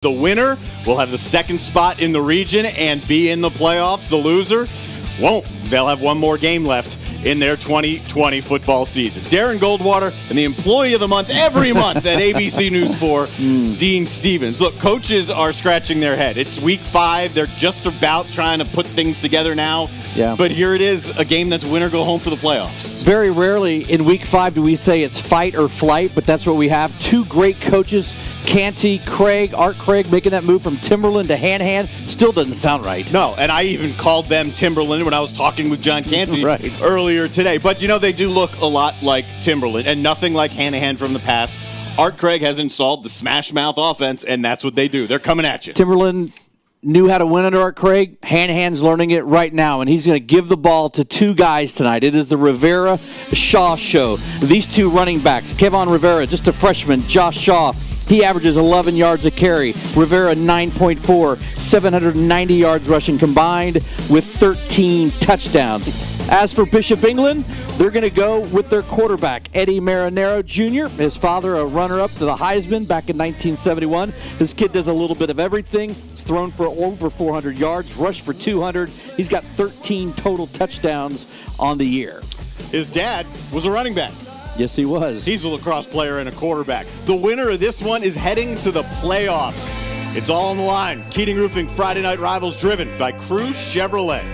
The winner will have the second spot in the region and be in the playoffs. The loser won't. They'll have one more game left in their 2020 football season. Darren Goldwater and the Employee of the Month every month at ABC News 4, Dean Stevens. Look, coaches are scratching their head. It's week 5. They're just about trying to put things together now. Yeah. But here it is, a game that's win or go home for the playoffs. Very rarely in week 5 do we say it's fight or flight, but that's what we have. Two great coaches, Canty, Craig, Art Craig, making that move from Timberland to Hanahan. Still doesn't sound right. No, and I even called them Timberland when I was talking with John Canty earlier today. But, you know, they do look a lot like Timberland and nothing like Hanahan from the past. Art Craig has installed the smash mouth offense, and that's what they do. They're coming at you. Timberland knew how to win under Art Craig. Hanahan's learning it right now, and he's going to give the ball to two guys tonight. It is the Rivera-Shaw show. These two running backs, Kevon Rivera, just a freshman, Josh Shaw, he averages 11 yards a carry. Rivera, 9.4, 790 yards rushing combined with 13 touchdowns. As for Bishop England, they're going to go with their quarterback, Eddie Marinero Jr., his father, a runner-up to the Heisman back in 1971. This kid does a little bit of everything. He's thrown for over 400 yards, rushed for 200. He's got 13 total touchdowns on the year. His dad was a running back. Yes, he was. He's a lacrosse player and a quarterback. The winner of this one is heading to the playoffs. It's all on the line. Keating Roofing Friday Night Rivals, driven by Cruz Chevrolet.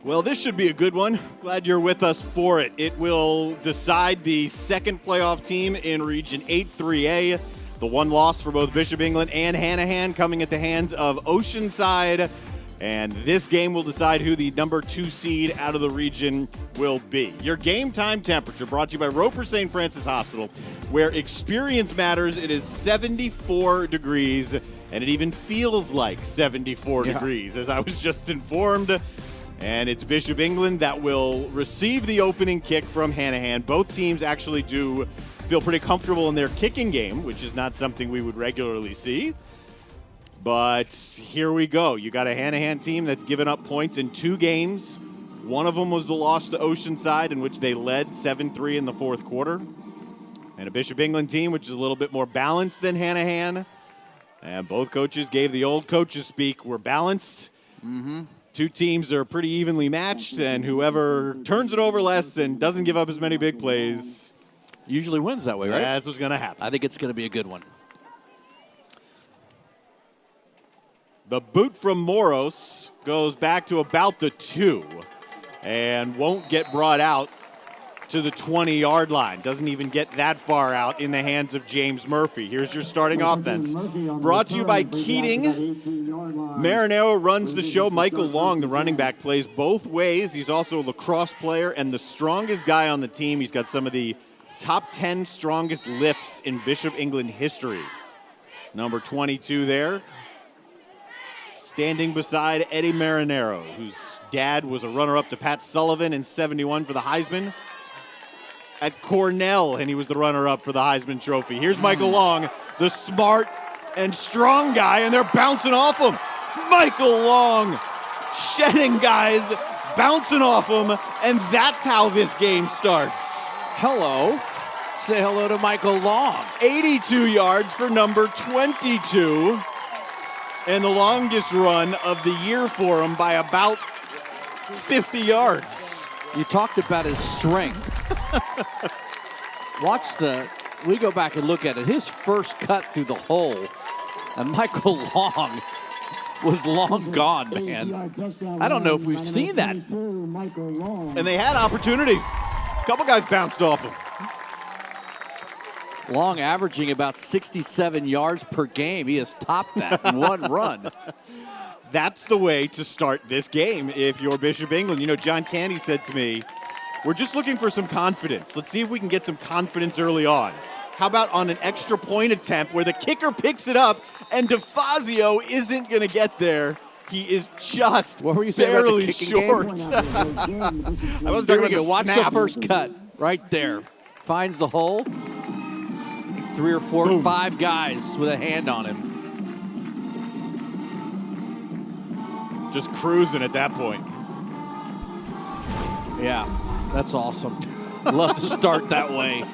Well, this should be a good one. Glad you're with us for it. It will decide the second playoff team in Region 8-3A. The one loss for both Bishop England and Hanahan coming at the hands of Oceanside. And this game will decide who the number 2 seed out of the region will be. Your game time temperature brought to you by Roper St. Francis Hospital, where experience matters. It is 74 degrees, and it even feels like 74 degrees, as I was just informed. And it's Bishop England that will receive the opening kick from Hanahan. Both teams actually do feel pretty comfortable in their kicking game, which is not something we would regularly see. But here we go. You got a Hanahan team that's given up points in 2 games, One of them was the loss to Oceanside, in which they led 7-3 in the fourth quarter. And a Bishop England team, which is a little bit more balanced than Hanahan. And both coaches gave the old coaches speak. We're balanced. Two teams are pretty evenly matched, and whoever turns it over less and doesn't give up as many big plays usually wins that way, right? That's what's going to happen. I think it's going to be a good one. The boot from Moros goes back to about the 2 and won't get brought out to the 20-yard line. Doesn't even get that far out in the hands of James Murphy. Here's your starting offense. Brought to you by Keating. Marinero runs the show. Michael Long, the running back, plays both ways. He's also a lacrosse player and the strongest guy on the team. He's got some of the top 10 strongest lifts in Bishop England history. Number 22 there, standing beside Eddie Marinero, whose dad was a runner-up to Pat Sullivan in '71 for the Heisman at Cornell, and he was the runner-up for the Heisman Trophy. Here's Michael Long, the smart and strong guy, and they're bouncing off him. Michael Long shedding guys, bouncing off him, and that's how this game starts. Hello. Say hello to Michael Long. 82 yards for number 22, and the longest run of the year for him by about 50 yards. You talked about his strength. We go back and look at it. His first cut through the hole, and Michael Long was long gone, man. I don't know if we've seen that. And they had opportunities. A couple guys bounced off him. Long averaging about 67 yards per game. He has topped that in one run. That's the way to start this game if you're Bishop England. You know, John Candy said to me, we're just looking for some confidence. Let's see if we can get some confidence early on. How about on an extra point attempt where the kicker picks it up and DeFazio isn't going to get there? He is just what were you saying barely about the short. I was talking about the Watch snap. the first cut right there. Finds the hole. 3 or 4 or 5 guys with a hand on him. Just cruising at that point. Yeah, that's awesome. Love to start that way.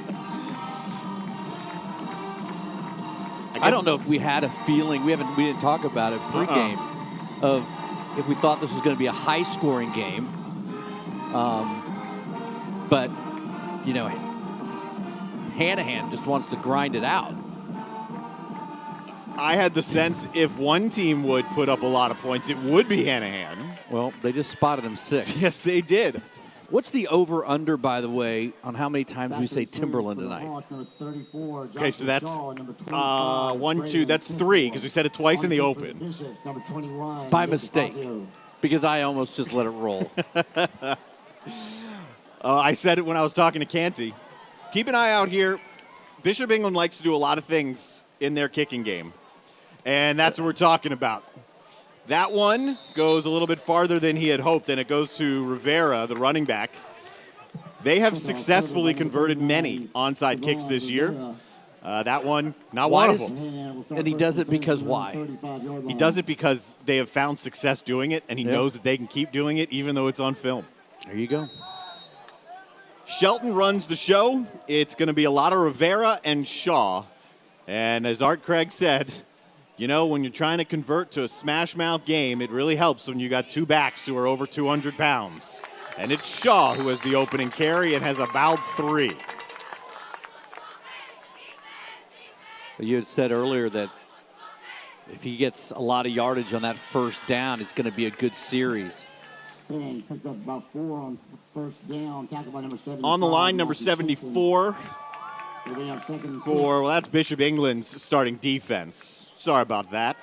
I don't know if we had a feeling, we didn't talk about it pregame, of if we thought this was going to be a high-scoring game. But, you know, Hanahan just wants to grind it out. I had the sense if one team would put up a lot of points, it would be Hanahan. Well, they just spotted him 6. Yes, they did. What's the over-under, by the way, on how many times we say Timberland tonight? Okay, so that's 1, 2, that's 3, because we said it twice in the open. By mistake, because I almost just let it roll. I said it when I was talking to Canty. Keep an eye out here. Bishop England likes to do a lot of things in their kicking game, and that's what we're talking about. That one goes a little bit farther than he had hoped, and it goes to Rivera, the running back. They have successfully converted many onside kicks this year. That one, not one of them. And he does it because why? He does it because they have found success doing it, and he knows that they can keep doing it even though it's on film. There you go. Shelton runs the show. It's going to be a lot of Rivera and Shaw. And as Art Craig said, you know, when you're trying to convert to a smash mouth game, it really helps when you got 2 backs who are over 200 pounds. And it's Shaw who has the opening carry and has about 3. You had said earlier that if he gets a lot of yardage on that first down, it's going to be a good series. Picked up about 4 on first down. Tackled by number 75. On the line, number 74. Well, that's Bishop England's starting defense. Sorry about that.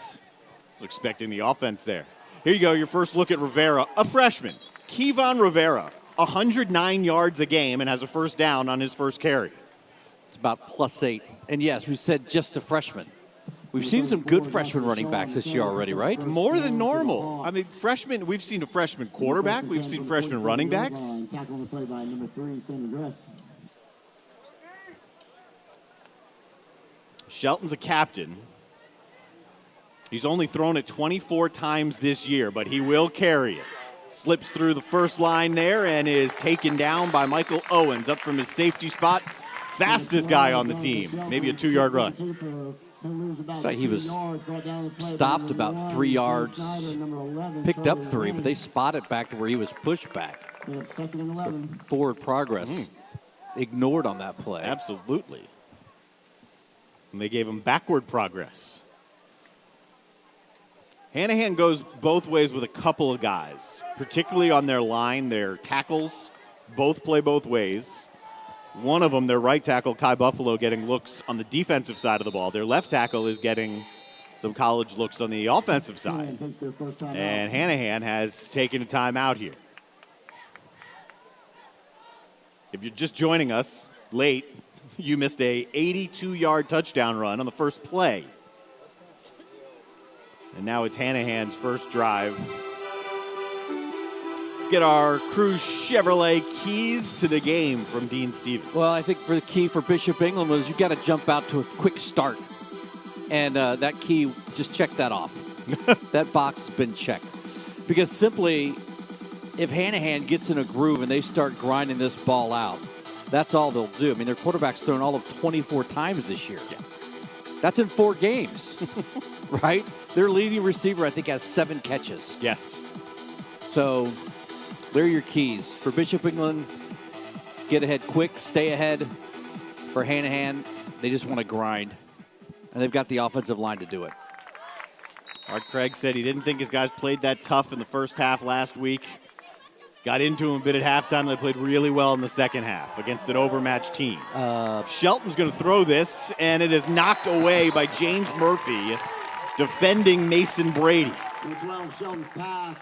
Was expecting the offense there. Here you go, your first look at Rivera, a freshman. Kevon Rivera, 109 yards a game and has a first down on his first carry. It's about +8. And yes, we said just a freshman. We've seen some good freshman running backs this year already, right? More than normal. I mean, freshmen, we've seen a freshman quarterback. We've seen freshman running backs. Shelton's a captain. He's only thrown it 24 times this year, but he will carry it. Slips through the first line there and is taken down by Michael Owens up from his safety spot. Fastest guy on the team. Maybe a 2-yard run. Looks like he was stopped about 3 yards, picked up 3, but they spotted back to where he was pushed back. So forward progress ignored on that play. Absolutely. And they gave him backward progress. Hanahan goes both ways with a couple of guys, particularly on their line. Their tackles both play both ways. One of them, their right tackle, Kai Buffalo, getting looks on the defensive side of the ball. Their left tackle is getting some college looks on the offensive side. And Hanahan has taken a timeout here. If you're just joining us late, you missed a 82-yard touchdown run on the first play. And now it's Hanahan's first drive. Let's get our Cruise Chevrolet keys to the game from Dean Stevens. Well, I think the key for Bishop England was you got to jump out to a quick start. And that key, just check that off. That box has been checked. Because simply, if Hanahan gets in a groove and they start grinding this ball out, that's all they'll do. I mean, their quarterback's thrown all of 24 times this year. Yeah. That's in 4 games, right? Their leading receiver, I think, has 7 catches. Yes. So, there are your keys. For Bishop England, get ahead quick, stay ahead. For Hanahan, they just want to grind. And they've got the offensive line to do it. Art Craig said he didn't think his guys played that tough in the first half last week. Got into him a bit at halftime. They played really well in the second half against an overmatched team. Shelton's going to throw this, and it is knocked away by James Murphy, defending Mason Brady.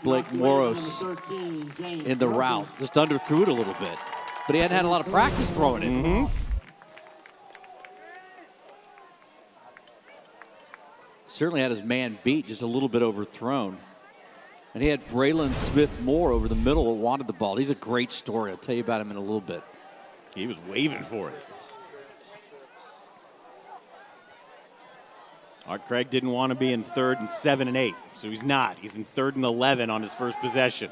Blake Moros in the route. Just underthrew it a little bit. But he hadn't had a lot of practice throwing it. Mm-hmm. Certainly had his man beat, just a little bit overthrown. And he had Braylon Smith-Moore over the middle who wanted the ball. He's a great story. I'll tell you about him in a little bit. He was waving for it. Art Craig didn't want to be in 3rd and 7 and 8, so he's not. He's in 3rd and 11 on his first possession.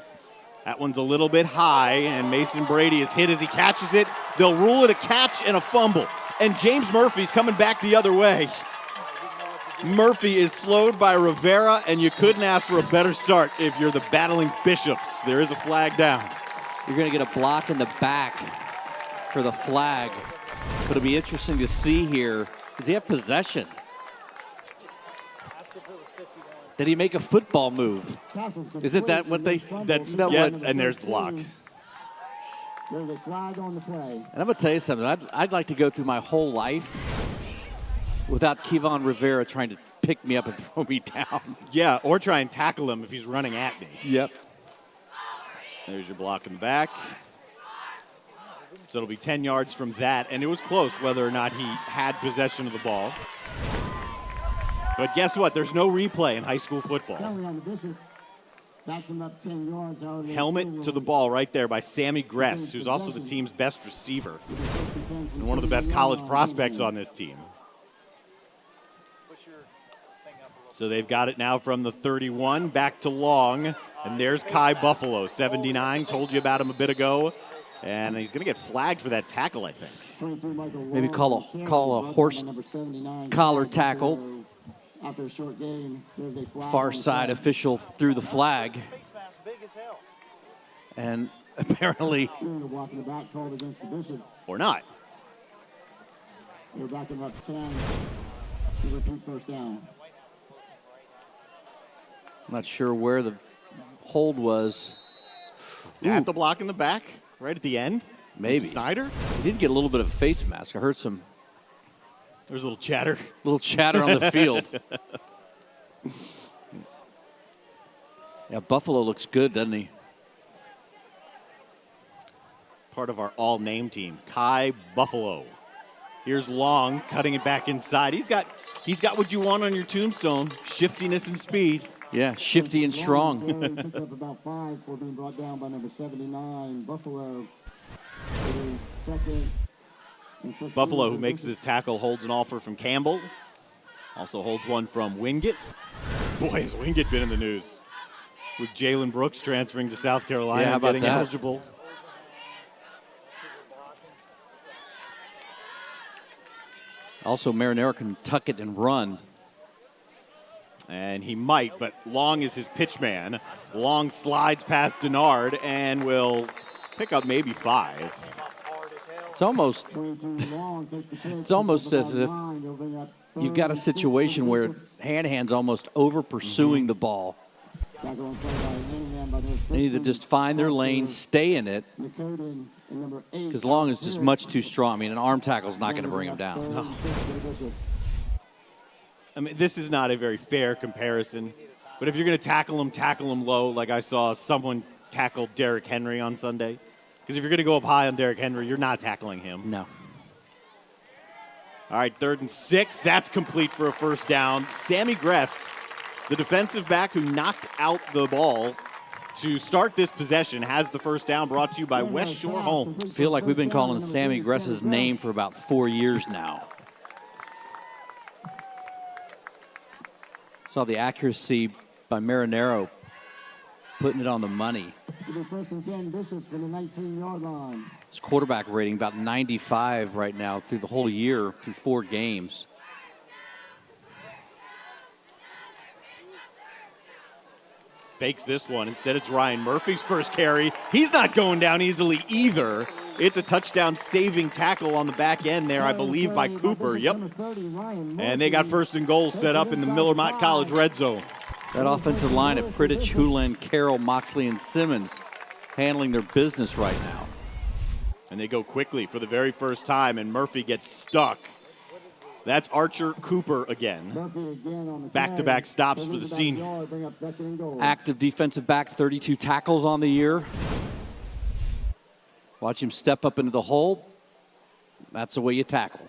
That one's a little bit high, and Mason Brady is hit as he catches it. They'll rule it a catch and a fumble. And James Murphy's coming back the other way. Murphy is slowed by Rivera, and you couldn't ask for a better start if you're the battling Bishops. There is a flag down. You're going to get a block in the back for the flag. But it'll be interesting to see here. Does he have possession? Did he make a football move? Isn't that what they... That's yeah, and there's the block. There's a flag on the play. And I'm going to tell you something. I'd like to go through my whole life without Kevon Rivera trying to pick me up and throw me down. Yeah, or try and tackle him if he's running at me. Yep. There's your block in the back. So it'll be 10 yards from that, and it was close whether or not he had possession of the ball. But guess what? There's no replay in high school football. Helmet to the ball right there by Sammy Gress, who's also the team's best receiver and one of the best college prospects on this team. So they've got it now from the 31 back to Long. And there's Kai Buffalo, 79. Told you about him a bit ago. And he's going to get flagged for that tackle, I think. Maybe call a horse collar tackle. Far side official threw the flag. And apparently... Or not. They're backing up 10. First down. I'm not sure where the hold was. At the block in the back, right at the end. Maybe. Snyder? He did get a little bit of a face mask. I heard some. There's a little chatter. Little chatter on the field. Yeah, Buffalo looks good, doesn't he? Part of our all-name team, Kai Buffalo. Here's Long cutting it back inside. He's got what you want on your tombstone: shiftiness and speed. Yeah, shifty and strong. Picked up about 5 for being brought down by number 79. Buffalo. Buffalo, who makes this tackle, holds an offer from Campbell. Also holds one from Wingate. Boy, has Wingate been in the news. with Jalen Brooks transferring to South Carolina Yeah, how and about getting that? eligible. Also, Marinero can tuck it and run. And he might, but Long is his pitch man. Long slides past Denard and will pick up maybe 5. It's almost as if you've got a situation where Hanahan's almost over pursuing the ball. They need to just find their lane, stay in it, because Long is just much too strong. I mean, an arm tackle is not going to bring him down. No. I mean, this is not a very fair comparison, but if you're going to tackle him low, like I saw someone tackle Derrick Henry on Sunday. Because if you're going to go up high on Derrick Henry, you're not tackling him. No. All right, 3rd and 6. That's complete for a first down. Sammy Gress, the defensive back who knocked out the ball to start this possession, has the first down, brought to you by West Shore Homes. I feel like we've been calling Sammy Gress's name for about 4 years now. Saw the accuracy by Marinero, putting it on the money. First and 10, Bishops for the 19-yard line. His quarterback rating about 95 right now through the whole year, through 4 games. Fakes this one. Instead, it's Ryan Murphy's first carry. He's not going down easily either. It's a touchdown-saving tackle on the back end there, I believe, by Cooper. Yep. And they got 1st and goal set up in the Miller Mott College red zone. That offensive line of Prittich, Hulan, Carroll, Moxley, and Simmons handling their business right now. And they go quickly for the very first time, and Murphy gets stuck. That's Archer Cooper again. Back-to-back stops for the senior. Active defensive back, 32 tackles on the year. Watch him step up into the hole. That's the way you tackle.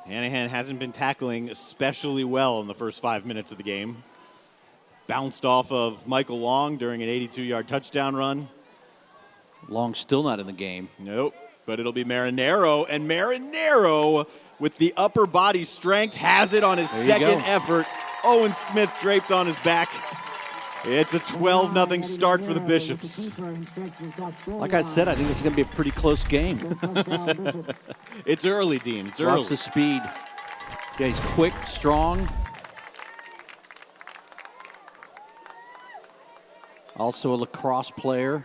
Hanahan hasn't been tackling especially well in the first 5 minutes of the game. Bounced off of Michael Long during an 82-yard touchdown run. Long still not in the game. Nope, but it'll be Marinero, and Marinero with the upper body strength has it on his second effort. Owen Smith draped on his back. It's a 12-0 start for the Bishops. Like I said, I think this is going to be a pretty close game. It's early, Dean. It's early. Lots of speed. Yeah, he's quick, strong. Also a lacrosse player.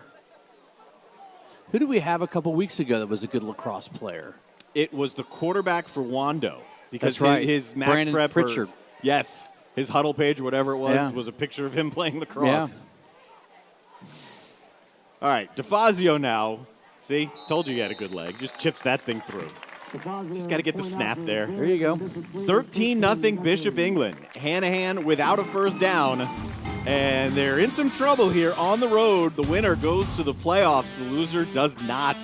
Who did we have a couple weeks ago that was a good lacrosse player? It was the quarterback for Wando. Because that's right. His Max Brandon Prep. Pritchard. Yes. His huddle page, whatever it was a picture of him playing lacrosse. Yeah. All right, DeFazio now. See, told you he had a good leg. Just chips that thing through. Just got to get the snap there. There you go. 13-0 Bishop England. Hanahan without a first down. And they're in some trouble here on the road. The winner goes to the playoffs. The loser does not.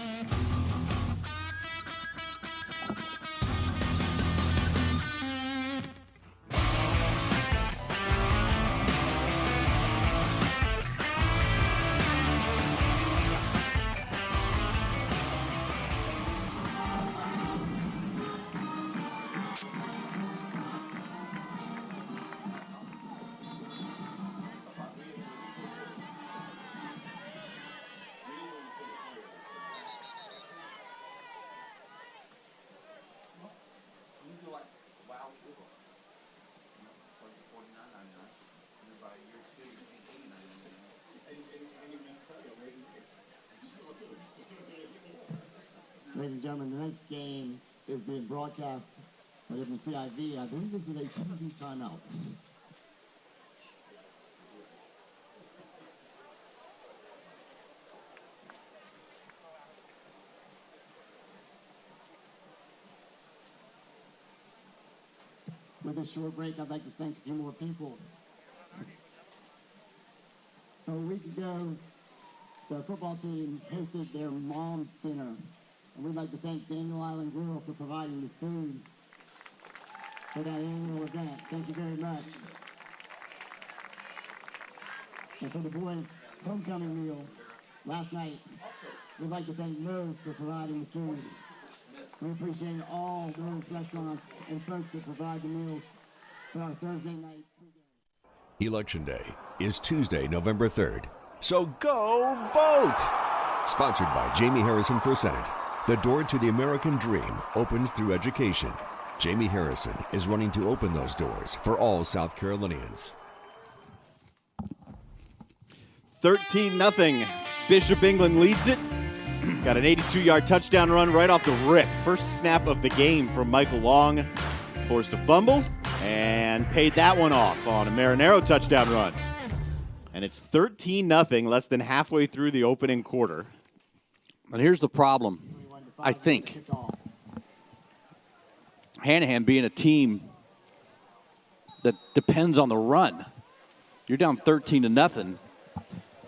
Ladies and gentlemen, the next game is being broadcast by WCIV. I believe this is a TV timeout. With this short break, I'd like to thank a few more people. So a week ago, the football team hosted their mom's dinner. And we'd like to thank Daniel Island Grill for providing the food for that annual event. Thank you very much. And for the boys' homecoming meal last night, we'd like to thank Moe's for providing the food. We appreciate all those restaurants and folks that provide the meals for our Thursday night. Election Day is Tuesday, November 3rd. So go vote! Sponsored by Jamie Harrison for Senate. The door to the American dream opens through education. Jamie Harrison is running to open those doors for all South Carolinians. 13-0. Bishop England leads it. Got an 82-yard touchdown run right off the rip. First snap of the game from Michael Long. Forced a fumble and paid that one off on a Marinero touchdown run. And it's 13-0, less than halfway through the opening quarter. And here's the problem, I think. Hanahan being a team that depends on the run. You're down 13-0.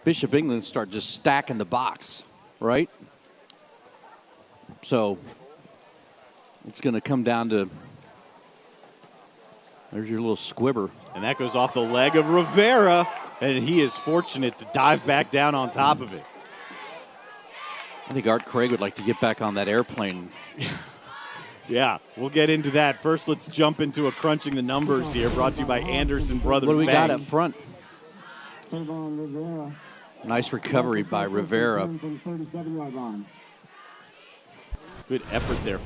Bishop England start just stacking the box, right? So it's going to come down to, there's your little squibber. And that goes off the leg of Rivera, and he is fortunate to dive back down on top of it. I think Art Craig would like to get back on that airplane. Yeah, we'll get into that. First, let's jump into a Crunching the Numbers here, brought to you by Anderson Brothers What do we Bank. got up front? Nice recovery by Rivera. Good effort there.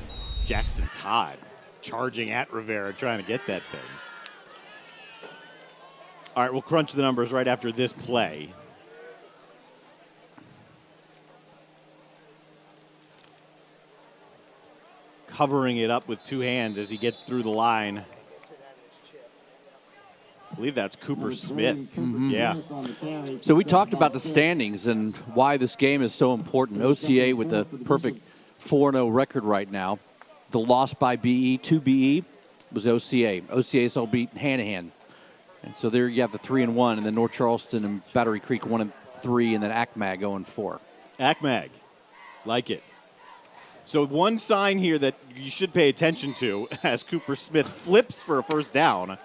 Jackson Todd charging at Rivera, trying to get that thing. All right, we'll crunch the numbers right after this play. Covering it up with two hands as he gets through the line. I believe that's Cooper Smith. Mm-hmm. Yeah. So we talked about the standings and why this game is so important. OCA with the perfect 4-0 record right now. The loss by BE to BE was OCA. OCA's all beat Hanahan. And so there you have the 3-1, and then North Charleston and Battery Creek 1-3, and then ACMAG 0-4. ACMAG. Like it. So one sign here that you should pay attention to as Cooper Smith flips for a first down.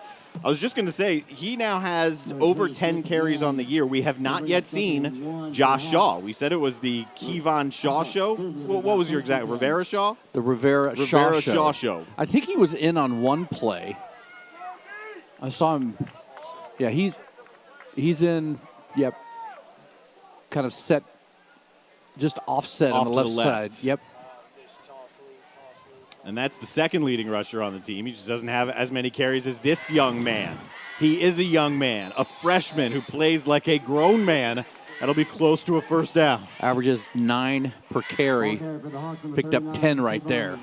I was just going to say, he now has over 10 carries on the year. We have not yet seen Josh Shaw. We said it was the Kevon Shaw show. What was your exact, Rivera Shaw? The Rivera Shaw show. I think he was in on one play. I saw him. Yeah, he's in, yep, kind of set, just offset on the left side. Yep. And that's the second leading rusher on the team. He just doesn't have as many carries as this young man. He is a young man, a freshman who plays like a grown man. That'll be close to a first down. Averages 9 per carry. Picked up 10 right there.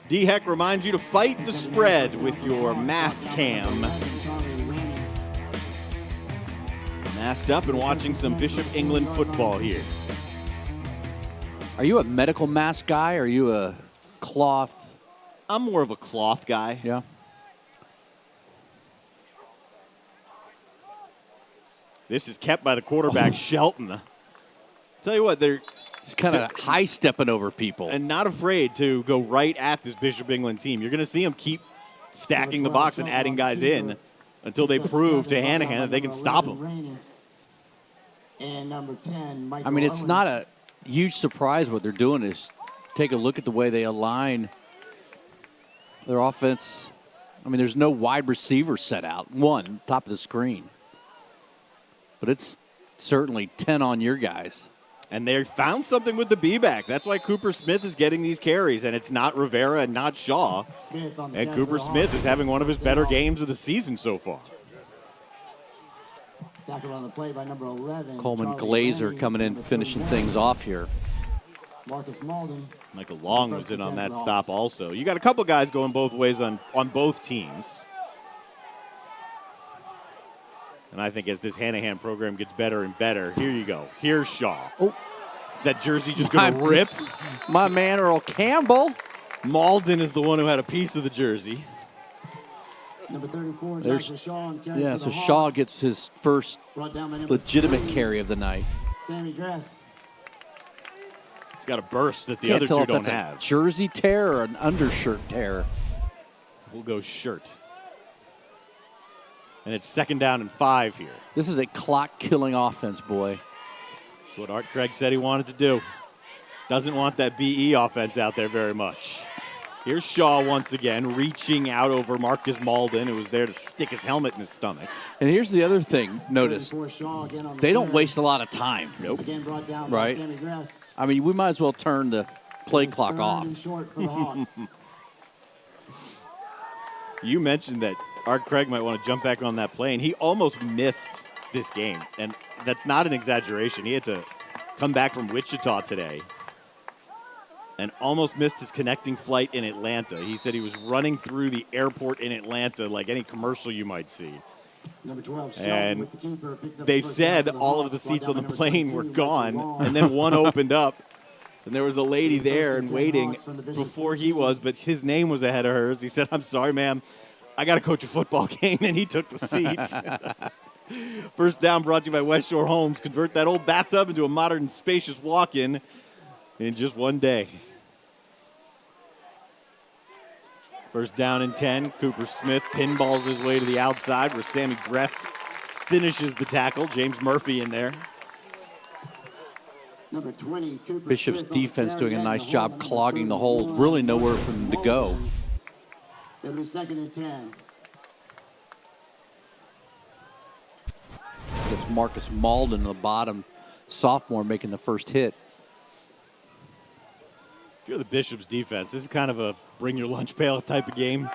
D-Heck reminds you to fight the spread with your mask cam. Masked up and watching some Bishop England football here. Are you a medical mask guy or are you a cloth? I'm more of a cloth guy. Yeah. This is kept by the quarterback, Shelton. Tell you what, they're just kind of high-stepping over people. And not afraid to go right at this Bishop England team. You're going to see them keep stacking the box and adding guys in until they prove to Hanahan that they can stop them. And number 10, I mean, it's not a huge surprise what they're doing is take a look at the way they align their offense. I mean, there's no wide receiver set out. One, top of the screen. But it's certainly 10 on your guys. And they found something with the B-back. That's why Cooper Smith is getting these carries, and it's not Rivera and not Shaw. And Cooper Smith is having one of his better games of the season so far. On the play by number 11, Coleman Glazer coming in, finishing things off here. Marcus Malden. Michael Long was in on that stop also. You got a couple guys going both ways on both teams. And I think as this Hanahan program gets better and better, here you go. Here's Shaw. Oh. Is that jersey just going to rip? My man Earl Campbell. Malden is the one who had a piece of the jersey. Number 34, Shaw. Yeah, so Shaw gets his first legitimate carry of the night. Sammy Dress. He's got a burst that the other two don't have. A jersey tear or an undershirt tear? We'll go shirt. And it's 2nd down and 5 here. This is a clock-killing offense, boy. That's what Art Craig said he wanted to do. Doesn't want that BE offense out there very much. Here's Shaw once again, reaching out over Marcus Malden, who was there to stick his helmet in his stomach. And here's the other thing, notice, they don't waste a lot of time. Nope. Right? I mean, we might as well turn the play clock off. You mentioned that Art Craig might want to jump back on that play, and he almost missed this game. And that's not an exaggeration. He had to come back from Wichita today and almost missed his connecting flight in Atlanta. He said he was running through the airport in Atlanta like any commercial you might see. Number 12, And they said all of the seats on the plane were gone, and then one opened up, and there was a lady there and waiting before he was, but his name was ahead of hers. He said, "I'm sorry, ma'am, I got to coach a football game," and he took the seat. First down brought to you by West Shore Homes. Convert that old bathtub into a modern, spacious walk-in in just one day. First down and 10. Cooper Smith pinballs his way to the outside where Sammy Gress finishes the tackle. James Murphy in there. Number 20, Cooper Bishop's Smith on the defense carry, doing a back nice to job Holmes, clogging the number hold. 4. Really nowhere for them to go. It'll be 2nd and 10. It's Marcus Malden, the bottom sophomore, making the first hit. If you're the Bishop's defense, this is kind of a bring your lunch pail type of game.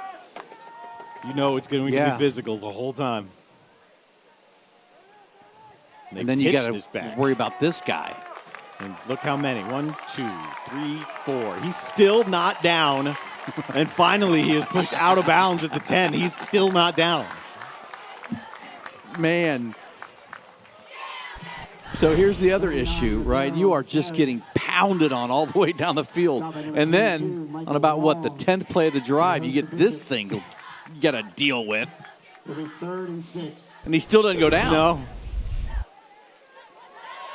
You know it's going to be physical the whole time. And then you got to worry about this guy. And look how many. 1, 2, 3, 4. He's still not down. And finally he is pushed out of bounds at the 10. He's still not down. Man. So here's the other issue, right? You are just getting pounded on all the way down the field. And then on about, what, the 10th play of the drive, you get this thing you got to deal with. It'll be 3rd and 6. And he still doesn't go down. No.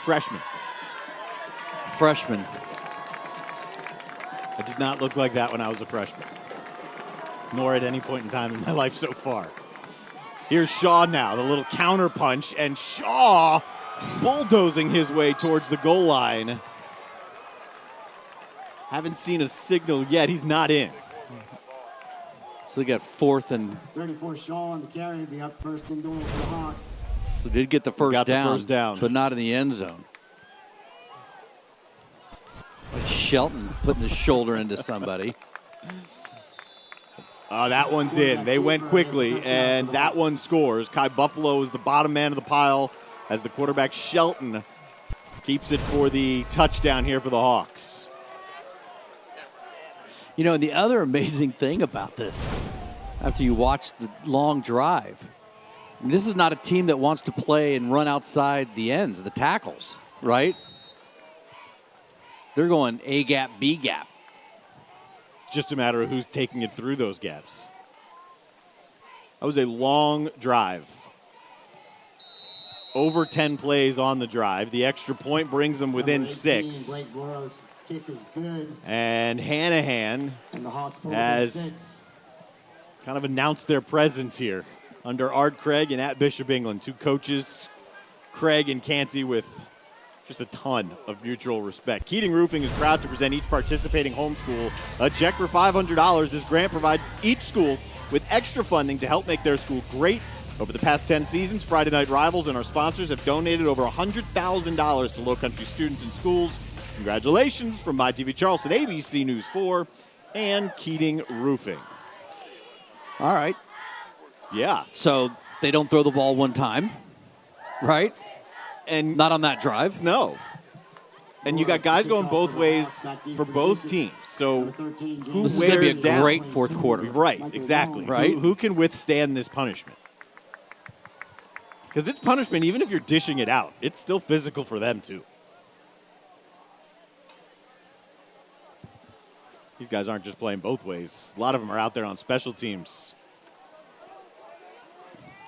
Freshman. It did not look like that when I was a freshman, nor at any point in time in my life so far. Here's Shaw now, the little counter punch, and Shaw bulldozing his way towards the goal line. Haven't seen a signal yet. He's not in. So they got 4th and 34 Shaw on the carry, be up 1st and goal for the Hawks. they did get the first down, but not in the end zone. Shelton putting his shoulder into somebody. That one's in. They went quickly, and that one scores. Kai Buffalo is the bottom man of the pile as the quarterback Shelton keeps it for the touchdown here for the Hawks. You know, the other amazing thing about this, after you watch the long drive, I mean, this is not a team that wants to play and run outside the ends, the tackles, right? They're going A gap, B gap. Just a matter of who's taking it through those gaps. That was a long drive. Over 10 plays on the drive. The extra point brings them within 6. And Hanahan has kind of announced their presence here under Art Craig and at Bishop England. Two coaches, Craig and Canty, with just a ton of mutual respect. Keating Roofing is proud to present each participating homeschool a check for $500. This grant provides each school with extra funding to help make their school great. Over the past 10 seasons, Friday Night Rivals and our sponsors have donated over $100,000 to Low-Country students and schools. Congratulations from MyTV Charleston, ABC News 4, and Keating Roofing. All right. Yeah. So they don't throw the ball one time, right? And not on that drive. No. And you got guys going both ways for both teams. So who this is going to be a down? great fourth quarter. Right, exactly. Right. Who can withstand this punishment? Because it's punishment even if you're dishing it out. It's still physical for them, too. These guys aren't just playing both ways. A lot of them are out there on special teams.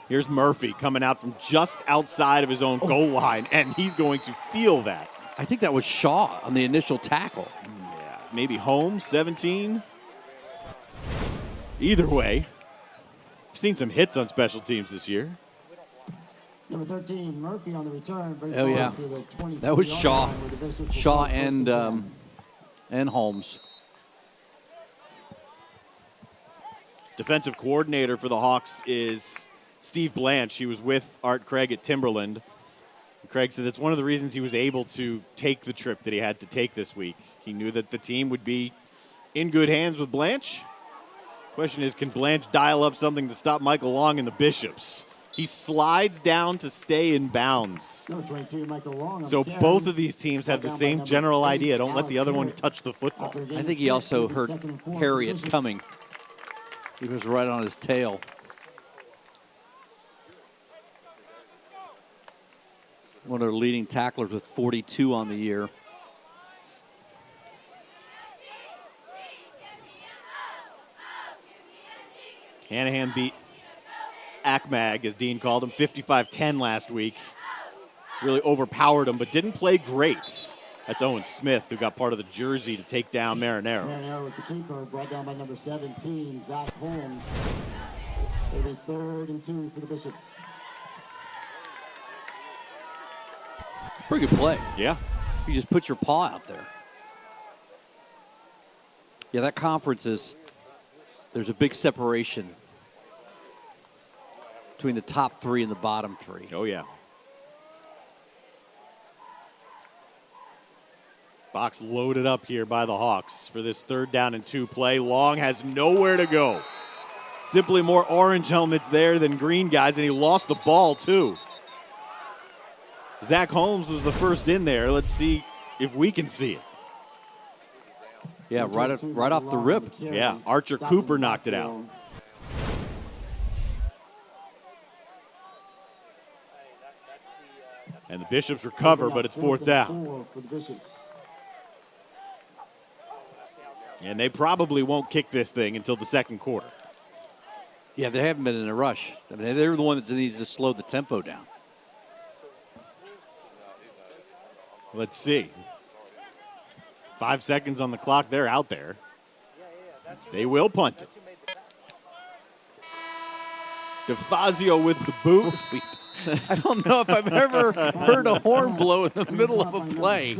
Here's Murphy coming out from just outside of his own goal line, and he's going to feel that. I think that was Shaw on the initial tackle. Yeah, maybe Holmes, 17. Either way, we've seen some hits on special teams this year. Number 13, Murphy on the return. Oh, yeah. That was Shaw. Shaw and Holmes. Defensive coordinator for the Hawks is Steve Blanche. He was with Art Craig at Timberland. Craig said that's one of the reasons he was able to take the trip that he had to take this week. He knew that the team would be in good hands with Blanche. Question is, can Blanche dial up something to stop Michael Long and the Bishops? He slides down to stay in bounds. So both of these teams have the same general idea. Don't let the other one touch the football. I think he also heard Harriet coming. He was right on his tail. One of their leading tacklers with 42 on the year. Hanahan beat ACMAG, as Dean called him, 55-10 last week. Really overpowered him, but didn't play great. That's Owen Smith, who got part of the jersey to take down Marinero. Marinero with the keeper, brought down by number 17, Zach Holmes. It'll be 3rd and 2 for the Bishops. Pretty good play. Yeah. You just put your paw out there. Yeah, that conference is, there's a big separation between the top 3 and the bottom 3. Oh, yeah. Box loaded up here by the Hawks for this 3rd down and 2 play. Long has nowhere to go. Simply more orange helmets there than green guys, and he lost the ball, too. Zach Holmes was the first in there. Let's see if we can see it. Yeah, right off the rip. Yeah, Archer Cooper knocked it out. And the Bishops recover, but it's 4th down. And they probably won't kick this thing until the 2nd quarter. Yeah, they haven't been in a rush. I mean, they're the one that needs to slow the tempo down. Let's see. 5 seconds on the clock. They're out there. They will punt it. DeFazio with the boot. I don't know if I've ever heard a horn blow in the middle of a play.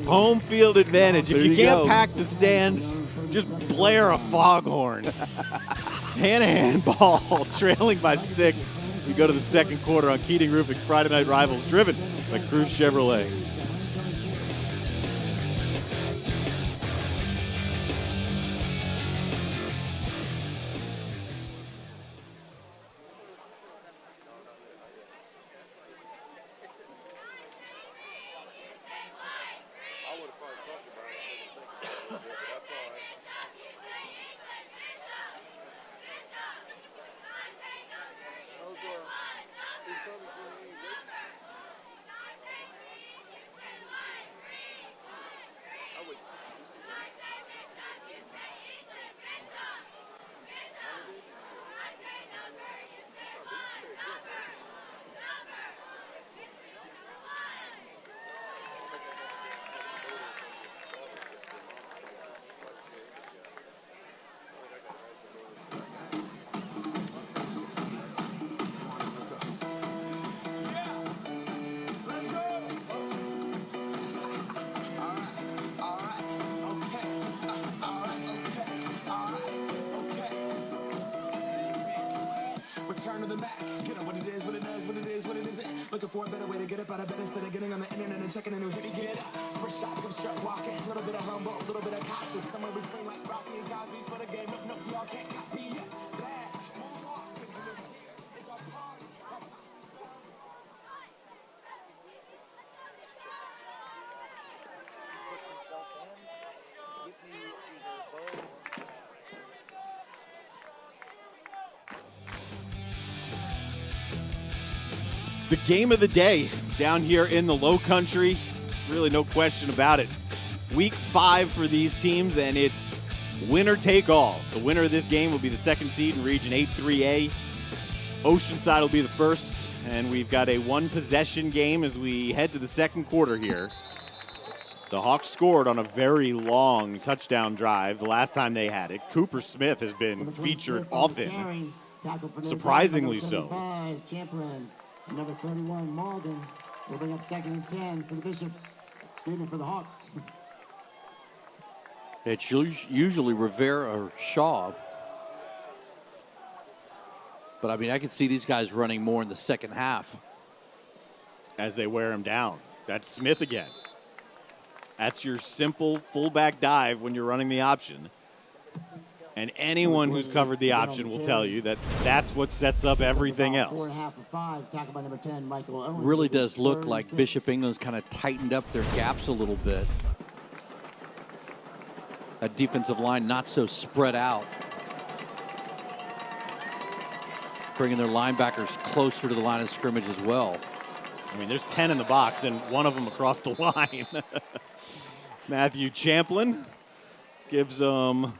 Home field advantage. If There you you can't go. pack the stands, just blare a foghorn. Hanahan ball trailing by 6. We go to the 2nd quarter on Keating Roofing Friday Night Rivals, driven by Cruz Chevrolet. Return to the Mac. Get up what it is, what it does, what it is, what it isn't. Looking for a better way to get up out of bed instead of getting on the internet and checking a new hit. Get up. First shot, come strut walking. A little bit of humble, a little bit of cautious. Somewhere between like Rocky and Cosby's for the game. No, y'all can't copy yet. Bad. Move on. This here is our party. The game of the day down here in the Low Country. Really no question about it. Week 5 for these teams, and it's winner take all. The winner of this game will be the 2nd seed in Region 8-3A. Oceanside will be the 1st, and we've got a 1-possession game as we head to the 2nd quarter here. The Hawks scored on a very long touchdown drive the last time they had it. Cooper Smith has been featured often, surprisingly so. Champlin, number 31, Malden, will bring up 2nd and 10 for the Bishops. Excuse me, for the Hawks. It's usually Rivera or Shaw. But, I mean, I can see these guys running more in the second half. As they wear him down. That's Smith again. That's your simple fullback dive when you're running the option. And anyone who's covered the option will tell you that that's what sets up everything else. Really does look like Bishop England's kind of tightened up their gaps a little bit. That defensive line not so spread out. Bringing their linebackers closer to the line of scrimmage as well. I mean, there's 10 in the box and one of them across the line. Matthew Champlin gives them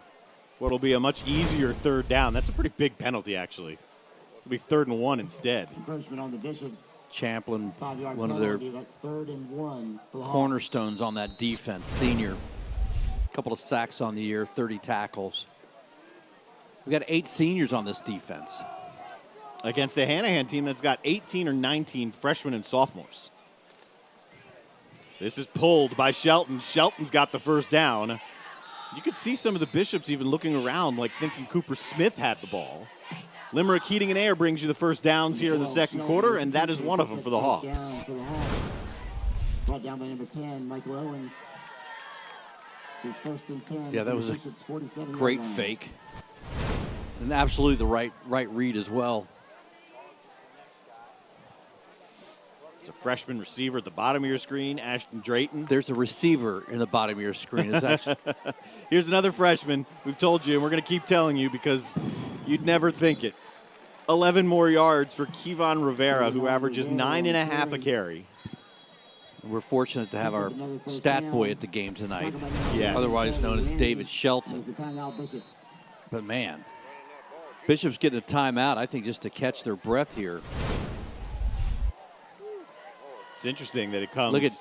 what'll be a much easier third down. That's a pretty big penalty, actually. It'll be 3rd and 1 instead. Champlin, one of their cornerstones on that defense, senior. A couple of sacks on the year, 30 tackles. We got 8 seniors on this defense. Against the Hanahan team that's got 18 or 19 freshmen and sophomores. This is pulled by Shelton. Shelton's got the first down. You could see some of the Bishops even looking around like thinking Cooper Smith had the ball. Limerick Heating and Air brings you the first downs here in the second quarter, and that is one of them for the Hawks. Brought down by number 10, Michael Owens. First and 10. Yeah, that was a great fake. And absolutely the right read as well. It's a freshman receiver at the bottom of your screen, Ashton Drayton. There's a receiver in the bottom of your screen. Here's another freshman. We've told you, and we're going to keep telling you because you'd never think it. 11 more yards for Kevon Rivera, who averages 9.5 a carry. We're fortunate to have our stat boy at the game tonight, yes. Otherwise known as David Shelton. But, man, Bishop's getting a timeout, I think, just to catch their breath here. It's interesting that it comes. Look at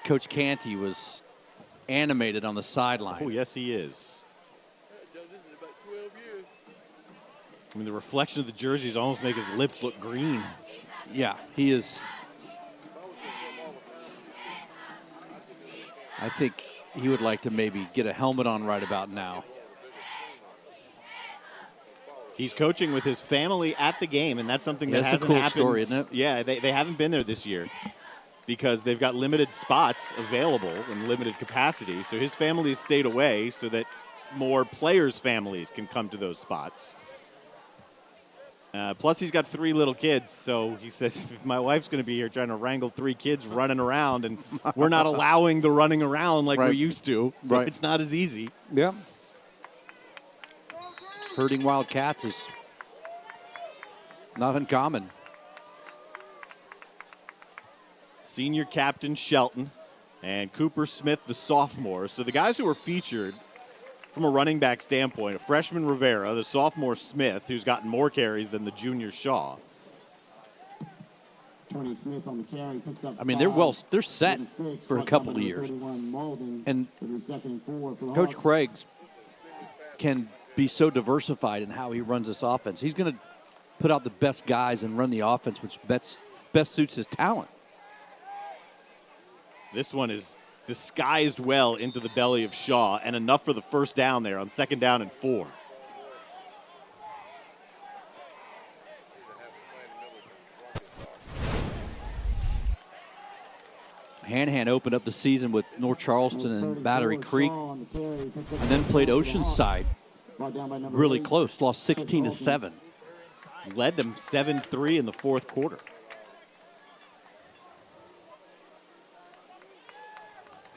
Coach Canty was animated on the sideline. Oh, yes, he is. I mean, the reflection of the jerseys almost make his lips look green. Yeah, he is. I think he would like to maybe get a helmet on right about now. He's coaching with his family at the game, and that's something that hasn't a cool happened. Story, isn't it? Yeah, they haven't been there this year because they've got limited spots available in limited capacity. So his family has stayed away so that more players' families can come to those spots. Plus, he's got 3 little kids, so he says, if my wife's going to be here trying to wrangle 3 kids running around, and we're not allowing the running around like we used to, so it's not as easy. Yeah. Herding wild cats is not uncommon. Senior captain Shelton and Cooper Smith, the sophomore. So the guys who were featured from a running back standpoint, a freshman Rivera, the sophomore Smith, who's gotten more carries than the junior Shaw. I mean, they're set for a couple of years. And Coach Craig can be so diversified in how he runs this offense. He's going to put out the best guys and run the offense, which best suits his talent. This one is disguised well into the belly of Shaw, and enough for the first down there on 2nd down and 4. Hanahan opened up the season with North Charleston and Battery Creek, and then played Oceanside really close, lost 16-7. Led them 7-3 in the 4th quarter.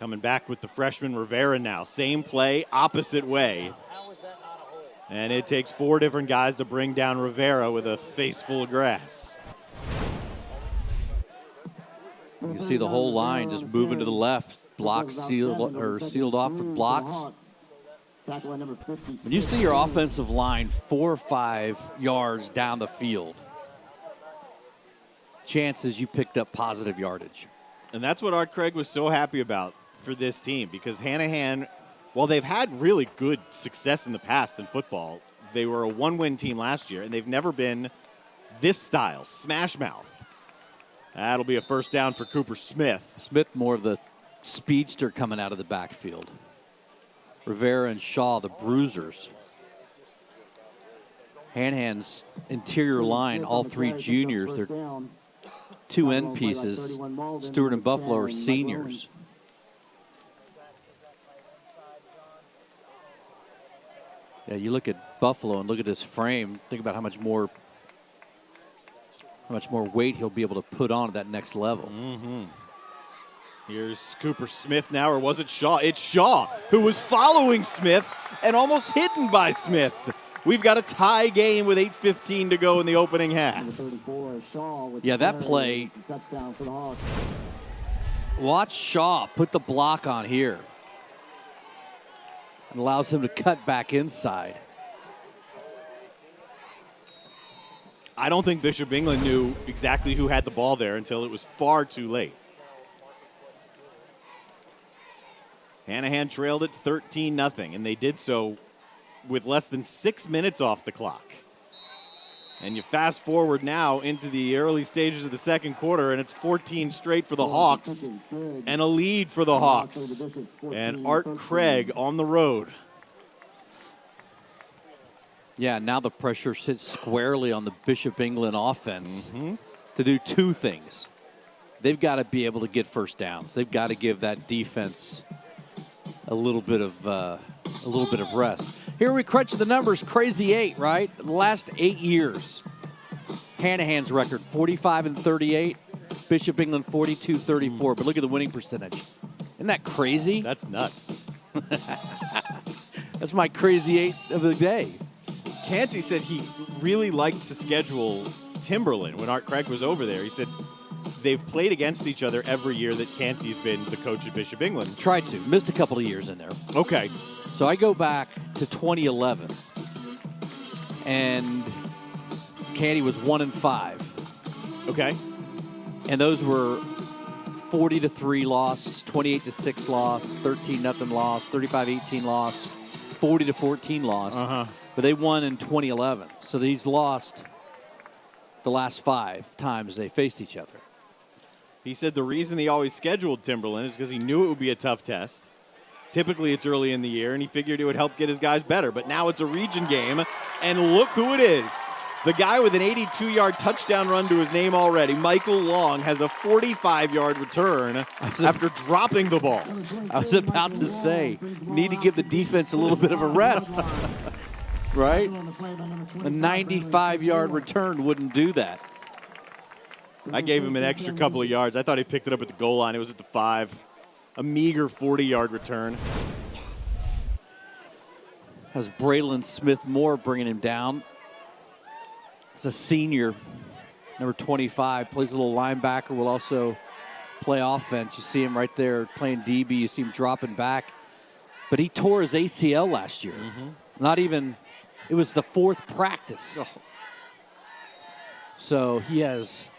Coming back with the freshman Rivera now. Same play, opposite way. And it takes 4 different guys to bring down Rivera with a face full of grass. You see the whole line just moving to the left. Blocks sealed off with blocks. When you see your offensive line 4 or 5 yards down the field, chances you picked up positive yardage. And that's what Art Craig was so happy about for this team, because Hanahan, while they've had really good success in the past in football, they were a 1-win team last year, and they've never been this style, smash mouth. That'll be a first down for Cooper Smith. Smith, more of the speedster coming out of the backfield. Rivera and Shaw, the bruisers. Hanahan's interior line, all three juniors. They're two end pieces. Stewart and Buffalo are seniors. Yeah, you look at Buffalo and look at his frame. Think about how much more weight he'll be able to put on at that next level. Here's Cooper Smith now, or was it Shaw? It's Shaw, who was following Smith and almost hidden by Smith. We've got a tie game with 8:15 to go in the opening half. Yeah, that play. Watch Shaw put the block on here. It allows him to cut back inside. I don't think Bishop England knew exactly who had the ball there until it was far too late. Hanahan trailed it 13-0, and they did so with less than 6 minutes off the clock. And you fast forward now into the early stages of the second quarter, and it's 14 straight for the Hawks and a lead for the Hawks. And Art Craig on the road. Yeah, now the pressure sits squarely on the Bishop England offense to do two things. They've got to be able to get first downs. They've got to give that defense a little bit of rest. Here we crunch the numbers. Crazy 8, right? The last 8 years. Hanahan's record 45-38. Bishop England 42-34. But look at the winning percentage. Isn't that crazy? That's nuts. That's my crazy 8 of the day. Canty said he really liked to schedule Timberland when Art Craig was over there. He said they've played against each other every year that Canty's been the coach at Bishop England. Tried to. Missed a couple of years in there. Okay. So I go back to 2011, and Canty was 1-5. Okay. And those were 40-3 loss, 28-6 loss, 13-0 loss, 35-18 loss, 40-14 loss. But they won in 2011. So he's lost the last 5 times they faced each other. He said the reason he always scheduled Timberland is because he knew it would be a tough test. Typically, it's early in the year, and he figured it would help get his guys better. But now it's a region game, and look who it is. The guy with an 82-yard touchdown run to his name already, Michael Long, has a 45-yard return after dropping the ball. I was about to say, need to give the defense a little bit of a rest, right? A 95-yard return wouldn't do that. I gave him an extra couple of yards. I thought he picked it up at the goal line. It was at the 5. A meager 40-yard return. Has Braylon Smith-Moore bringing him down. It's a senior, number 25, plays a little linebacker, will also play offense. You see him right there playing DB. You see him dropping back. But he tore his ACL last year. Not even, it was the 4th practice. So he has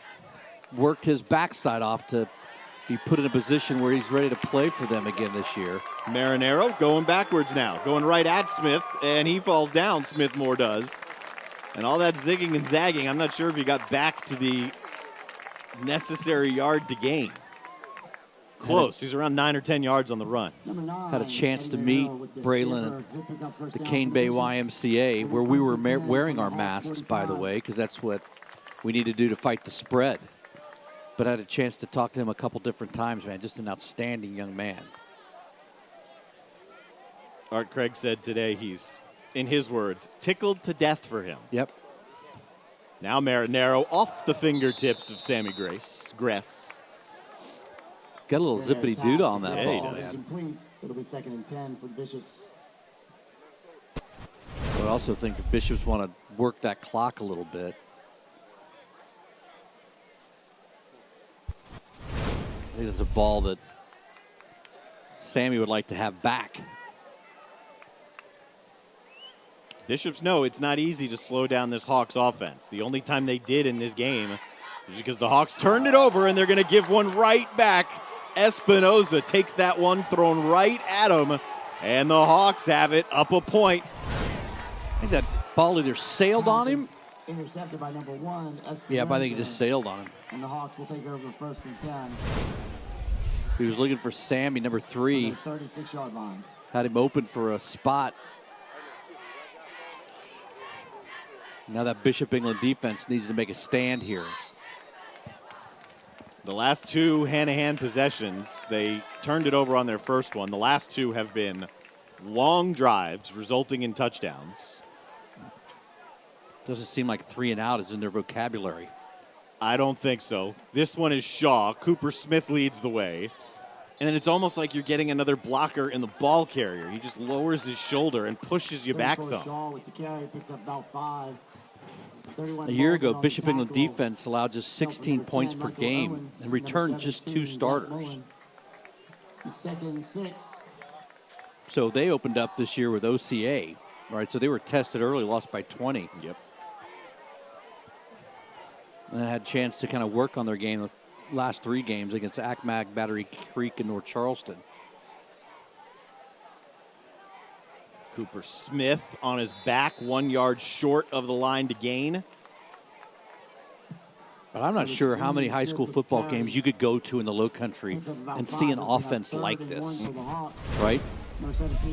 worked his backside off to be put in a position where he's ready to play for them again this year. Marinero going backwards now, going right at Smith, and he falls down, Smith-Moore does. And all that zigging and zagging, I'm not sure if he got back to the necessary yard to gain. Close. He's around 9 or 10 yards on the run. Had a chance to meet Braylon at the Cane Bay YMCA, where we were wearing our masks, by the way, because that's what we need to do to fight the spread. But I had a chance to talk to him a couple different times, man. Just an outstanding young man. Art Craig said today he's, in his words, tickled to death for him. Yep. Now Marinero off the fingertips of Sammy Gress. Got a little zippity-doo on that ball, man. It'll be 2nd and 10 for Bishops. I also think the Bishops want to work that clock a little bit. I think it's a ball that Sammy would like to have back. Bishops know it's not easy to slow down this Hawks offense. The only time they did in this game is because the Hawks turned it over, and they're going to give one right back. Espinoza takes that one thrown right at him, and the Hawks have it up a point. I think that ball either sailed on him. Intercepted by number 1. Espinoza. Yeah, but I think it just sailed on him. And the Hawks will take over 1st and 10. He was looking for Sammy, number 3. 36-yard line. Had him open for a spot. Now that Bishop England defense needs to make a stand here. The last two Hanahan possessions, they turned it over on their first one. The last two have been long drives resulting in touchdowns. Doesn't seem like 3 and out is in their vocabulary. I don't think so. This one is Shaw. Cooper Smith leads the way. And then it's almost like you're getting another blocker in the ball carrier. He just lowers his shoulder and pushes you back some. Shaw with the carry, picked up about 5. A year ago, Bishop England defense allowed just 16 points per game and returned just 2 starters. Second and 6. So they opened up this year with OCA, right? So they were tested early, lost by 20. Yep. And had a chance to kind of work on their game the last 3 games against Acmac, Battery Creek, and North Charleston. Cooper Smith on his back, 1 yard short of the line to gain. But I'm not sure how many high school football games you could go to in the Low Country and see an offense like this, right?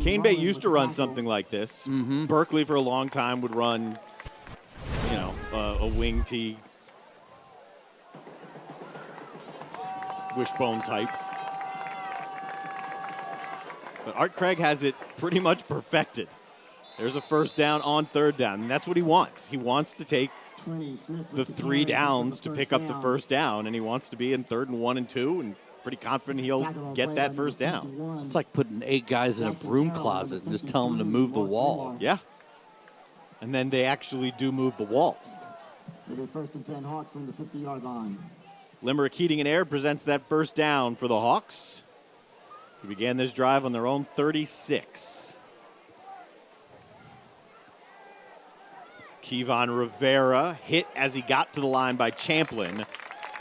Cane Bay used to run something like this. Mm-hmm. Berkeley for a long time would run, a wing tee, wishbone type. But Art Craig has it pretty much perfected. There's a first down on 3rd down, and that's what he wants. He wants to take the 3 downs to pick up the first down, and he wants to be in 3rd and 1 and 2, and pretty confident he'll get that first down. It's like putting 8 guys in a broom closet and just telling them to move the wall. Yeah. And then they actually do move the wall. It'll be 1st and 10 Hawks from the 50-yard line. Limerick Heating and Air presents that first down for the Hawks, who began this drive on their own 36. Kevon Rivera hit as he got to the line by Champlin.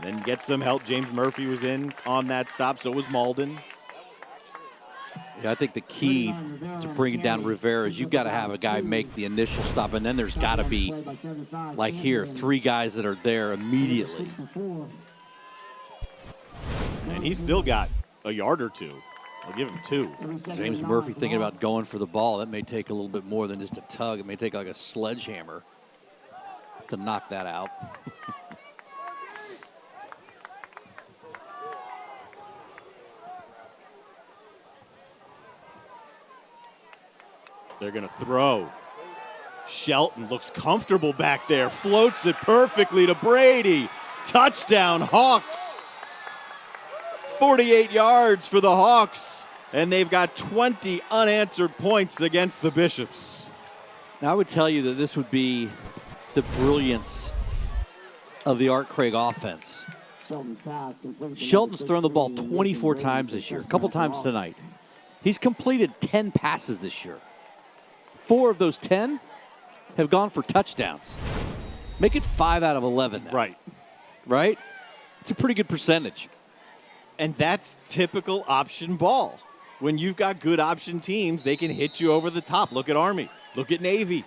Then get some help. James Murphy was in on that stop. So was Malden. Yeah, I think the key to bringing down Rivera is you've got to have a guy make the initial stop, and then there's got to be, like here, 3 guys that are there immediately. And he's still got a yard or 2. I'll give him 2. James Murphy thinking about going for the ball. That may take a little bit more than just a tug. It may take like a sledgehammer to knock that out. They're going to throw. Shelton looks comfortable back there. Floats it perfectly to Brady. Touchdown, Hawks. 48 yards for the Hawks. And they've got 20 unanswered points against the Bishops. Now, I would tell you that this would be the brilliance of the Art Craig offense. Shelton's thrown the ball 24 times this year, a couple times tonight. He's completed 10 passes this year. 4 of those 10 have gone for touchdowns. Make it 5 out of 11 now. Right. Right? It's a pretty good percentage. And that's typical option ball. When you've got good option teams, they can hit you over the top. Look at Army. Look at Navy.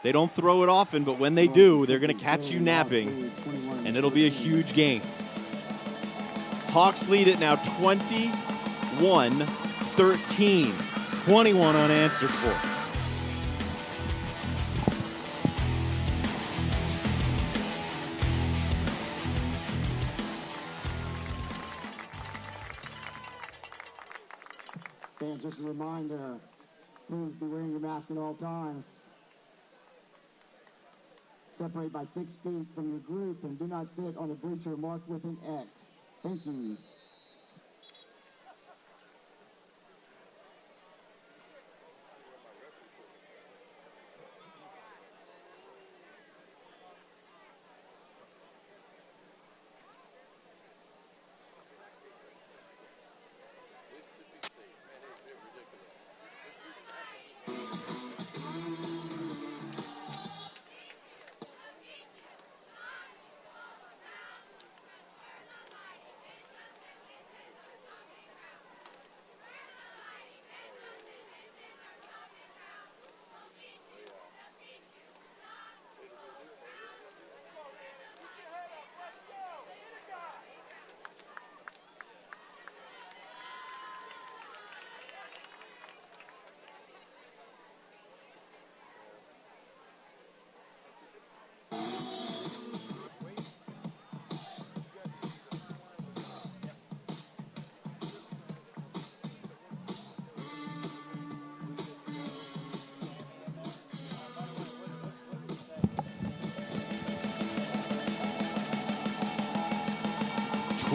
They don't throw it often, but when they do, they're going to catch you napping, and it'll be a huge game. Hawks lead it now 21-13. 21 unanswered for. And just a reminder, please be wearing your mask at all times. Separate by 6 feet from your group and do not sit on a bleacher marked with an X. Thank you.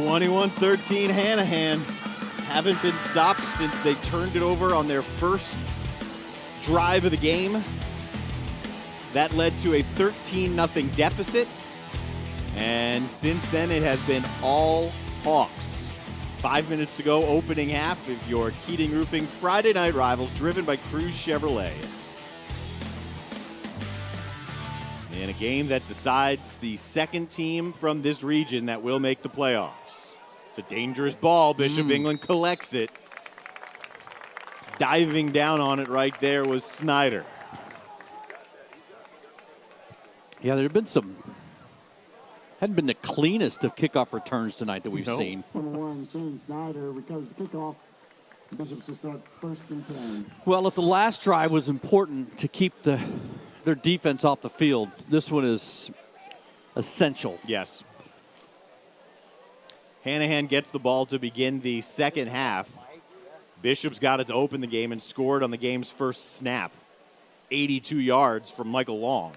21-13 Hanahan. Haven't been stopped since they turned it over on their first drive of the game. That led to a 13-0 deficit. And since then, it has been all Hawks. 5 minutes to go, opening half of your Keating Roofing Friday Night Rivals, driven by Cruz Chevrolet. In a game that decides the second team from this region that will make the playoffs. It's a dangerous ball. Bishop England collects it. Diving down on it right there was Snyder. Yeah, there have been hadn't been the cleanest of kickoff returns tonight that we've seen. Number one, Shane Snyder recovers the kickoff. Bishops will start 1st and 10. Well, if the last drive was important to keep their defense off the field, this one is essential. Yes. Hanahan gets the ball to begin the second half. Bishop's got it to open the game and scored on the game's first snap. 82 yards from Michael Long.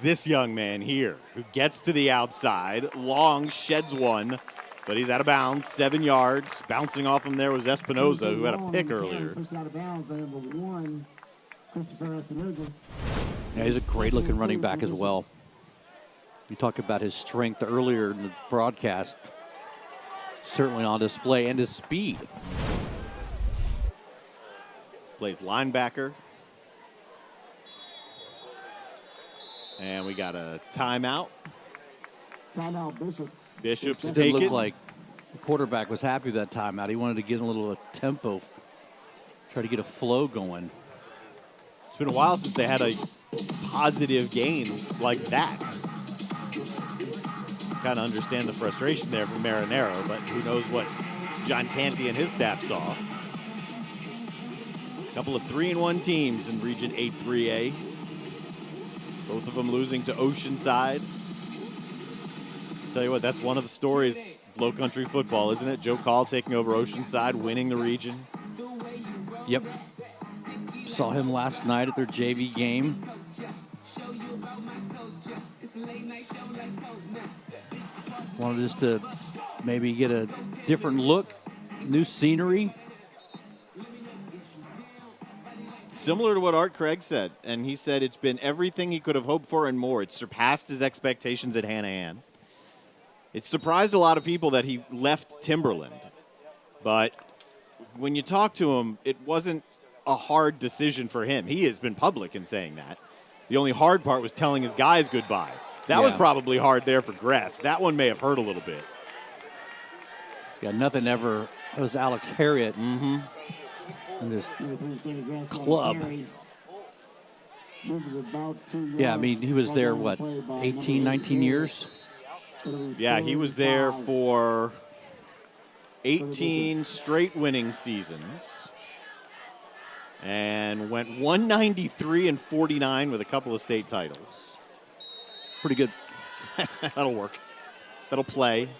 This young man here who gets to the outside. Long sheds one, but he's out of bounds, 7 yards. Bouncing off him there was Espinoza, who had a pick earlier. Pushed out of bounds, number one, Christopher Espinoza. Yeah, he's a great-looking running back as well. You talk about his strength earlier in the broadcast. Certainly on display, and his speed. Plays linebacker. And we got a timeout. Timeout, Bishop. Bishop's It didn't take look it. like the quarterback was happy with that timeout. He wanted to get a little tempo, try to get a flow going. It's been a while since they had a positive game like that. Kind of understand the frustration there from Marinero, but who knows what John Canty and his staff saw. A couple of 3-1 teams in Region 8-3A. Both of them losing to Oceanside. Tell you what, that's one of the stories of low country football, isn't it? Joe Call taking over Oceanside, winning the region. Yep. Saw him last night at their JV game. Wanted just to maybe get a different look, new scenery. Similar to what Art Craig said, and he said it's been everything he could have hoped for and more. It surpassed his expectations at Hanahan. It surprised a lot of people that he left Timberland, but when you talk to him, it wasn't a hard decision for him. He has been public in saying that. The only hard part was telling his guys goodbye. That was probably hard there for Gress. That one may have hurt a little bit. Yeah, nothing ever. It was Alex Harriet. And this club. Yeah, I mean, he was there, what, 18, 19 years? Yeah, he was there for 18 straight winning seasons and went 193-49 with a couple of state titles. Pretty good. That'll work. That'll play.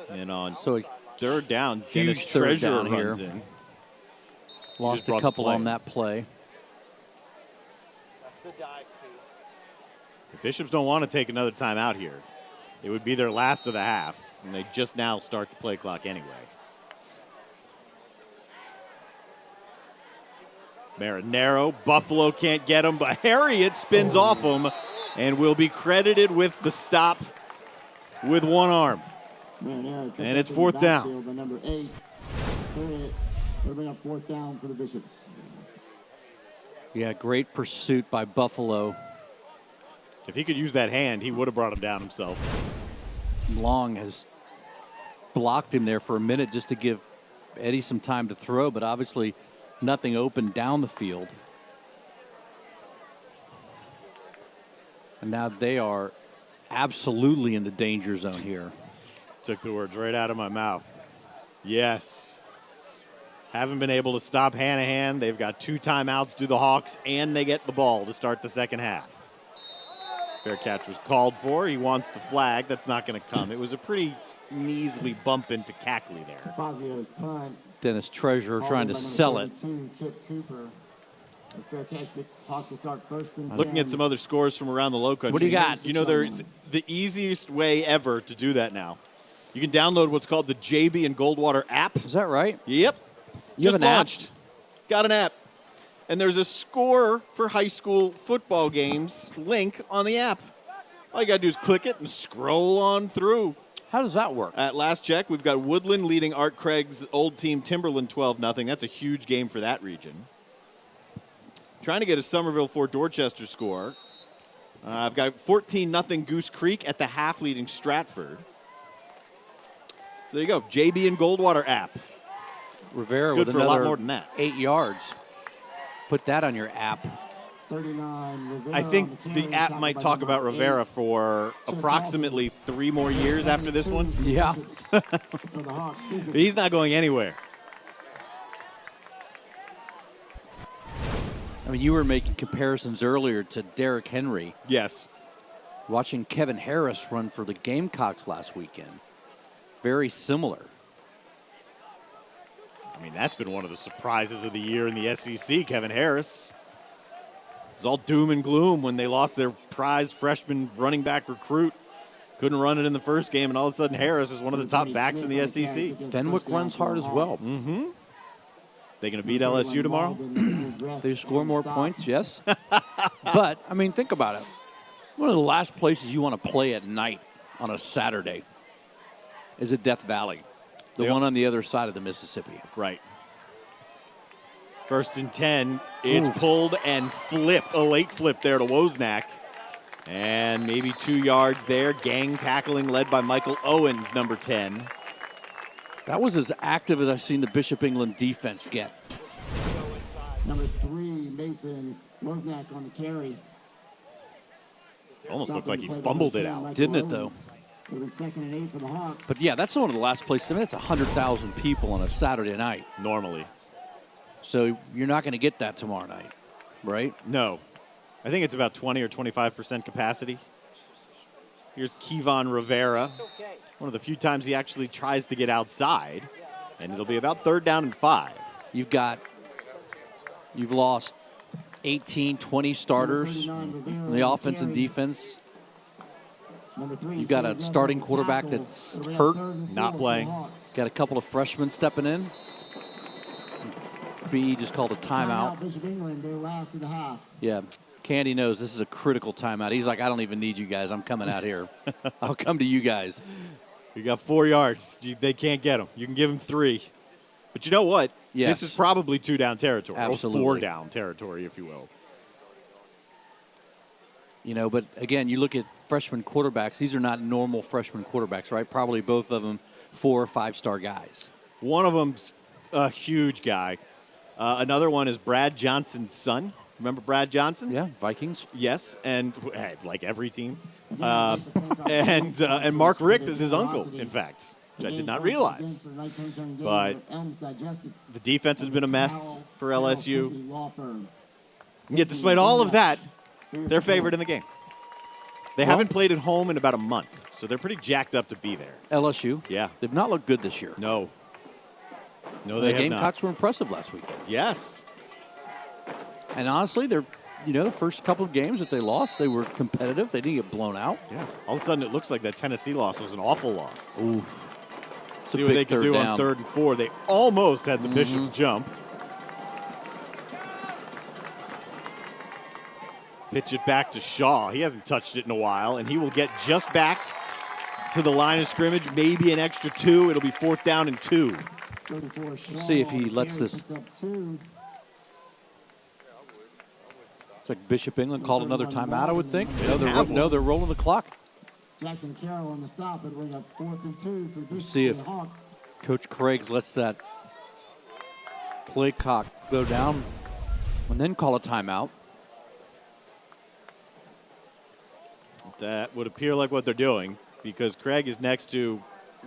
And on third down, Dennis Huge third Treasurer down here. runs in. Lost a couple on that play. The Bishops don't want to take another time out here. It would be their last of the half, and they just now start the play clock anyway. Marinero, Buffalo can't get him, but Harriet spins off him and will be credited with the stop with one arm. And it's fourth down. Number 8, Harriet, they'll bring up fourth down for the Bishops. Yeah, great pursuit by Buffalo. If he could use that hand, he would have brought him down himself. Long has blocked him there for a minute just to give Eddie some time to throw, but obviously nothing open down the field. And now they are absolutely in the danger zone here. Took the words right out of my mouth. Yes. Haven't been able to stop Hanahan. They've got 2 timeouts to the Hawks, and they get the ball to start the second half. Fair catch was called for. He wants the flag. That's not going to come. It was a pretty measly bump into Cackley there. Dennis Treasurer trying to sell it. Fair catch, but Hawks will start first and Looking at some other scores from around the Low Country. What do you got? You know, there's the easiest way ever to do that now. You can download what's called the JB and Goldwater app. Is that right? Yep. You Just have an app? launched. Got an app. And there's a score for high school football games link on the app. All you got to do is click it and scroll on through. How does that work? At last check, we've got Woodland leading Art Craig's old team Timberland 12-0. That's a huge game for that region. Trying to get a Somerville Fort Dorchester score. I've got 14-0 Goose Creek at the half leading Stratford. So there you go, JB and Goldwater app. Rivera Good with for a lot another more than that. 8 yards. Put that on your app. 39. Rivera I on think the the carry, app tackled might by talk number about 8. Rivera for approximately 3 more years after this one. Yeah. For the Hawks. But he's not going anywhere. I mean, you were making comparisons earlier to Derrick Henry. Yes. Watching Kevin Harris run for the Gamecocks last weekend. Very similar. I mean, that's been one of the surprises of the year in the SEC, Kevin Harris. It was all doom and gloom when they lost their prize freshman running back recruit. Couldn't run it in the first game, and all of a sudden Harris is one of the top backs in the SEC. Fenwick runs hard as well. Mm-hmm. They going to beat LSU tomorrow? They score more points, yes. But, I mean, think about it. One of the last places you want to play at night on a Saturday is at Death Valley, the Yep. one on the other side of the Mississippi. Right. 1st and 10. It's pulled and flipped. A late flip there to Wozniak. And maybe 2 yards there. Gang tackling led by Michael Owens, number 10. That was as active as I've seen the Bishop England defense get. Number 3, Mason Wozniak on the carry. Almost looked like he fumbled it out. Didn't it, though? It was 2nd and 8 for the Hawks. But, yeah, that's one of the last places. I mean, it's 100,000 people on a Saturday night. Normally. So you're not going to get that tomorrow night, right? No. I think it's about 20 or 25% capacity. Here's Kevon Rivera. One of the few times he actually tries to get outside. And it'll be about 3rd down and 5. You've lost 18, 20 starters in the offense and defense. You've got a starting quarterback that's hurt. Not playing. Got a couple of freshmen stepping in. B just called a timeout. Bishop England, they're last in the half. Yeah, Candy knows this is a critical timeout. He's like, I don't even need you guys. I'm coming out here. I'll come to you guys. You got 4 yards. They can't get him. You can give him 3. But you know what? Yes. This is probably 2 down territory. Absolutely. Or 4 down territory, if you will. You know, but again, you look at freshman quarterbacks. These are not normal freshman quarterbacks, right? Probably both of them 4 or 5-star guys. One of them's a huge guy. Another one is Brad Johnson's son. Remember Brad Johnson? Yeah, Vikings. Yes, and like every team. And Mark Richt is his uncle, in fact, which I did not realize. But the defense has been a mess for LSU. And yet, despite all of that, they're favored in the game. They haven't played at home in about a month, so they're pretty jacked up to be there. LSU. Yeah. They've not looked good this year. No, The they have Gamecocks not. were impressive last weekend. Yes. And honestly, they're, the first couple of games that they lost, they were competitive. They didn't get blown out. Yeah. All of a sudden, it looks like that Tennessee loss was an awful loss. Oof. See what they could do on 3rd and 4. They almost had the Bishops jump. Pitch it back to Shaw. He hasn't touched it in a while, and he will get just back to the line of scrimmage, maybe an extra 2. It'll be 4th down and 2. See if he lets this. It's like Bishop England called another timeout, I would think. They're rolling the clock. Jackson Carroll on the stop. It'll bring up 4th and 2 for Bishop See if Hawks. Coach Craig lets that play clock go down and then call a timeout. That would appear like what they're doing because Craig is next to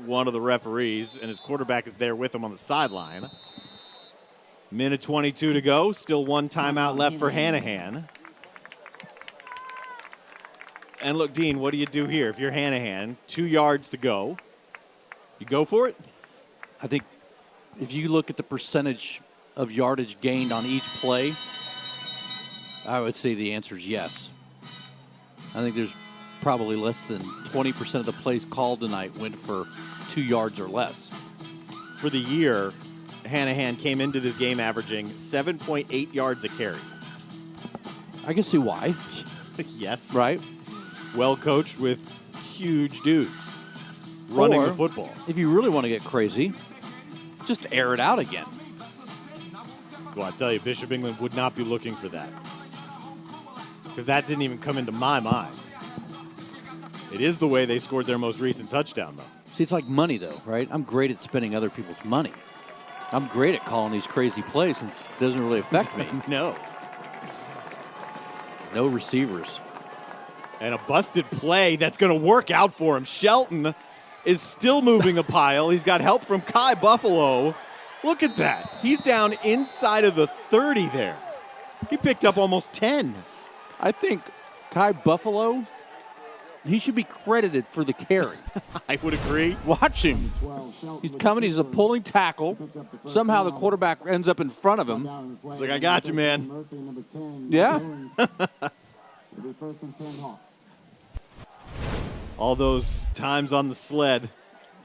one of the referees, and his quarterback is there with him on the sideline. Minute 22 to go. Still 1 timeout left for Hanahan. And look, Dean, what do you do here? If you're Hanahan, 2 yards to go. You go for it? I think if you look at the percentage of yardage gained on each play, I would say the answer is yes. I think there's probably less than 20% of the plays called tonight went for 2 yards or less. For the year, Hanahan came into this game averaging 7.8 yards a carry. I can see why. Yes. Right? Well coached with huge dudes running the football. If you really want to get crazy, just air it out again. Well, I tell you, Bishop England would not be looking for that. Because that didn't even come into my mind. It is the way they scored their most recent touchdown, though. See, it's like money, though, right? I'm great at spending other people's money. I'm great at calling these crazy plays since it doesn't really affect me. No. No receivers. And a busted play that's going to work out for him. Shelton is still moving a pile. He's got help from Kai Buffalo. Look at that. He's down inside of the 30 there. He picked up almost 10. I think Kai Buffalo, he should be credited for the carry. I would agree. Watch him. He's coming. He's a pulling tackle. Somehow the quarterback ends up in front of him. It's like, I got you, man. Yeah. All those times on the sled.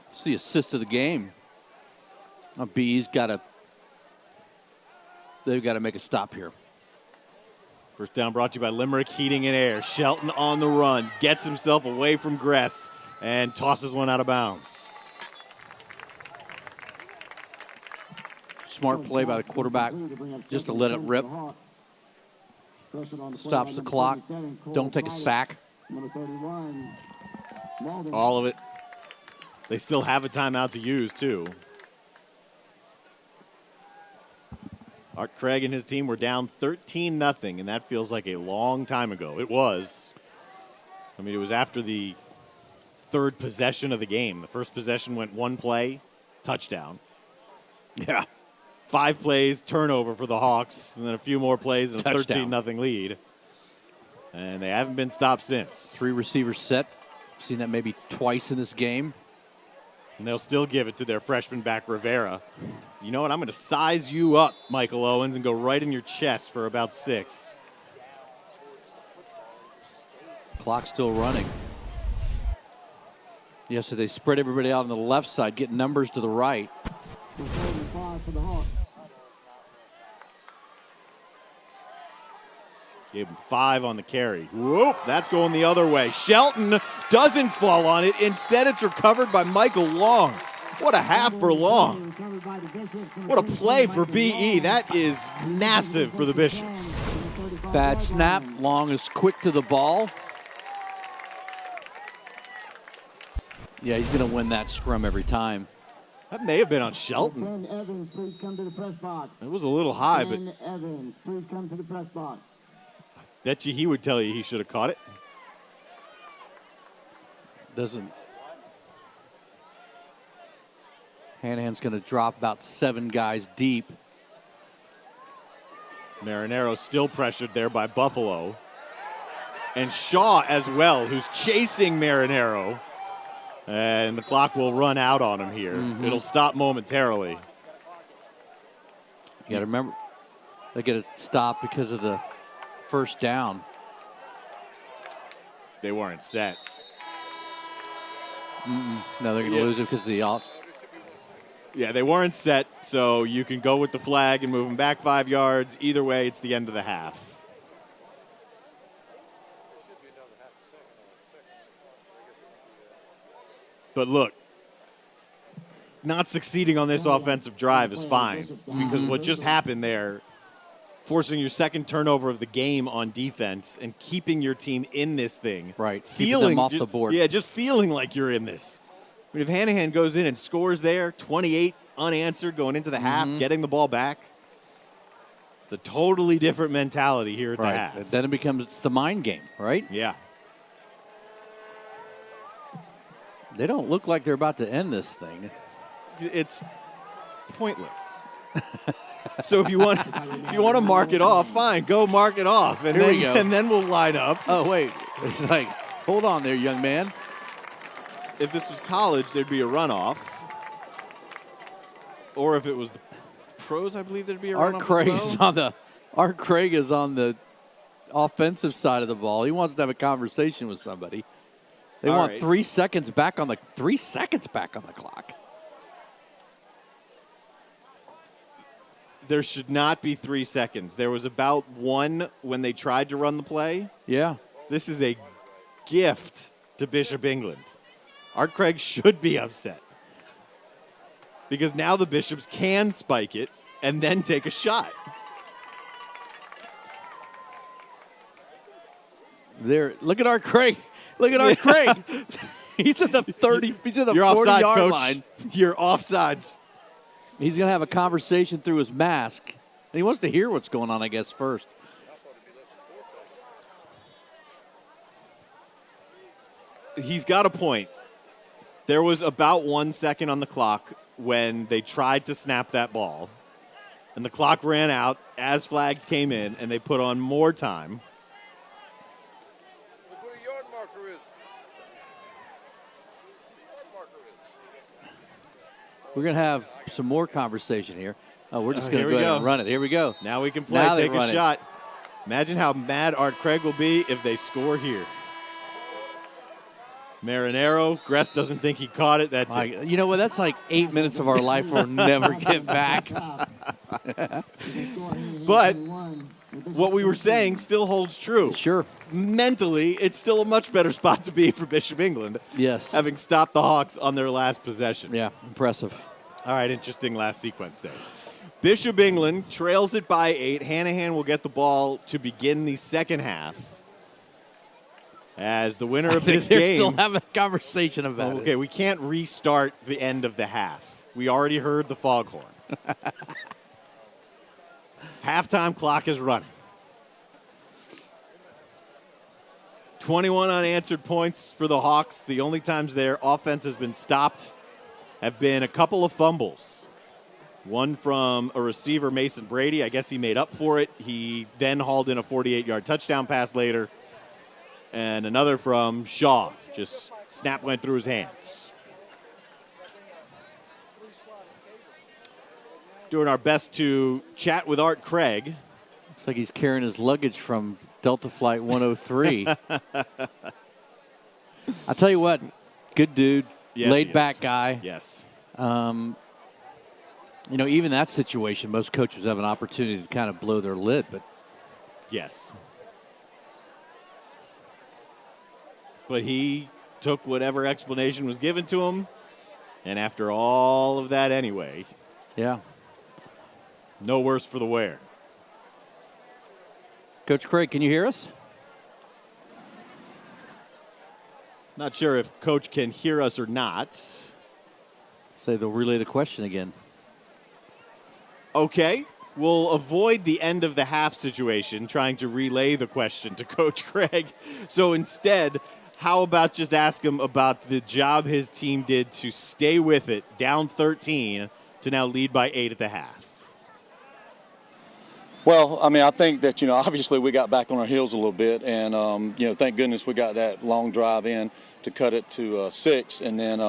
It's the assist of the game. B's they've got to make a stop here. First down brought to you by Limerick Heating and Air. Shelton on the run, gets himself away from Gress, and tosses one out of bounds. Smart play by the quarterback just to let it rip. Stops the clock. Don't take a sack. All of it. They still have a timeout to use, too. Art Craig and his team were down 13-0, and that feels like a long time ago. It was. I mean, it was after the third possession of the game. The first possession went one play, touchdown. Yeah. 5 plays, turnover for the Hawks, and then a few more plays and a 13-0 lead. And they haven't been stopped since. 3 receivers set. Seen that maybe twice in this game. And they'll still give it to their freshman back, Rivera. So you know what? I'm going to size you up, Michael Owens, and go right in your chest for about 6. Clock still running. Yeah, so they spread everybody out on the left side, get numbers to the right. Gave him 5 on the carry. Whoop, that's going the other way. Shelton doesn't fall on it. Instead, it's recovered by Michael Long. What a half for Long. What a play for BE. That is massive for the Bishops. Bad snap. Long is quick to the ball. Yeah, he's going to win that scrum every time. That may have been on Shelton. Ben Evans, please come to the press box. It was a little high, but Ben Evans, please come to the press box. bet you he would tell you he should have caught it. Doesn't. Hanahan's going to drop about 7 guys deep. Marinero still pressured there by Buffalo. And Shaw as well, who's chasing Marinero. And the clock will run out on him here. It'll stop momentarily. You got to remember, they get a stop because of the first down. They weren't set. No, they're going to lose it because of the off. Yeah, they weren't set, so you can go with the flag and move them back 5 yards. Either way, it's the end of the half. But look, not succeeding on this offensive drive is fine, because what just happened there, forcing your second turnover of the game on defense and keeping your team in this thing. Right, keeping them off the board. Yeah, just feeling like you're in this. I mean, if Hanahan goes in and scores there, 28 unanswered going into the half, getting the ball back, it's a totally different mentality here at the half. Then it becomes the mind game, right? Yeah. They don't look like they're about to end this thing. It's pointless. So if you want to mark it off, fine, go mark it off, and Here then we go. and then we'll line up. Oh wait, it's like, hold on there, young man. If this was college, there'd be a runoff. Or if it was the pros, I believe there'd be a runoff. Art Craig is on the offensive side of the ball. He wants to have a conversation with somebody. They All want right. 3 seconds back on the clock. There should not be 3 seconds. There was about 1 when they tried to run the play. Yeah. This is a gift to Bishop England. Art Craig should be upset because now the Bishops can spike it and then take a shot. There. Look at Art Craig. Look at Art Craig. He's at the 30. He's at the You're 40 offsides, yard Coach. line. You're offsides. He's going to have a conversation through his mask. And he wants to hear what's going on, I guess, first. He's got a point. There was about 1 second on the clock when they tried to snap that ball. And the clock ran out as flags came in, and they put on more time. Look where the yard marker is. We're going to have some more conversation here. Oh, we're just going here to we go ahead go. and run it. Here we go. Now we can play, Now they take a run it. shot. Imagine how mad Art Craig will be if they score here. Marinero, Gress doesn't think he caught it. That's it. You know what? That's like 8 minutes of our life we'll never get back. But what we were saying still holds true. Sure. Mentally, it's still a much better spot to be for Bishop England, Yes. having stopped the Hawks on their last possession. Yeah, impressive. All right, interesting last sequence there. Bishop England trails it by 8. Hanahan will get the ball to begin the second half. As the winner of this They're game. still having a conversation about it. Okay, we can't restart the end of the half. We already heard the foghorn. Halftime clock is running. 21 unanswered points for the Hawks. The only times their offense has been stopped have been a couple of fumbles. One from a receiver, Mason Brady. I guess he made up for it. He then hauled in a 48-yard touchdown pass later. And another from Shaw. Just snap went through his hands. Doing our best to chat with Art Craig. Looks like he's carrying his luggage from Delta Flight 103. I'll tell you what, good dude, Yes, laid he back is. guy. Yes. You know, even that situation, most coaches have an opportunity to kind of blow their lid, but Yes. But he took whatever explanation was given to him. And after all of that anyway, yeah. no worse for the wear. Coach Craig, can you hear us? Not sure if Coach can hear us or not. Say they'll relay the question again. Okay. We'll avoid the end of the half situation trying to relay the question to Coach Craig. So instead, how about just ask him about the job his team did to stay with it, down 13, to now lead by 8 at the half? Well, I mean, I think that, obviously we got back on our heels a little bit, and, thank goodness we got that long drive in to cut it to 6. And then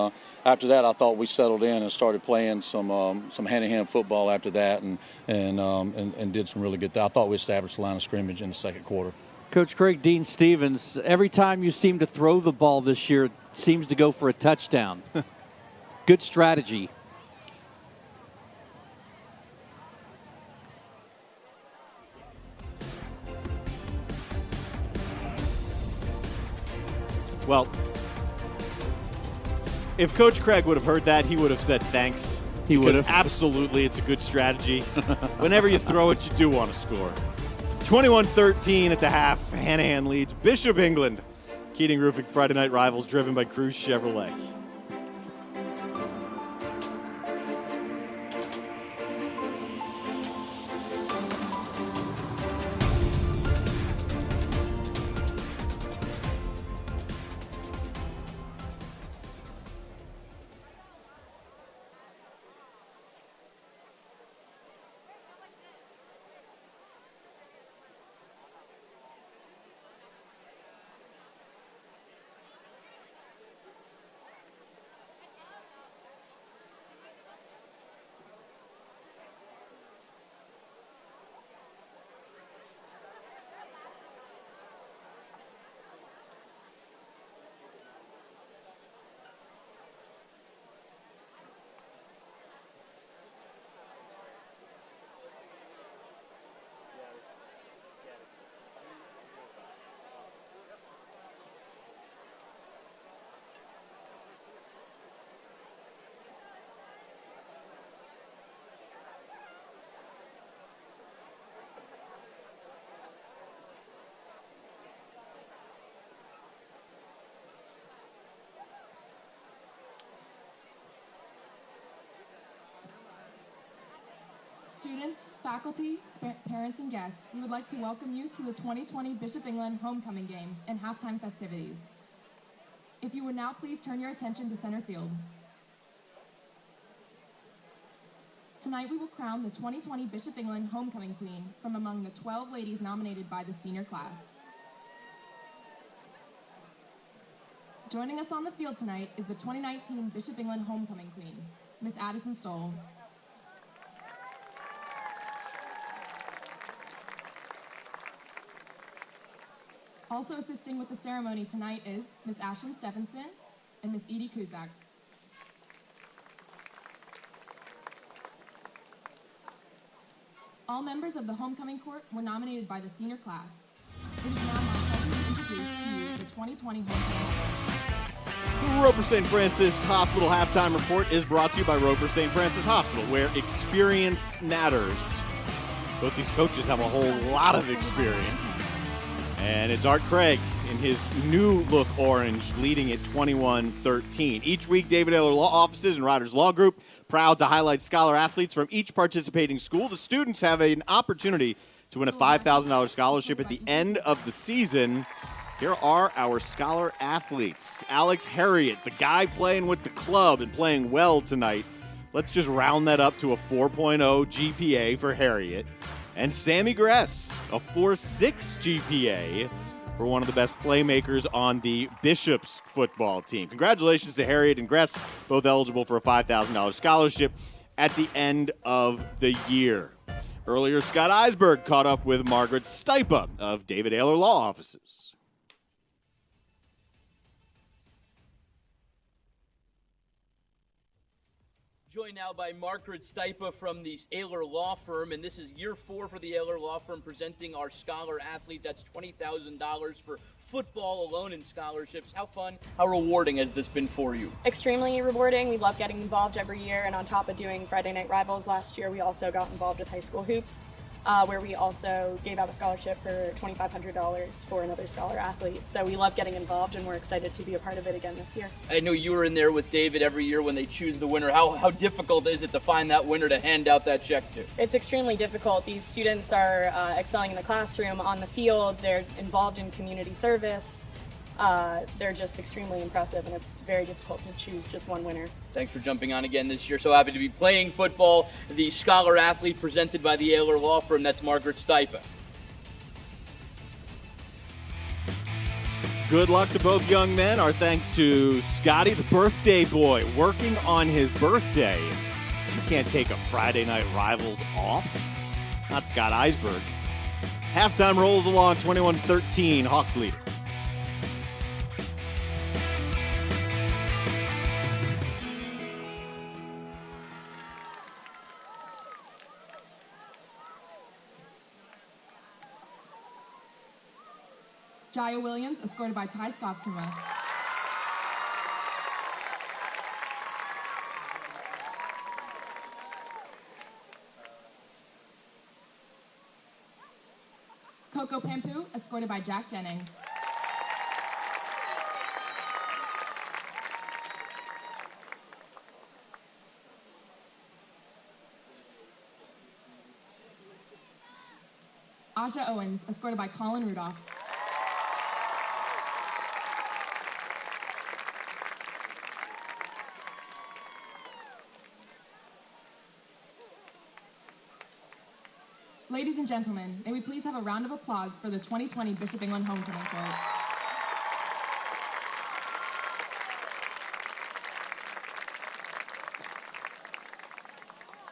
after that, I thought we settled in and started playing some hand-to-hand football after that and did some really good things. I thought we established the line of scrimmage in the second quarter. Coach Craig, Dean Stevens, every time you seem to throw the ball this year, it seems to go for a touchdown. Good strategy. Well, if Coach Craig would have heard that, he would have said thanks. He would Because have. absolutely, it's a good strategy. Whenever you throw it, you do want to score. 21-13 at the half. Hanahan leads Bishop England. Keating Roofing Friday Night Rivals, driven by Cruz Chevrolet. faculty, parents, and guests, we would like to welcome you to the 2020 Bishop England homecoming game and halftime festivities. If you would now please turn your attention to center field. Tonight we will crown the 2020 Bishop England homecoming queen from among the 12 ladies nominated by the senior class. Joining us on the field tonight is the 2019 Bishop England homecoming queen, Miss Addison Stoll. Also assisting with the ceremony tonight is Miss Ashlyn Stephenson and Miss Edie Kuzak. All members of the homecoming court were nominated by the senior class. It is now my pleasure to introduce to you the 2020 homecoming. The Roper St. Francis Hospital halftime report is brought to you by Roper St. Francis Hospital, where experience matters. Both these coaches have a whole lot of experience. And it's Art Craig in his new look orange, leading at 21-13. Each week, David Ayler Law Offices and Riders Law Group, proud to highlight scholar athletes from each participating school. The students have an opportunity to win a $5,000 scholarship at the end of the season. Here are our scholar athletes. Alex Harriet, the guy playing with the club and playing well tonight. Let's just round that up to a 4.0 GPA for Harriet. And Sammy Gress, a 4.6 GPA for one of the best playmakers on the Bishops football team. Congratulations to Harriet and Gress, both eligible for a $5,000 scholarship at the end of the year. Earlier, Scott Eisberg caught up with Margaret Stipa of David Ayler Law Offices. Joined now by Margaret Stipa from the Ayler Law Firm, and this is year 4 for the Ayler Law Firm presenting our scholar athlete. That's $20,000 for football alone in scholarships. How fun, how rewarding has this been for you? Extremely rewarding. We love getting involved every year, and on top of doing Friday Night Rivals last year, we also got involved with high school hoops, where we also gave out a scholarship for $2,500 for another scholar athlete. So we love getting involved, and we're excited to be a part of it again this year. I know you were in there with David every year when they choose the winner. How difficult is it to find that winner to hand out that check to? It's extremely difficult. These students are excelling in the classroom, on the field, they're involved in community service. They're just extremely impressive, and it's very difficult to choose just one winner. Thanks for jumping on again this year. So happy to be playing football. The scholar athlete presented by the Ayler Law Firm, that's Margaret Stipa. Good luck to both young men. Our thanks to Scotty, the birthday boy, working on his birthday. You can't take a Friday Night Rivals off. Not Scott Eisberg. Halftime rolls along 21-13, Hawks lead. Jaya Williams, escorted by Ty Skotsuma. Coco Pampu, escorted by Jack Jennings. Aja Owens, escorted by Colin Rudolph. Ladies and gentlemen, may we please have a round of applause for the 2020 Bishop England homecoming court.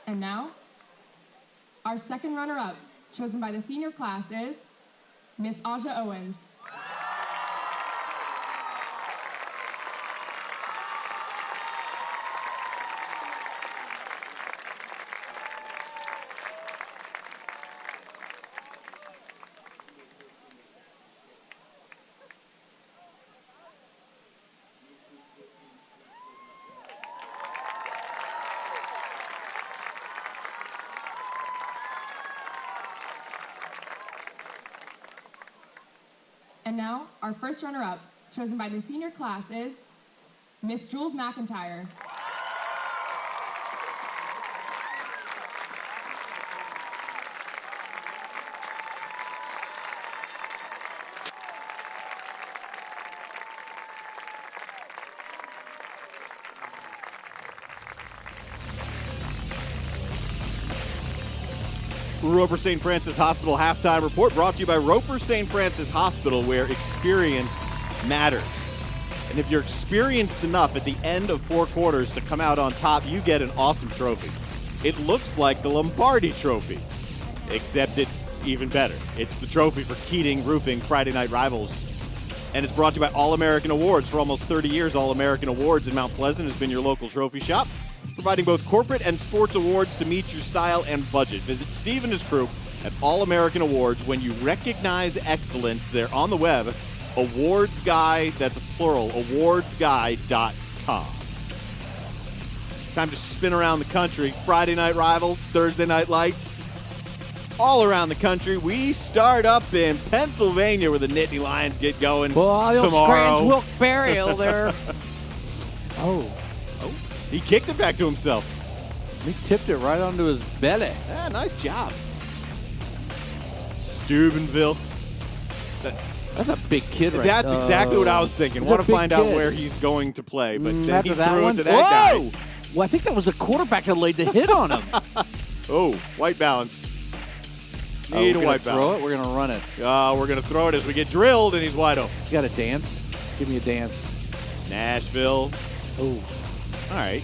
And now, our second runner-up, chosen by the senior class, is Miss Aja Owens. And now, our first runner-up, chosen by the senior class, is Miss Jules McIntyre. Roper St. Francis Hospital halftime report brought to you by Roper St. Francis Hospital, where experience matters. And if you're experienced enough at the end of 4 quarters to come out on top, you get an awesome trophy. It looks like the Lombardi Trophy, except it's even better. It's the trophy for Keating Roofing Friday Night Rivals. And it's brought to you by All-American Awards. For almost 30 years, All-American Awards in Mount Pleasant has been your local trophy shop, providing both corporate and sports awards to meet your style and budget. Visit Steve and his crew at All-American Awards. When you recognize excellence, they're on the web, awardsguy, that's a plural, awardsguy.com. Time to spin around the country. Friday Night Rivals, Thursday Night Lights, all around the country. We start up in Pennsylvania where the Nittany Lions get going tomorrow. Scran's Wilkes-Barre there. Oh, he kicked it back to himself. He tipped it right onto his belly. Yeah, nice job. Steubenville. That's a big kid right there. That's exactly what I was thinking. Want to find out where he's going to play, but then he threw it to that guy. Well, I think that was the quarterback that laid the hit on him. Oh, white balance. Need a white balance. We're going to run it. We're going to throw it as we get drilled, and he's wide open. You got a dance? Give me a dance. Nashville. Oh. All right.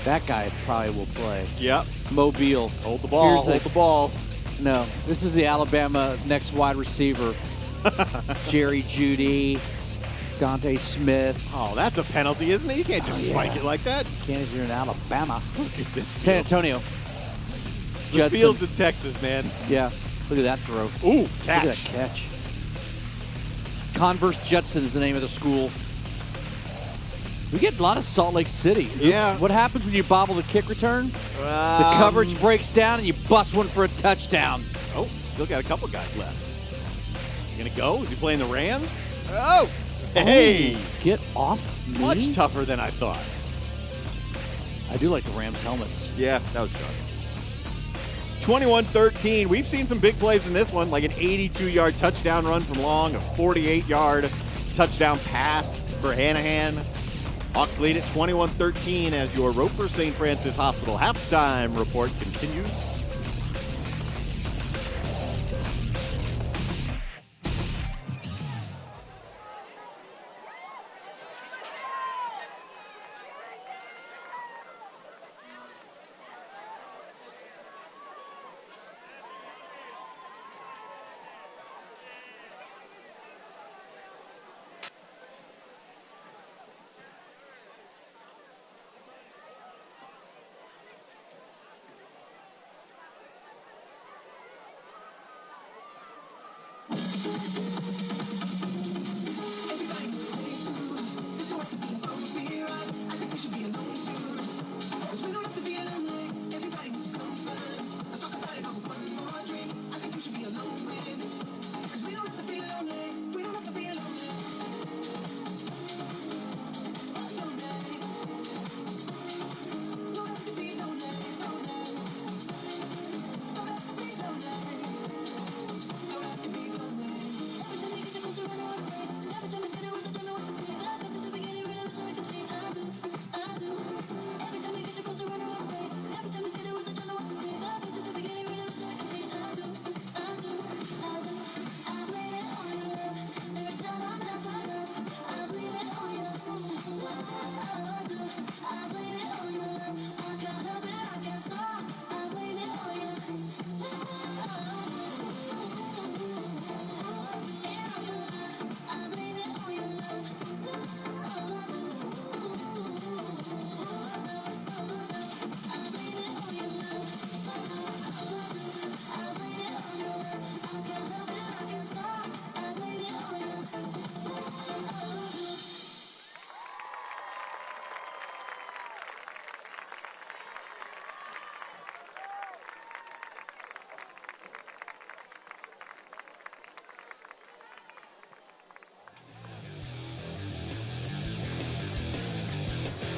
That guy probably will play. Yep. Mobile. Hold the ball. Hold the ball. No, this is the Alabama next wide receiver. Jerry Jeudy, Dante Smith. Oh, that's a penalty, isn't it? You can't just spike it like that. You can't if you're in Alabama. Look at this field. San Antonio. The field's in Texas, man. Yeah. Look at that throw. Ooh, catch. Look at that catch. Converse Judson is the name of the school. We get a lot of Salt Lake City. Oops. Yeah. What happens when you bobble the kick return? The coverage breaks down and you bust one for a touchdown. Oh, still got a couple guys left. You gonna go? Is he playing the Rams? Oh! Hey! Get off me. Much tougher than I thought. I do like the Rams helmets. Yeah, that was sharp. 21-13. We've seen some big plays in this one, like an 82-yard touchdown run from long, a 48-yard touchdown pass for Hanahan. Hawks lead at 21-13 as your Roper St. Francis Hospital halftime report continues.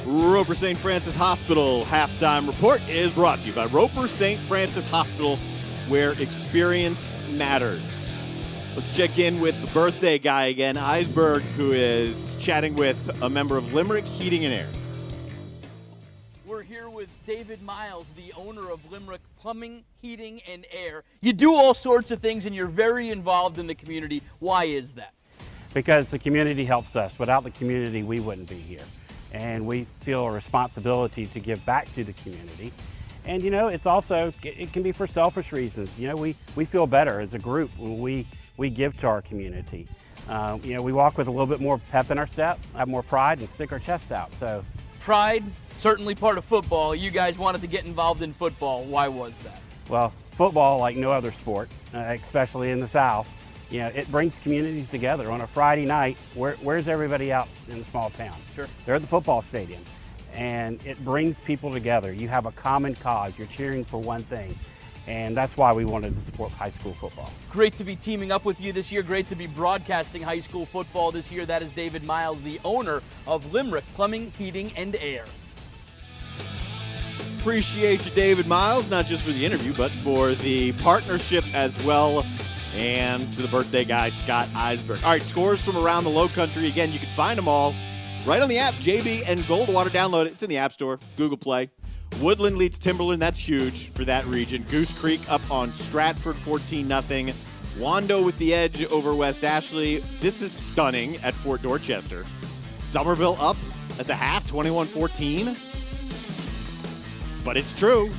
Roper St. Francis Hospital halftime report is brought to you by Roper St. Francis Hospital, where experience matters. Let's check in with the birthday guy again, Eisberg, who is chatting with a member of Limerick Heating and Air. We're we're here with David Miles, the owner of Limerick Plumbing, Heating, and Air. You do all sorts of things, and you're very involved in the community. Why is that? Because the community helps us. Without the community, we wouldn't be here. And we feel a responsibility to give back to the community. And you know, it's also, it can be for selfish reasons. You know, we feel better as a group when we give to our community. You know, we walk with a little bit more pep in our step, have more pride, and stick our chest out. So, pride, certainly part of football. You guys wanted to get involved in football. Why was that? Well, football, like no other sport, especially in the South, you know, it brings communities together. On a Friday night, where's everybody out in the small town? Sure. They're at the football stadium, and it brings people together. You have a common cause. You're cheering for one thing, and that's why we wanted to support high school football. Great to be teaming up with you this year. Great to be broadcasting high school football this year. That is David Miles, the owner of Limerick Plumbing, Heating, and Air. Appreciate you, David Miles, not just for the interview, but for the partnership as well, and to the birthday guy, Scott Eisberg. All right, scores from around the Low Country. Again, you can find them all right on the app, JB and Goldwater. Download it. It's in the App Store, Google Play. Woodland leads Timberland. That's huge for that region. Goose Creek up on Stratford, 14-0. Wando with the edge over West Ashley. This is stunning at Fort Dorchester. Somerville up at the half, 21-14. But it's true.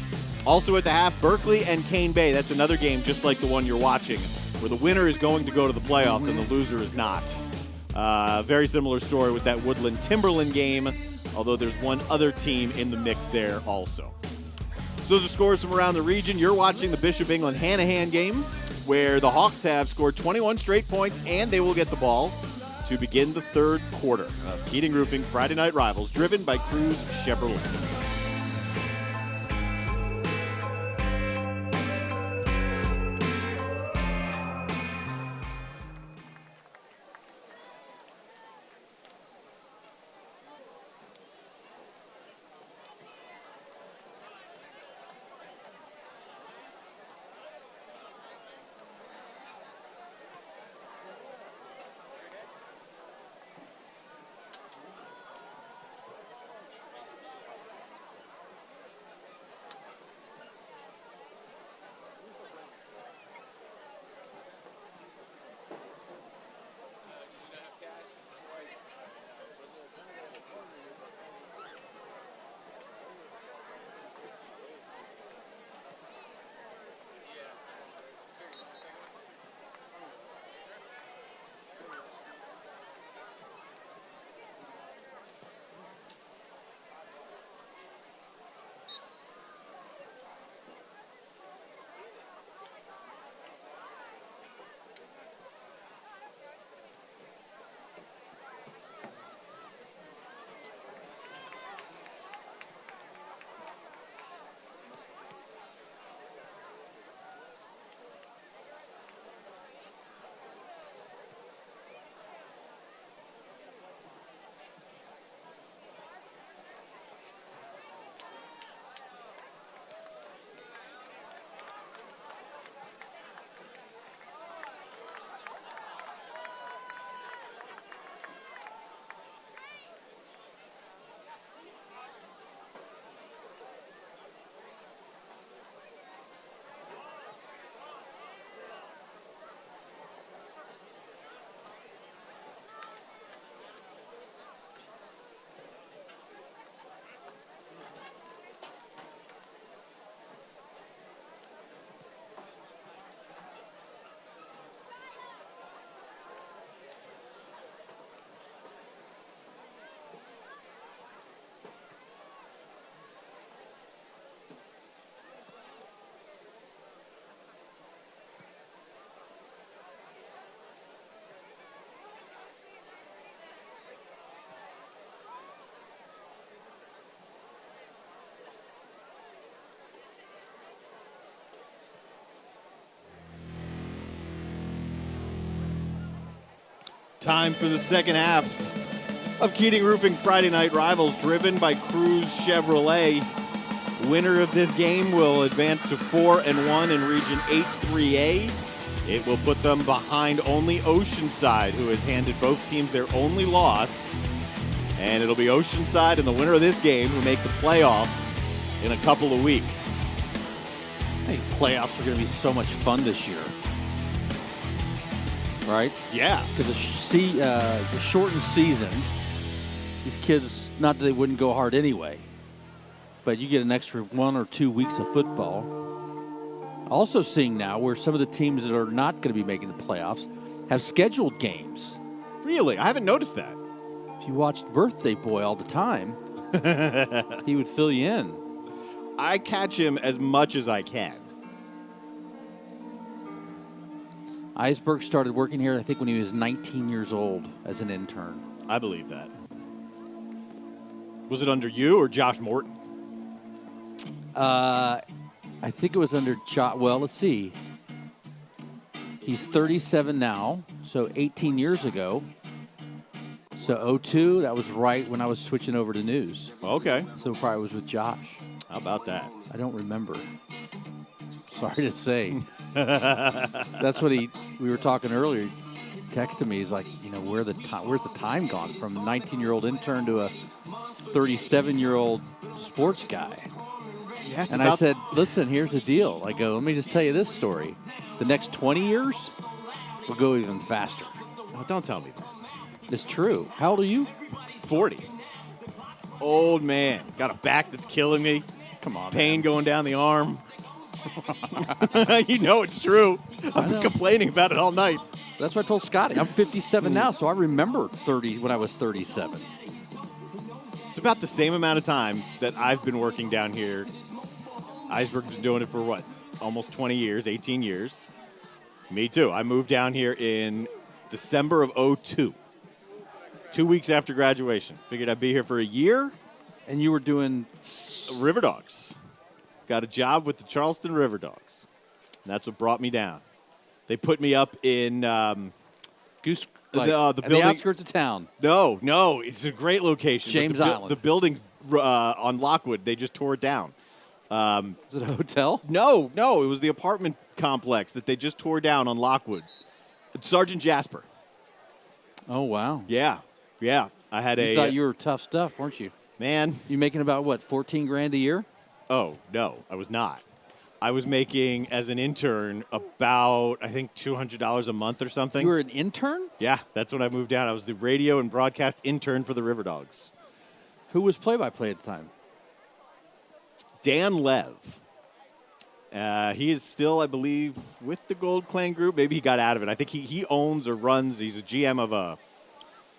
Also at the half, Berkeley and Cane Bay. That's another game just like the one you're watching, where the winner is going to go to the playoffs and the loser is not. Very similar story with that Woodland-Timberland game, although there's one other team in the mix there also. So those are scores from around the region. You're watching the Bishop England Hanahan game, where the Hawks have scored 21 straight points, and they will get the ball to begin the third quarter of Keating Roofing Friday Night Rivals, driven by Cruz Chevrolet. Time for the second half of Keating Roofing Friday Night Rivals, driven by Cruz Chevrolet. Winner of this game will advance to 4-1 in Region 8-3A. It will put them behind only Oceanside, who has handed both teams their only loss. And it'll be Oceanside and the winner of this game who make the playoffs in a couple of weeks. I think playoffs are going to be so much fun this year. Right? Yeah. Because the shortened season, these kids, not that they wouldn't go hard anyway, but you get an extra 1 or 2 weeks of football. Also seeing now where some of the teams that are not going to be making the playoffs have scheduled games. Really? I haven't noticed that. If you watched Birthday Boy all the time, he would fill you in. I catch him as much as I can. Eisberg started working here, I think, when he was 19 years old as an intern. I believe that. Was it under you or Josh Morton? I think it was under Josh. Well, let's see. He's 37 now, so 18 years ago. So 02, that was right when I was switching over to news. Okay. So it probably was with Josh. How about that? I don't remember. Sorry to say. That's what we were talking earlier. He texted me. He's like, where's the time gone from a 19-year-old intern to a 37-year-old sports guy? Yeah, and I said, listen, here's the deal. I go, let me just tell you this story. The next 20 years will go even faster. Oh, don't tell me that. It's true. How old are you? 40. Old man. Got a back that's killing me. Come on, pain man. going down the arm. You know it's true. I've been complaining about it all night. That's what I told Scotty. I'm 57 now, so I remember 30 when I was 37. It's about the same amount of time that I've been working down here. Eisberg's been doing it for what? Almost 20 years, 18 years. Me too. I moved down here in December of 02. 2 weeks after graduation. Figured I'd be here for a year. And you were doing River Dogs. Got a job with the Charleston River Dogs. And that's what brought me down. They put me up in the building, the outskirts of town. No, it's a great location. James Island. The building's on Lockwood. They just tore it down. Is it a hotel? No, it was the apartment complex that they just tore down on Lockwood. Sergeant Jasper. Oh, wow. Yeah. I had You thought you were tough stuff, weren't you? Man. You making about, what, $14,000 a year? Oh, no, I was not. I was making, as an intern, about, I think, $200 a month or something. You were an intern? Yeah, that's when I moved down. I was the radio and broadcast intern for the River Dogs. Who was play-by-play at the time? Dan Lev. He is still, I believe, with the Gold Clan Group. Maybe he got out of it. I think he owns or runs, he's a GM of a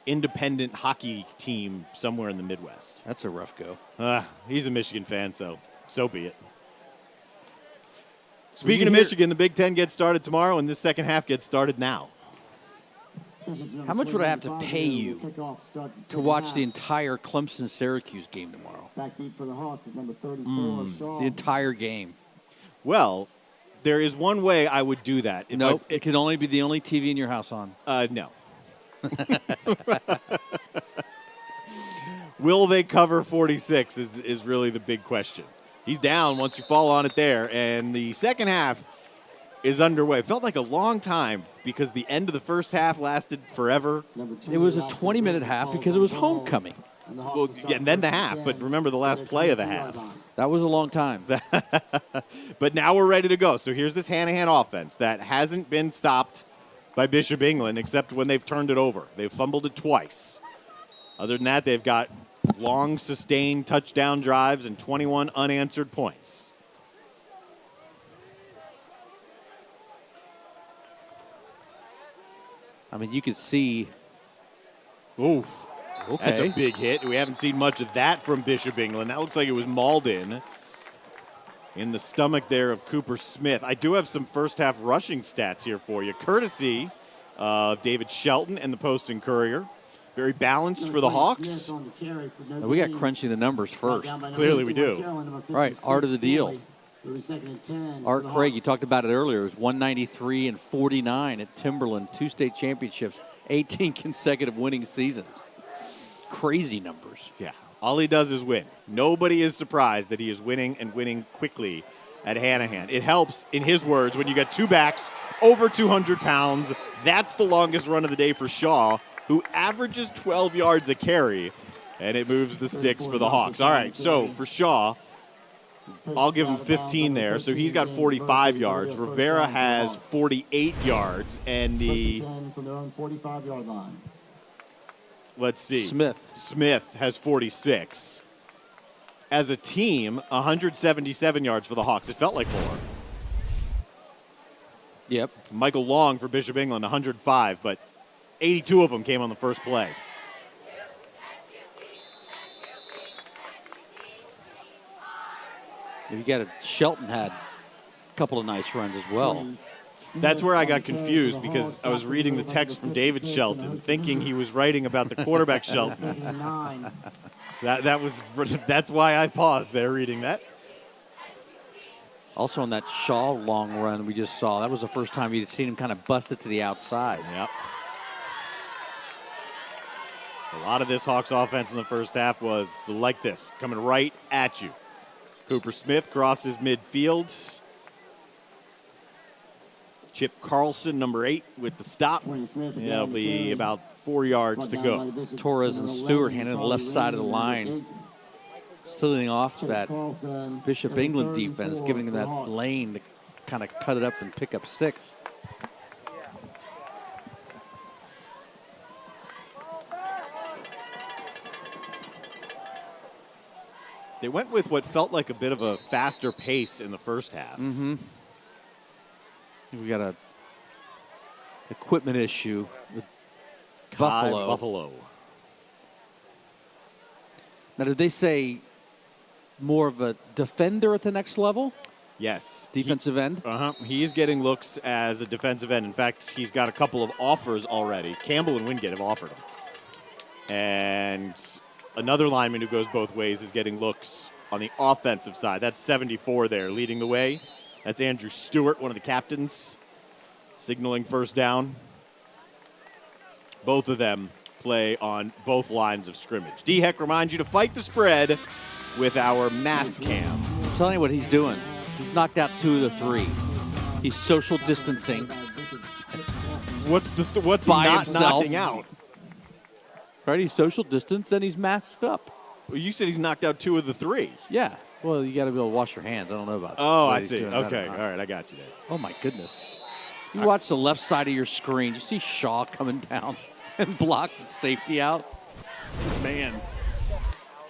independent hockey team somewhere in the Midwest. That's a rough go. He's a Michigan fan, so be it. Speaking of Michigan, the Big Ten gets started tomorrow, and this second half gets started now. How much would I have to pay you to watch the entire Clemson-Syracuse game tomorrow? Back deep for the Hawks is number 34, The entire game. Well, there is one way I would do that. Nope, it can only be the only TV in your house on. No. Will they cover 46 is really the big question. He's down once you fall on it there, and the second half is underway. It felt like a long time because the end of the first half lasted forever. It was a 20-minute half because it was homecoming. Well, yeah, and then the half, but remember the last play of the half. That was a long time. But now we're ready to go. So here's this Hanahan offense that hasn't been stopped by Bishop England except when they've turned it over. They've fumbled it twice. Other than that, they've got long, sustained touchdown drives and 21 unanswered points. I mean, you could see. Oof. Okay. That's a big hit. We haven't seen much of that from Bishop England. That looks like it was mauled in the stomach there of Cooper Smith. I do have some first-half rushing stats here for you, courtesy of David Shelton and the Post and Courier. Very balanced for the Hawks. We got crunching the numbers first. Clearly we do. Right, art of the deal. Art Craig, you talked about it earlier. It was 193 and 49 at Timberland, 2 state championships, 18 consecutive winning seasons. Crazy numbers. Yeah, all he does is win. Nobody is surprised that he is winning and winning quickly at Hanahan. It helps, in his words, when you got two backs over 200 pounds. That's the longest run of the day for Shaw, who averages 12 yards a carry, and it moves the sticks for the Hawks. All right, so for Shaw, I'll give him 15 there. So he's got 45 yards. Rivera has 48 yards. And the, from their own 45-yard line. let's see. Smith has 46. As a team, 177 yards for the Hawks. It felt like more. Yep. Michael Long for Bishop England, 105, but 82 of them came on the first play. You got Shelton had a couple of nice runs as well. That's where I got confused because I was reading the text from David Shelton, thinking he was writing about the quarterback Shelton. That's why I paused there reading that. Also on that Shaw long run we just saw, that was the first time you'd seen him kind of bust it to the outside. Yep. A lot of this Hawks offense in the first half was like this, coming right at you. Cooper Smith crosses midfield. Chip Carlson, number 8, with the stop. It'll be about 4 yards to go. Torres and Stewart handling the left side of the line, sealing off that Bishop England defense, giving them that lane to kind of cut it up and pick up 6. They went with what felt like a bit of a faster pace in the first half. Mm-hmm. We got a equipment issue with Buffalo. Now, did they say more of a defender at the next level? Yes. Defensive end? He is getting looks as a defensive end. In fact, he's got a couple of offers already. Campbell and Wingate have offered him. And another lineman who goes both ways is getting looks on the offensive side. That's 74 there, leading the way. That's Andrew Stewart, one of the captains, signaling first down. Both of them play on both lines of scrimmage. D-Heck reminds you to fight the spread with our mass cam. I'm telling you what he's doing. He's knocked out 2 of the 3. He's social distancing. What's he by not himself. knocking out? Right, he's social distance and he's masked up. Well, you said he's knocked out 2 of the 3. Yeah. Well, you got to be able to wash your hands. I don't know about that. Oh, I see. Okay. All right, I got you there. Oh, my goodness. You watch the left side of your screen. You see Shaw coming down and block the safety out. Man.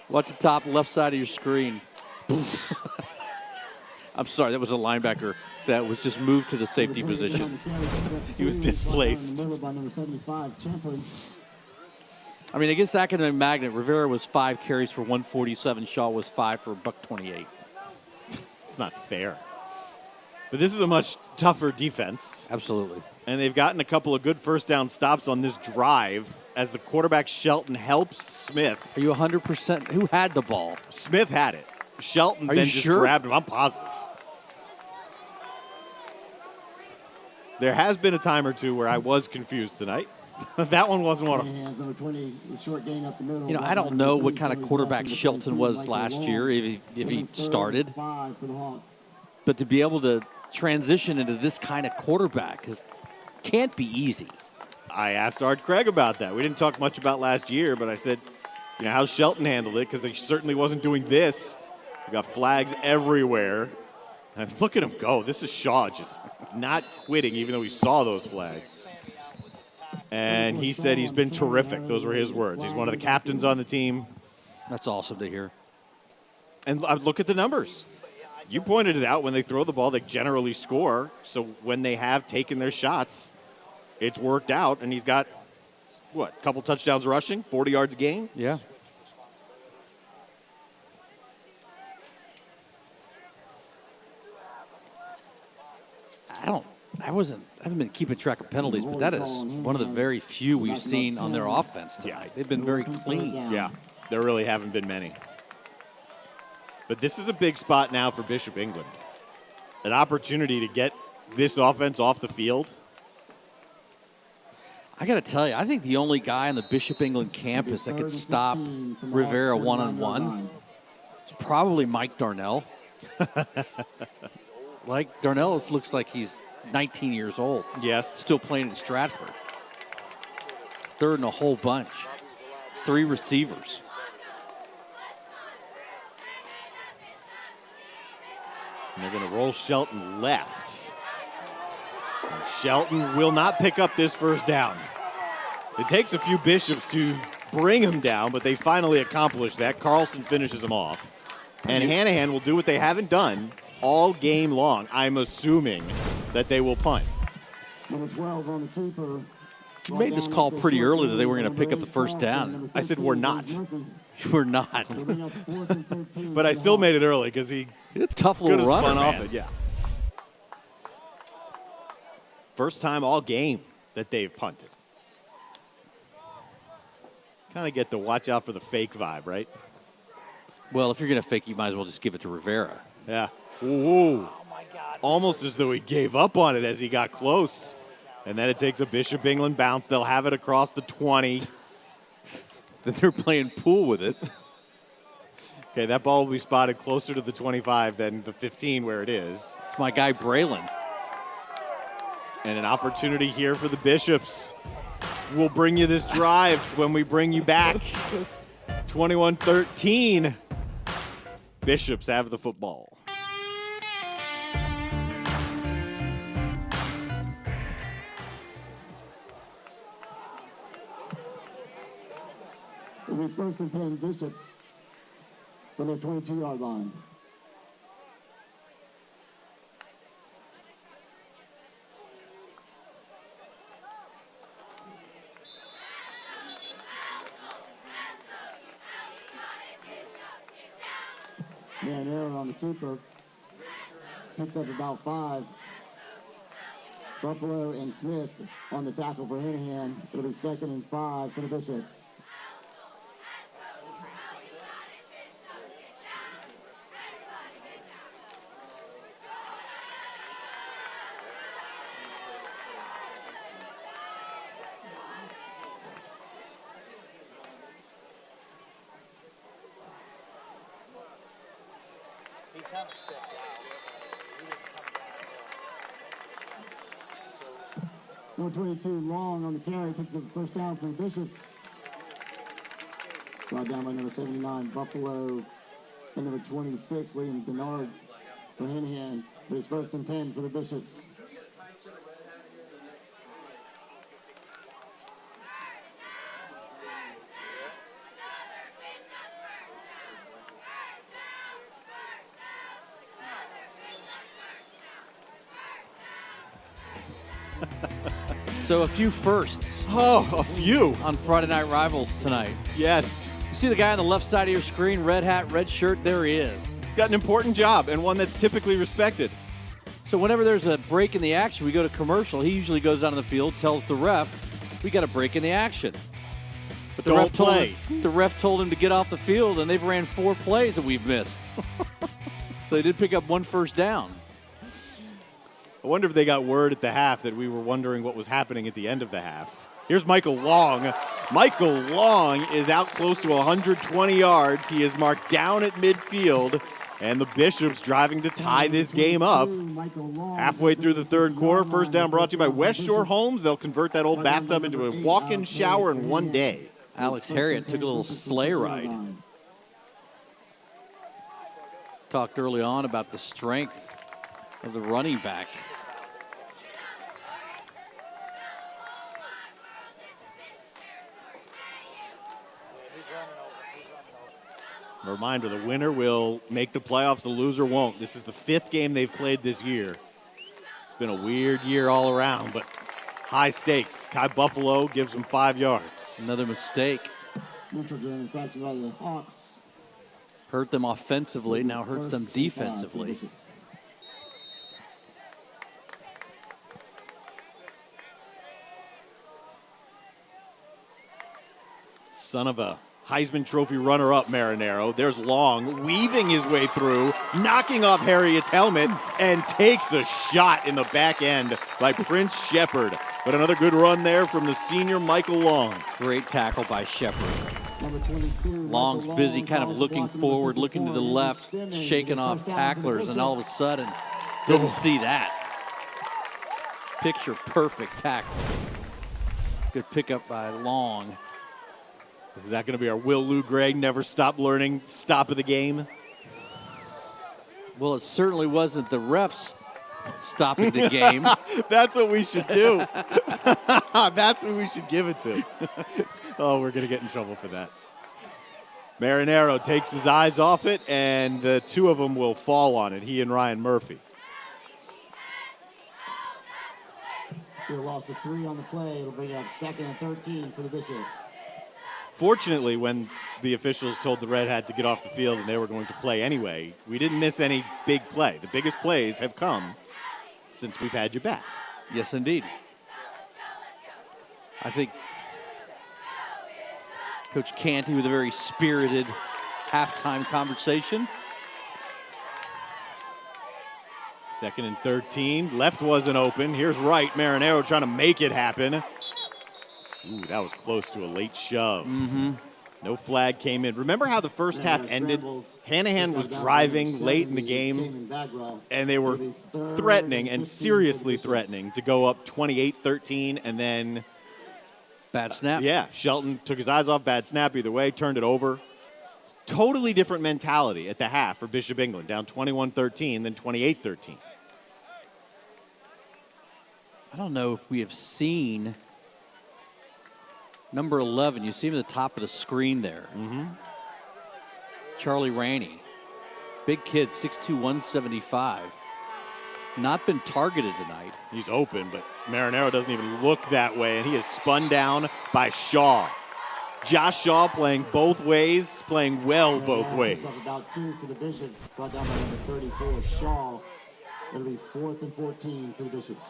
Watch the top left side of your screen. I'm sorry, that was a linebacker that was just moved to the safety position. He was displaced. I mean, against Academic Magnet, Rivera was 5 carries for 147. Shaw was 5 for $128. It's not fair. But this is a much tougher defense. Absolutely. And they've gotten a couple of good first down stops on this drive as the quarterback Shelton helps Smith. Are you 100%? Who had the ball? Smith had it. Shelton Are then you just sure? grabbed him. I'm positive. There has been a time or two where I was confused tonight. That one wasn't one of them. You know, I don't know what kind of quarterback Shelton was last year if he started. But to be able to transition into this kind of quarterback can't be easy. I asked Art Craig about that. We didn't talk much about last year, but I said, you know, how Shelton handled it, because he certainly wasn't doing this. We got flags everywhere. And look at him go. This is Shaw just not quitting, even though he saw those flags. And he said he's been terrific. Those were his words. He's one of the captains on the team. That's awesome to hear. And look at the numbers. You pointed it out. When they throw the ball, they generally score. So when they have taken their shots, it's worked out. And he's got, a couple touchdowns rushing, 40 yards a game? Yeah. I haven't been keeping track of penalties, but that is one of the very few we've seen on their offense tonight. They've been very clean. Yeah, there really haven't been many. But this is a big spot now for Bishop England. An opportunity to get this offense off the field. I got to tell you, I think the only guy on the Bishop England campus that could stop Rivera one-on-one is probably Mike Darnell. Like, Darnell looks like he's 19 years old. Yes. Still playing at Stratford. Third in a whole bunch. 3 receivers. And they're going to roll Shelton left. And Shelton will not pick up this first down. It takes a few Bishops to bring him down, but they finally accomplish that. Carlson finishes him off. And Hanahan will do what they haven't done all game long. I'm assuming that they will punt. Number 12 on the keeper. You made this call pretty early that they were going to pick up the first down. I said we're not. We're not. But I still made it early because he a tough little runner, spun off man. it. Yeah. First time all game that they've punted. Kind of get the watch out for the fake vibe, right? Well, if you're going to fake, you might as well just give it to Rivera. Yeah. Ooh. Oh my God. Almost as though he gave up on it as he got close. And then it takes a Bishop England bounce. They'll have it across the 20. Then they're playing pool with it. Okay, that ball will be spotted closer to the 25 than the 15 where it is. It's my guy Braylon. And an opportunity here for the Bishops. We'll bring you this drive when we bring you back. 21-13. Bishops have the football. It'll be first and 10 Bishops for their 22-yard line. Man, error on the keeper. Picked up about 5. Buffalo and Smith on the tackle for Hanahan. It'll be 2nd and 5 for the Bishops. Number 22 long on the carry, takes the first down for the Bishops. Brought down by number 79 Buffalo and number 26 William Denard for Hanahan. But it's 1st and 10 for the Bishops. So a few firsts. Oh, a few. On Friday Night Rivals tonight. Yes. You see the guy on the left side of your screen, red hat, red shirt, there he is. He's got an important job and one that's typically respected. So whenever there's a break in the action, we go to commercial. He usually goes out on the field, tells the ref, we got a break in the action. But the ref told him to get off the field, and they've ran 4 plays that we've missed. So they did pick up 1 first down. I wonder if they got word at the half that we were wondering what was happening at the end of the half. Here's Michael Long. Michael Long is out close to 120 yards. He is marked down at midfield, and the Bishops driving to tie this game up. Halfway through the 3rd quarter, first down brought to you by West Shore Homes. They'll convert that old bathtub into a walk-in shower in one day. Alex Harriet took a little sleigh ride. Talked early on about the strength of the running back. A reminder, the winner will make the playoffs, the loser won't. This is the 5th game they've played this year. It's been a weird year all around, but high stakes. Kai Buffalo gives them 5 yards. Another mistake. Hurt them offensively, now hurts them defensively. Son of a Heisman Trophy runner-up, Marinero. There's Long weaving his way through, knocking off Harriet's helmet, and takes a shot in the back end by Prince Shepard. But another good run there from the senior Michael Long. Great tackle by Shepard. Long's busy kind of looking forward, looking to the left, shaking off tacklers, and all of a sudden, didn't see that. Picture perfect tackle. Good pickup by Long. Is that going to be our Will Lou Gregg never stop learning stop of the game? Well, it certainly wasn't the refs stopping the game. That's what we should do. That's what we should give it to. Oh, we're going to get in trouble for that. Marinero takes his eyes off it, and the two of them will fall on it, he and Ryan Murphy. A loss of 3 on the play. It'll bring up 2nd and 13 for the Bishops. Fortunately, when the officials told the Red Hat to get off the field and they were going to play anyway, we didn't miss any big play. The biggest plays have come since we've had you back. Yes, indeed. I think Coach Canty with a very spirited halftime conversation. 2nd and 13. Left wasn't open. Here's right. Marinero trying to make it happen. Ooh, that was close to a late shove. No flag came in. Remember how the first half ended? Hanahan was driving late in the game, and they were threatening and seriously threatening to go up 28-13, and then bad snap. Yeah, Shelton took his eyes off. Bad snap either way, turned it over. Totally different mentality at the half for Bishop England, down 21-13 than 28-13. I don't know if we have seen number 11. You see him at the top of the screen there. Charlie Rainey. Big kid, 6'2", 175. Not been targeted tonight. He's open, but Marinero doesn't even look that way, and he is spun down by Shaw. Josh Shaw playing both ways, playing well both ways. About 2 for the Bishops, brought down by number 34, Shaw. It'll be 4th and 14 for the Bishops.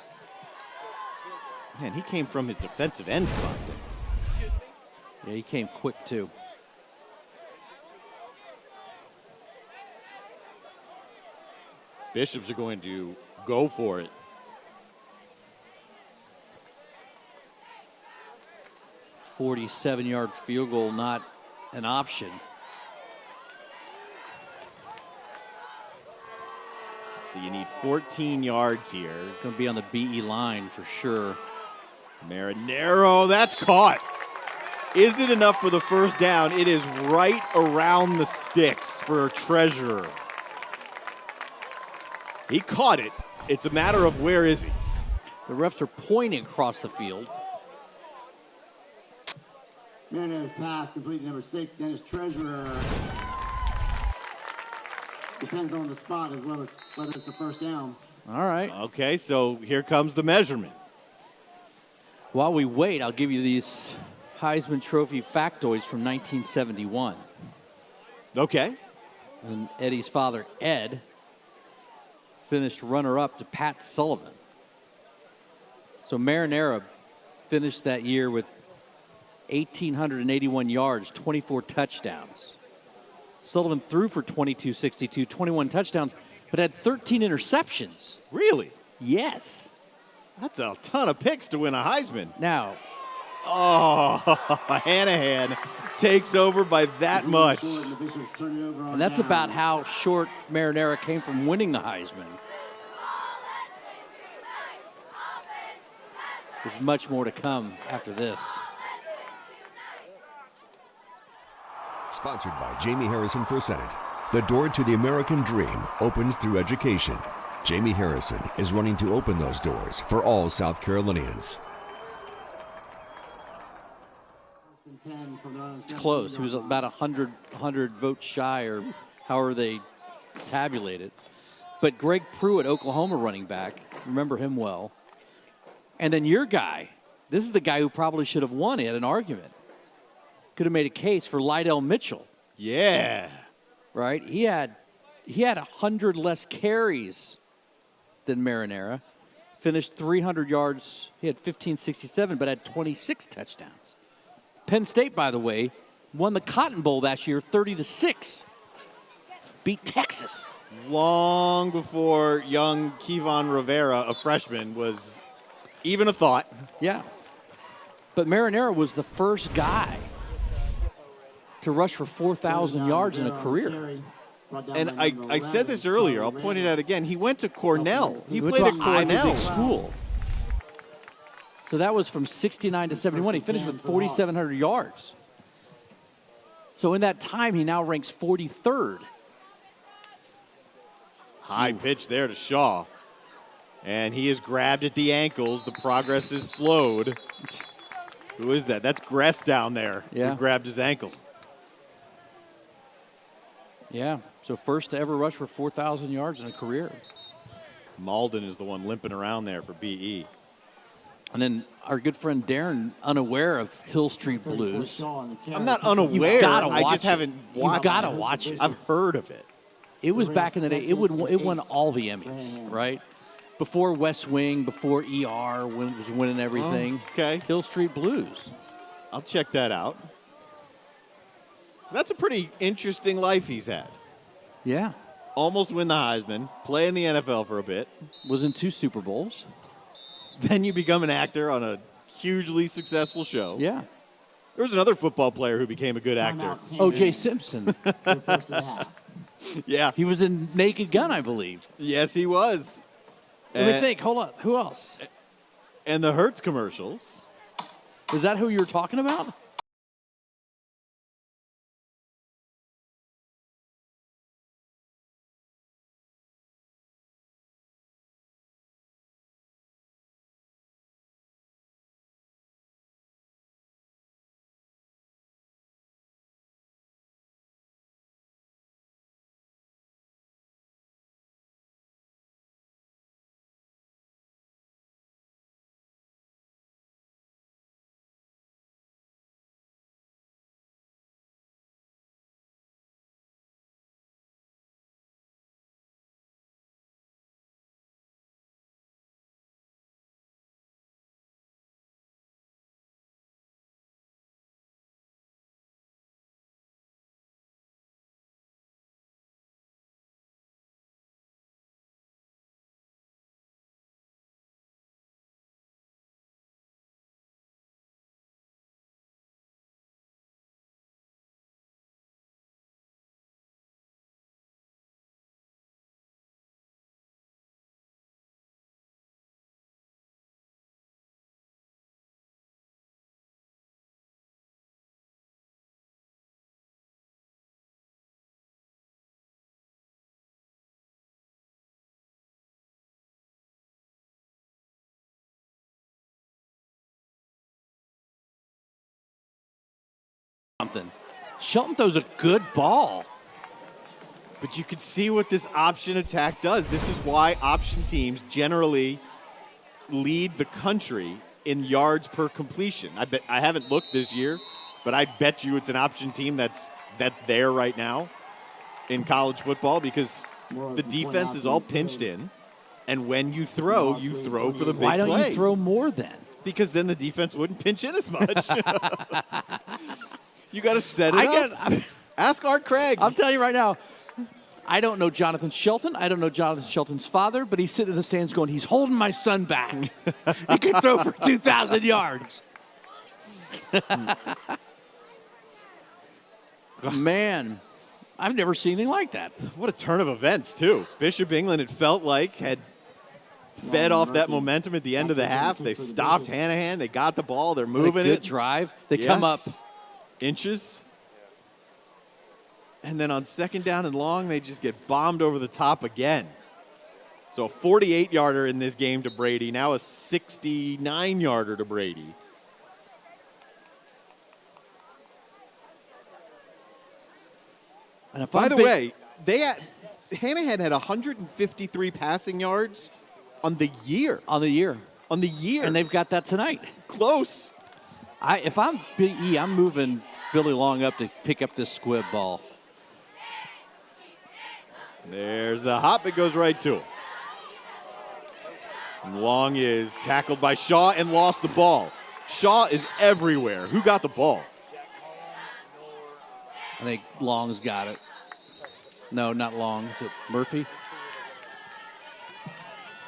Man, he came from his defensive end spot there. Yeah, he came quick too. Bishops are going to go for it. A 47-yard field goal, not an option. So you need 14 yards here. It's going to be on the BE line for sure. Marinero, that's caught. Is it enough for the first down? It is right around the sticks for Treasurer. He caught it. It's a matter of where is he? The refs are pointing across the field. Marinero's pass complete number 6, Dennis Treasurer. Depends on the spot as well as whether it's a first down. All right. Okay, so here comes the measurement. While we wait, I'll give you these Heisman Trophy factoids from 1971. Okay. And Eddie's father, Ed, finished runner-up to Pat Sullivan. So Marinero finished that year with 1,881 yards, 24 touchdowns. Sullivan threw for 2,262, 21 touchdowns, but had 13 interceptions. Really? Yes. That's a ton of picks to win a Heisman. Now, Hanahan takes over by that much. And that's about how short Marinero came from winning the Heisman. There's much more to come after this. Sponsored by Jamie Harrison for Senate. The door to the American dream opens through education. Jamie Harrison is running to open those doors for all South Carolinians. It's close. He was about 100 votes shy, or however they tabulate it. But Greg Pruitt, Oklahoma running back, remember him well. And then your guy, this is the guy who probably should have won. He had an argument. Could have made a case for Lydell Mitchell. Yeah. Right? He had 100 less carries than Marinero. Finished 300 yards. He had 1,567, but had 26 touchdowns. Penn State, by the way, won the Cotton Bowl that year 30-6. Beat Texas. Long before young Kevon Rivera, a freshman, was even a thought. Yeah. But Marinero was the first guy to rush for 4,000 yards in a career. And I said this earlier. I'll point it out again. He went to Cornell. He played at Ivy Cornell. League school. So that was from 69 to 71. He finished with 4,700 yards. So in that time, he now ranks 43rd. High pitch there to Shaw. And he is grabbed at the ankles. The progress is slowed. Who is that? That's Gress down there. Yeah. Who grabbed his ankle. Yeah, so first to ever rush for 4,000 yards in a career. Malden is the one limping around there for BE. And then our good friend Darren, unaware of Hill Street Blues. I'm not unaware. You've gotta I watch just it. haven't watched You've got to it. watch it. I've heard of it. It was back in the day. It won all the Emmys, right? Before West Wing, before ER was winning everything. Oh, okay. Hill Street Blues. I'll check that out. That's a pretty interesting life he's had. Yeah. Almost win the Heisman, play in the NFL for a bit. Was in 2 Super Bowls. Then you become an actor on a hugely successful show. Yeah. There was another football player who became a good actor. O.J. Simpson. Yeah. He was in Naked Gun, I believe. Yes, he was. Let me think. Hold on. Who else? And the Hertz commercials. Is that who you were talking about? Shelton throws a good ball. But you can see what this option attack does. This is why option teams generally lead the country in yards per completion. I haven't looked this year, but I bet you it's an option team that's there right now in college football because the defense is all pinched in, and when you throw for the big play. Why don't you throw more then? Because then the defense wouldn't pinch in as much. You got to set it up. Ask Art Craig. I'm telling you right now, I don't know Jonathan Shelton. I don't know Jonathan Shelton's father, but he's sitting in the stands going, he's holding my son back. He could throw for 2,000 yards. Man, I've never seen anything like that. What a turn of events, too. Bishop England, it felt like, had fed off that momentum at the end of the half. They stopped Hanahan. They got the ball. They're moving it. Good drive. They come up inches. And then on second down and long, they just get bombed over the top again. So a 48-yarder in this game to Brady, now a 69-yarder to Brady. And by the way, Hanahan had 153 passing yards on the year. On the year. And they've got that tonight. Close. If I'm Big E, I'm moving Billy Long up to pick up this squib ball. There's the hop. It goes right to him. And Long is tackled by Shaw and lost the ball. Shaw is everywhere. Who got the ball? I think Long's got it. No, not Long. Is it Murphy?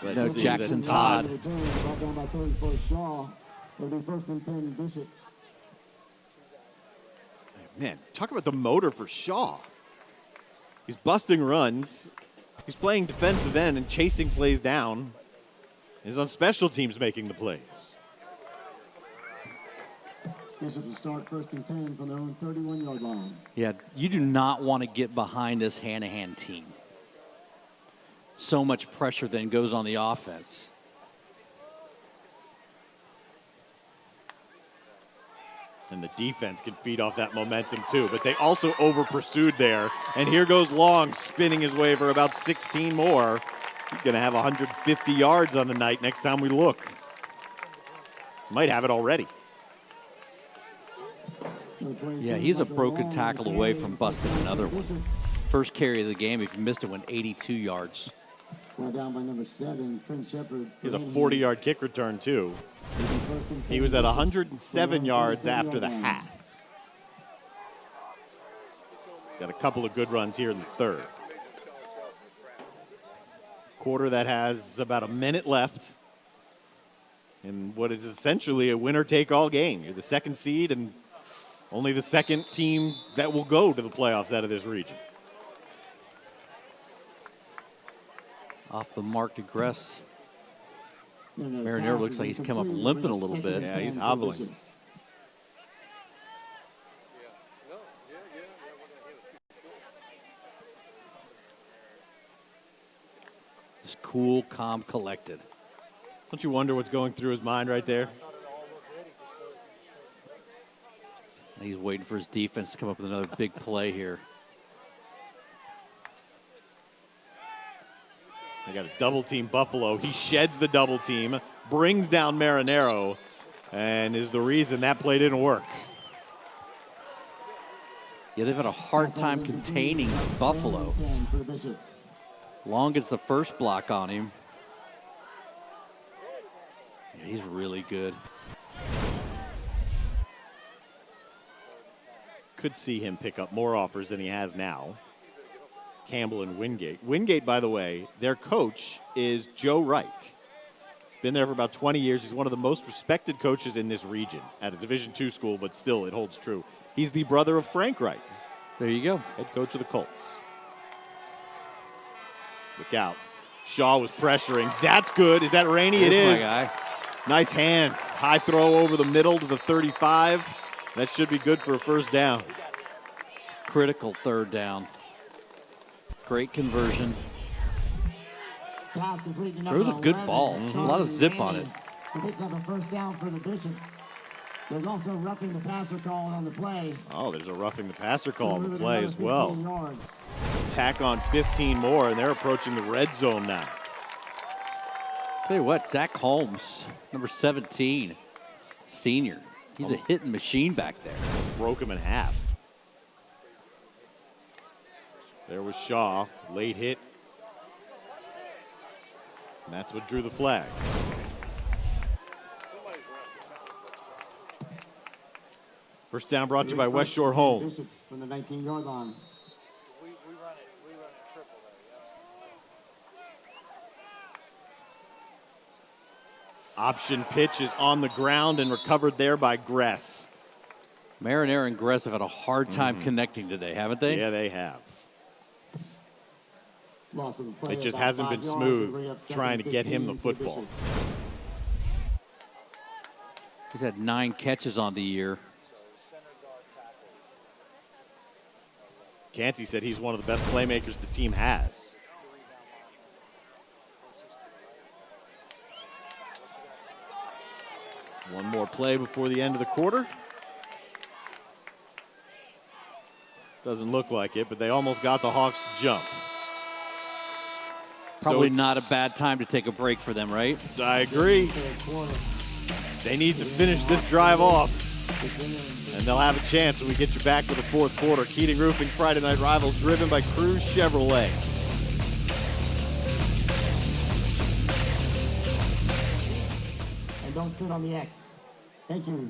No, Jackson Todd. Man, talk about the motor for Shaw. He's busting runs. He's playing defensive end and chasing plays down. He's on special teams making the plays. Bishop will start 1st and 10 from their own 31-yard line. Yeah, you do not want to get behind this Hanahan team. so much pressure then goes on the offense. And the defense can feed off that momentum too, but they also over-pursued there. And here goes Long spinning his way for about 16 more. He's going to have 150 yards on the night next time we look. Might have it already. Yeah, he's a broken tackle away from busting another one. First carry of the game, if you missed it, went 82 yards. Down by number 7, Prince Shepard. He has a 40-yard kick return too. He was at 107 yards after the half. Got a couple of good runs here in the third. Quarter that has about a minute left in what is essentially a winner-take-all game. You're the second seed and only the second team that will go to the playoffs out of this region. Off the mark to Gress. Marinero looks like he's come up limping a little bit. Yeah, he's hobbling. Just cool, calm, collected. Don't you wonder what's going through his mind right there? He's waiting for his defense to come up with another big play here. They got a double team Buffalo. He sheds the double team, brings down Marinero, and is the reason that play didn't work. Yeah, they've had a hard time containing Buffalo. Long gets the first block on him. Yeah, he's really good. Could see him pick up more offers than he has now. Campbell and Wingate. Wingate, by the way, their coach is Joe Reich. Been there for about 20 years. He's one of the most respected coaches in this region at a Division II school, but still it holds true. He's the brother of Frank Reich. There you go. Head coach of the Colts. Look out. Shaw was pressuring. That's good. Is that Rainey? There's it is. my guy. Nice hands. High throw over the middle to the 35. That should be good for a first down. Critical third down. Great conversion. Throws a good ball. A lot of zip on it. He picks up a first down for the Bishops. There's also roughing the passer call on the play. Oh, there's a roughing the passer call on the play as well. Tack on 15 more, and they're approaching the red zone now. Tell you what, Zach Holmes, number 17, senior. He's a hitting machine back there. Broke him in half. There was Shaw, late hit. And that's what drew the flag. First down brought to you by West Shore Home. From the 19-yard line. Option pitch is on the ground and recovered there by Gress. Marinero and Gress have had a hard time connecting today, haven't they? Yeah, they have. It just hasn't been smooth trying to get him the football. He's had 9 catches on the year. Canty said he's one of the best playmakers the team has. One more play before the end of the quarter. Doesn't look like it, but they almost got the Hawks to jump. Probably not a bad time to take a break for them, right? I agree. They need to finish this drive off, and they'll have a chance when we get you back for the fourth quarter. Keating Roofing Friday Night Rivals, driven by Cruz Chevrolet. And don't sit on the X. Thank you.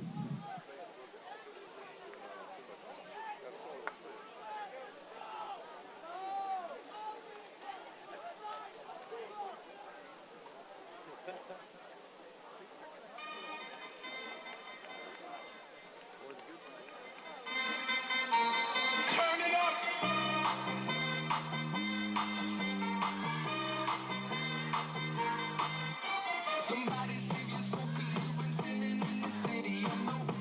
Somebody save your soul 'cause you've been sinning in the city. I know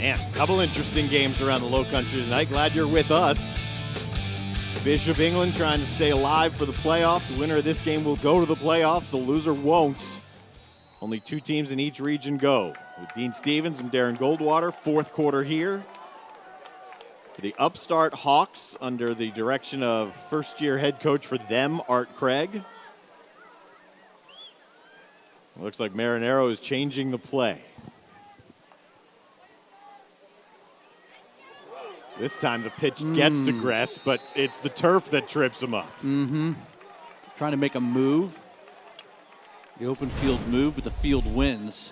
Man, a couple interesting games around the Low Country tonight. Glad you're with us. Bishop England trying to stay alive for the playoffs. The winner of this game will go to the playoffs. The loser won't. Only 2 teams in each region go. With Dean Stevens and Darren Goldwater, fourth quarter here. The upstart Hawks under the direction of first-year head coach for them, Art Craig. Looks like Marinero is changing the play. This time the pitch gets to Gress, but it's the turf that trips him up. Trying to make a move. The open field move, but the field wins.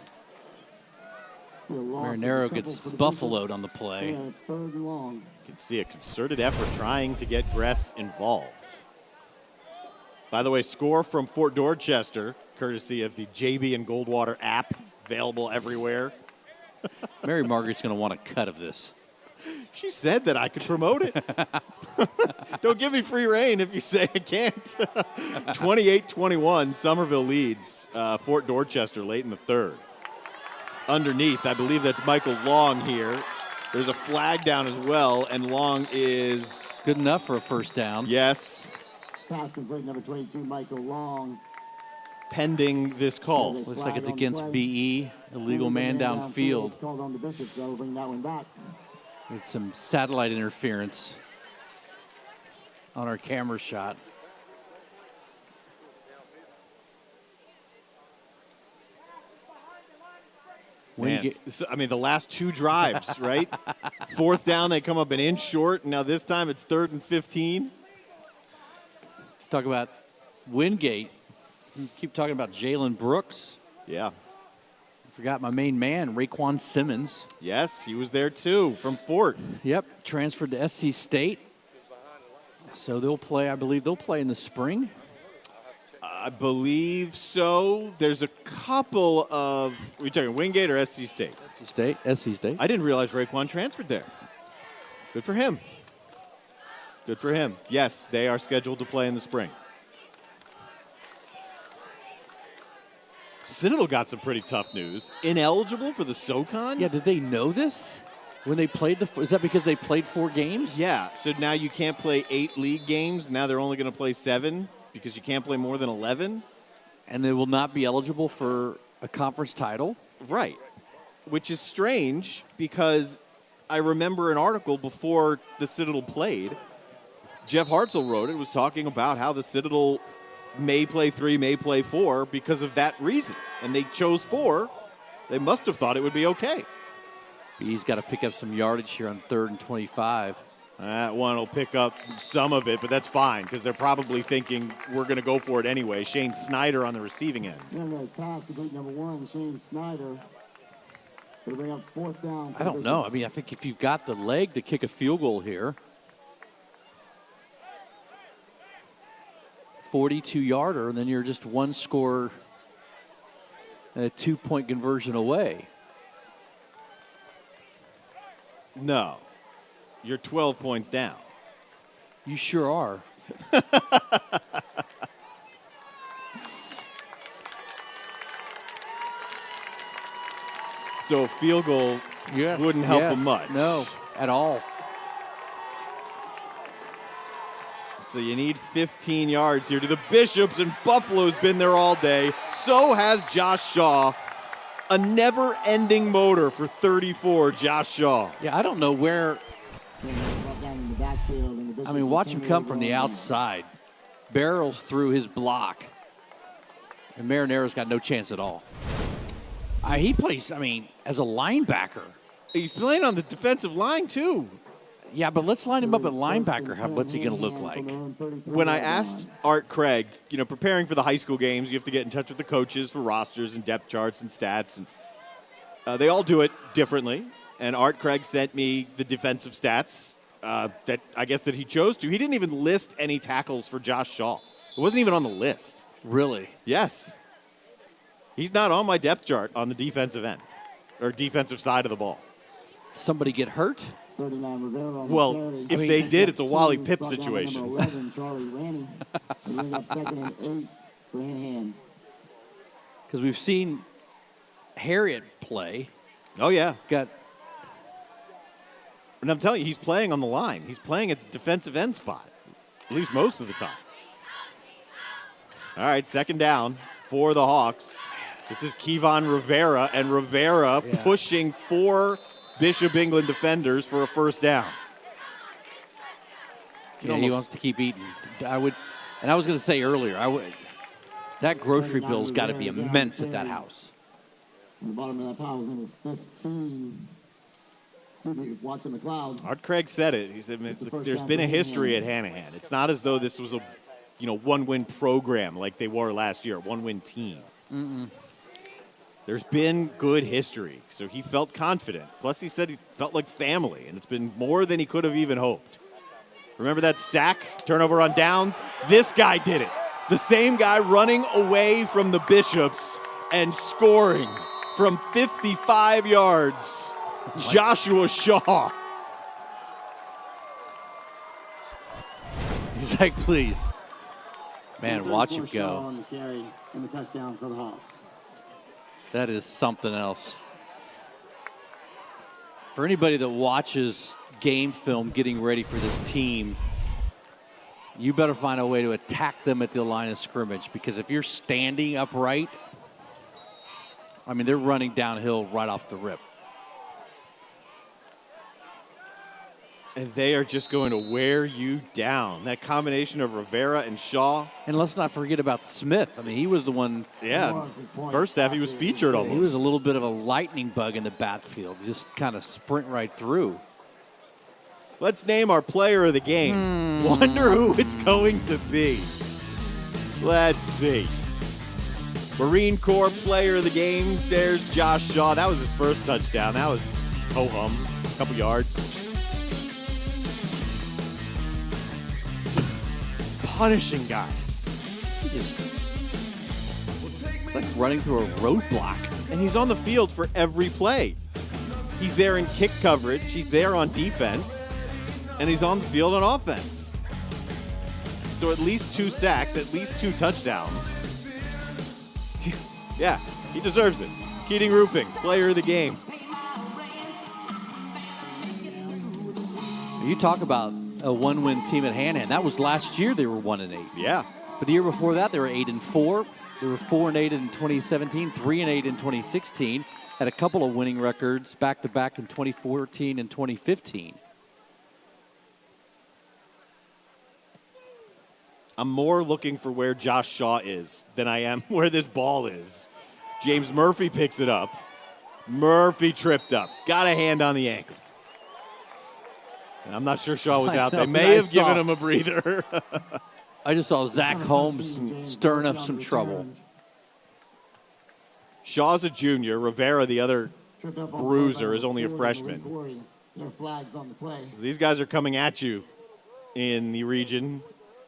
Marinero gets buffaloed on the play. You can see a concerted effort trying to get Gress involved. By the way, score from Fort Dorchester, courtesy of the JB and Goldwater app, available everywhere. Mary Margaret's going to want a cut of this. She said that I could promote it. Don't give me free reign if you say I can't. 28-21, Somerville leads Fort Dorchester late in the third. Underneath, I believe that's Michael Long here. There's a flag down as well, and Long is... good enough for a first down. Yes. Pass complete, number 22, Michael Long. Pending this call. Looks like it's against BE, illegal man downfield. Called on the Bishop, so we'll bring that one back. With some satellite interference on our camera shot. Man, I mean, the last 2 drives, right? Fourth down, they come up an inch short. And now this time it's 3rd and 15. Talk about Wingate. You keep talking about Jalen Brooks. Yeah. Forgot my main man, Raekwon Simmons. Yes, he was there too from Fort. Yep, transferred to SC State. So they'll play, I believe they'll play in the spring. I believe so. There's a couple of, are we talking Wingate or SC State? SC State. I didn't realize Raekwon transferred there. Good for him. Good for him. Yes, they are scheduled to play in the spring. Citadel got some pretty tough news. Ineligible for the SoCon? Yeah, did they know this when they played is that because they played 4 games? Yeah, so now you can't play 8 league games. Now they're only going to play 7 because you can't play more than 11. And they will not be eligible for a conference title? Right, which is strange because I remember an article before the Citadel played. Jeff Hartzell wrote it, was talking about how the Citadel may play 3, may play 4 because of that reason. And they chose 4. They must have thought it would be okay. He's got to pick up some yardage here on 3rd and 25. That one will pick up some of it, but that's fine because they're probably thinking we're going to go for it anyway. Shane Snyder on the receiving end. Pass to number 1, Shane Snyder. It'll bring up 4th down. I don't know. I mean, I think if you've got the leg to kick a field goal here, 42-yarder, and then you're just 1 score and a 2-point conversion away. No. You're 12 points down. You sure are. So a field goal wouldn't help them much. No, at all. So you need 15 yards here to the Bishops, and Buffalo's been there all day. So has Josh Shaw. A never-ending motor for 34, Josh Shaw. Yeah, I don't know where. I mean, watch him come from the outside. Barrels through his block. And Marinero's got no chance at all. He plays, I mean, as a linebacker. He's playing on the defensive line, too. Yeah, but let's line him up at linebacker. What's he going to look like? When I asked Art Craig, preparing for the high school games, you have to get in touch with the coaches for rosters and depth charts and stats. And they all do it differently. And Art Craig sent me the defensive stats that I guess that he chose to. He didn't even list any tackles for Josh Shaw. It wasn't even on the list. Really? Yes. He's not on my depth chart on the defensive end or defensive side of the ball. Somebody get hurt? Well, if they did, it's a Wally Pipp situation. Because we've seen Harriet play. Oh, yeah. Got And I'm telling you, he's playing on the line. He's playing at the defensive end spot, at least most of the time. All right, second down for the Hawks. This is Kevon Rivera, and Rivera pushing 4 Bishop England defenders for a first down. Yeah, he wants to keep eating. I was going to say earlier, that grocery bill's got to be immense at that house. The bottom of that pile was number 15. Watching the clouds. Art Craig said it. He said there's been a history at Hanahan. It's not as though this was a one-win program like they were last year, one-win team. There's been good history, so he felt confident. Plus, he said he felt like family, and it's been more than he could have even hoped. Remember that sack, turnover on downs? This guy did it. The same guy running away from the Bishops and scoring from 55 yards. Joshua Shaw. He's like, please. Man, watch him go. On the carry and the touchdown for the Hawks. That is something else. For anybody that watches game film getting ready for this team, you better find a way to attack them at the line of scrimmage, because if you're standing upright, I mean, they're running downhill right off the rip. And they are just going to wear you down. That combination of Rivera and Shaw. And let's not forget about Smith. I mean, he was the one. Yeah, first half he was featured almost. He was a little bit of a lightning bug in the backfield. Just kind of sprint right through. Let's name our player of the game. Wonder who it's going to be. Let's see. Marine Corps player of the game. There's Josh Shaw. That was his first touchdown. That was ho-hum, a couple yards. Punishing guys. It's like running through a roadblock. And he's on the field for every play. He's there in kick coverage. He's there on defense. And he's on the field on offense. So at least 2 sacks, at least 2 touchdowns. Yeah, he deserves it. Keating Roofing, player of the game. You talk about a one-win team at Hanahan. That was last year. They were 1-8. Yeah. But the year before that, they were 8-4. They were 4-8 in 2017, 3-8 in 2016. Had a couple of winning records back-to-back in 2014 and 2015. I'm more looking for where Josh Shaw is than I am where this ball is. James Murphy picks it up. Murphy tripped up. Got a hand on the ankle. And I'm not sure Shaw was out. They may have given him a breather. I just saw Zach Holmes stirring up some trouble. Shaw's a junior. Rivera, the other bruiser, is only a freshman. So these guys are coming at you in the region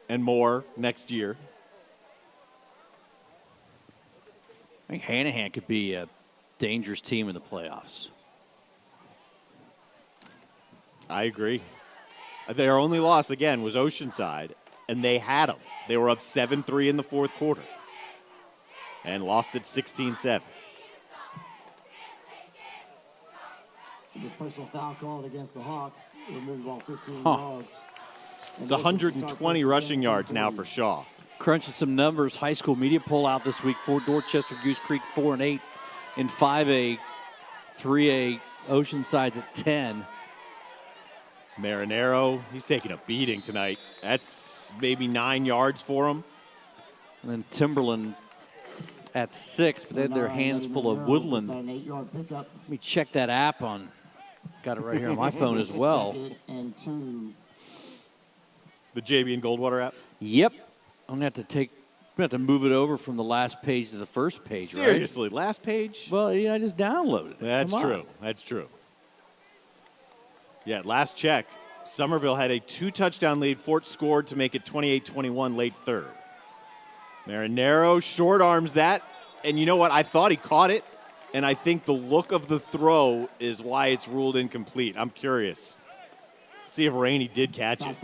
and more next year. I think Hanahan could be a dangerous team in the playoffs. I agree. Their only loss, again, was Oceanside, and they had them. They were up 7-3 in the fourth quarter and lost it 16-7. The personal foul called against the Hawks. Removed all 15 yards. It's 120 rushing yards now for Shaw. Crunching some numbers, high school media poll out this week for Dorchester Goose Creek 4-8 in 5A, 3A, Oceanside's at 10. Marinero, he's taking a beating tonight. That's maybe 9 yards for him. And then Timberland at 6, but they had their hands full of Woodland. Let me check that app on. Got it right here on my phone as well. The JB and Goldwater app? Yep. I'm going to have to move it over from the last page to the first page, Seriously, right? Last page? Well, I just downloaded it. That's true. That's true. Yeah, last check, Somerville had a 2-touchdown lead. Fort scored to make it 28-21 late third. Marinero short arms that, and you know what? I thought he caught it, and I think the look of the throw is why it's ruled incomplete. I'm curious. See if Rainey did catch it.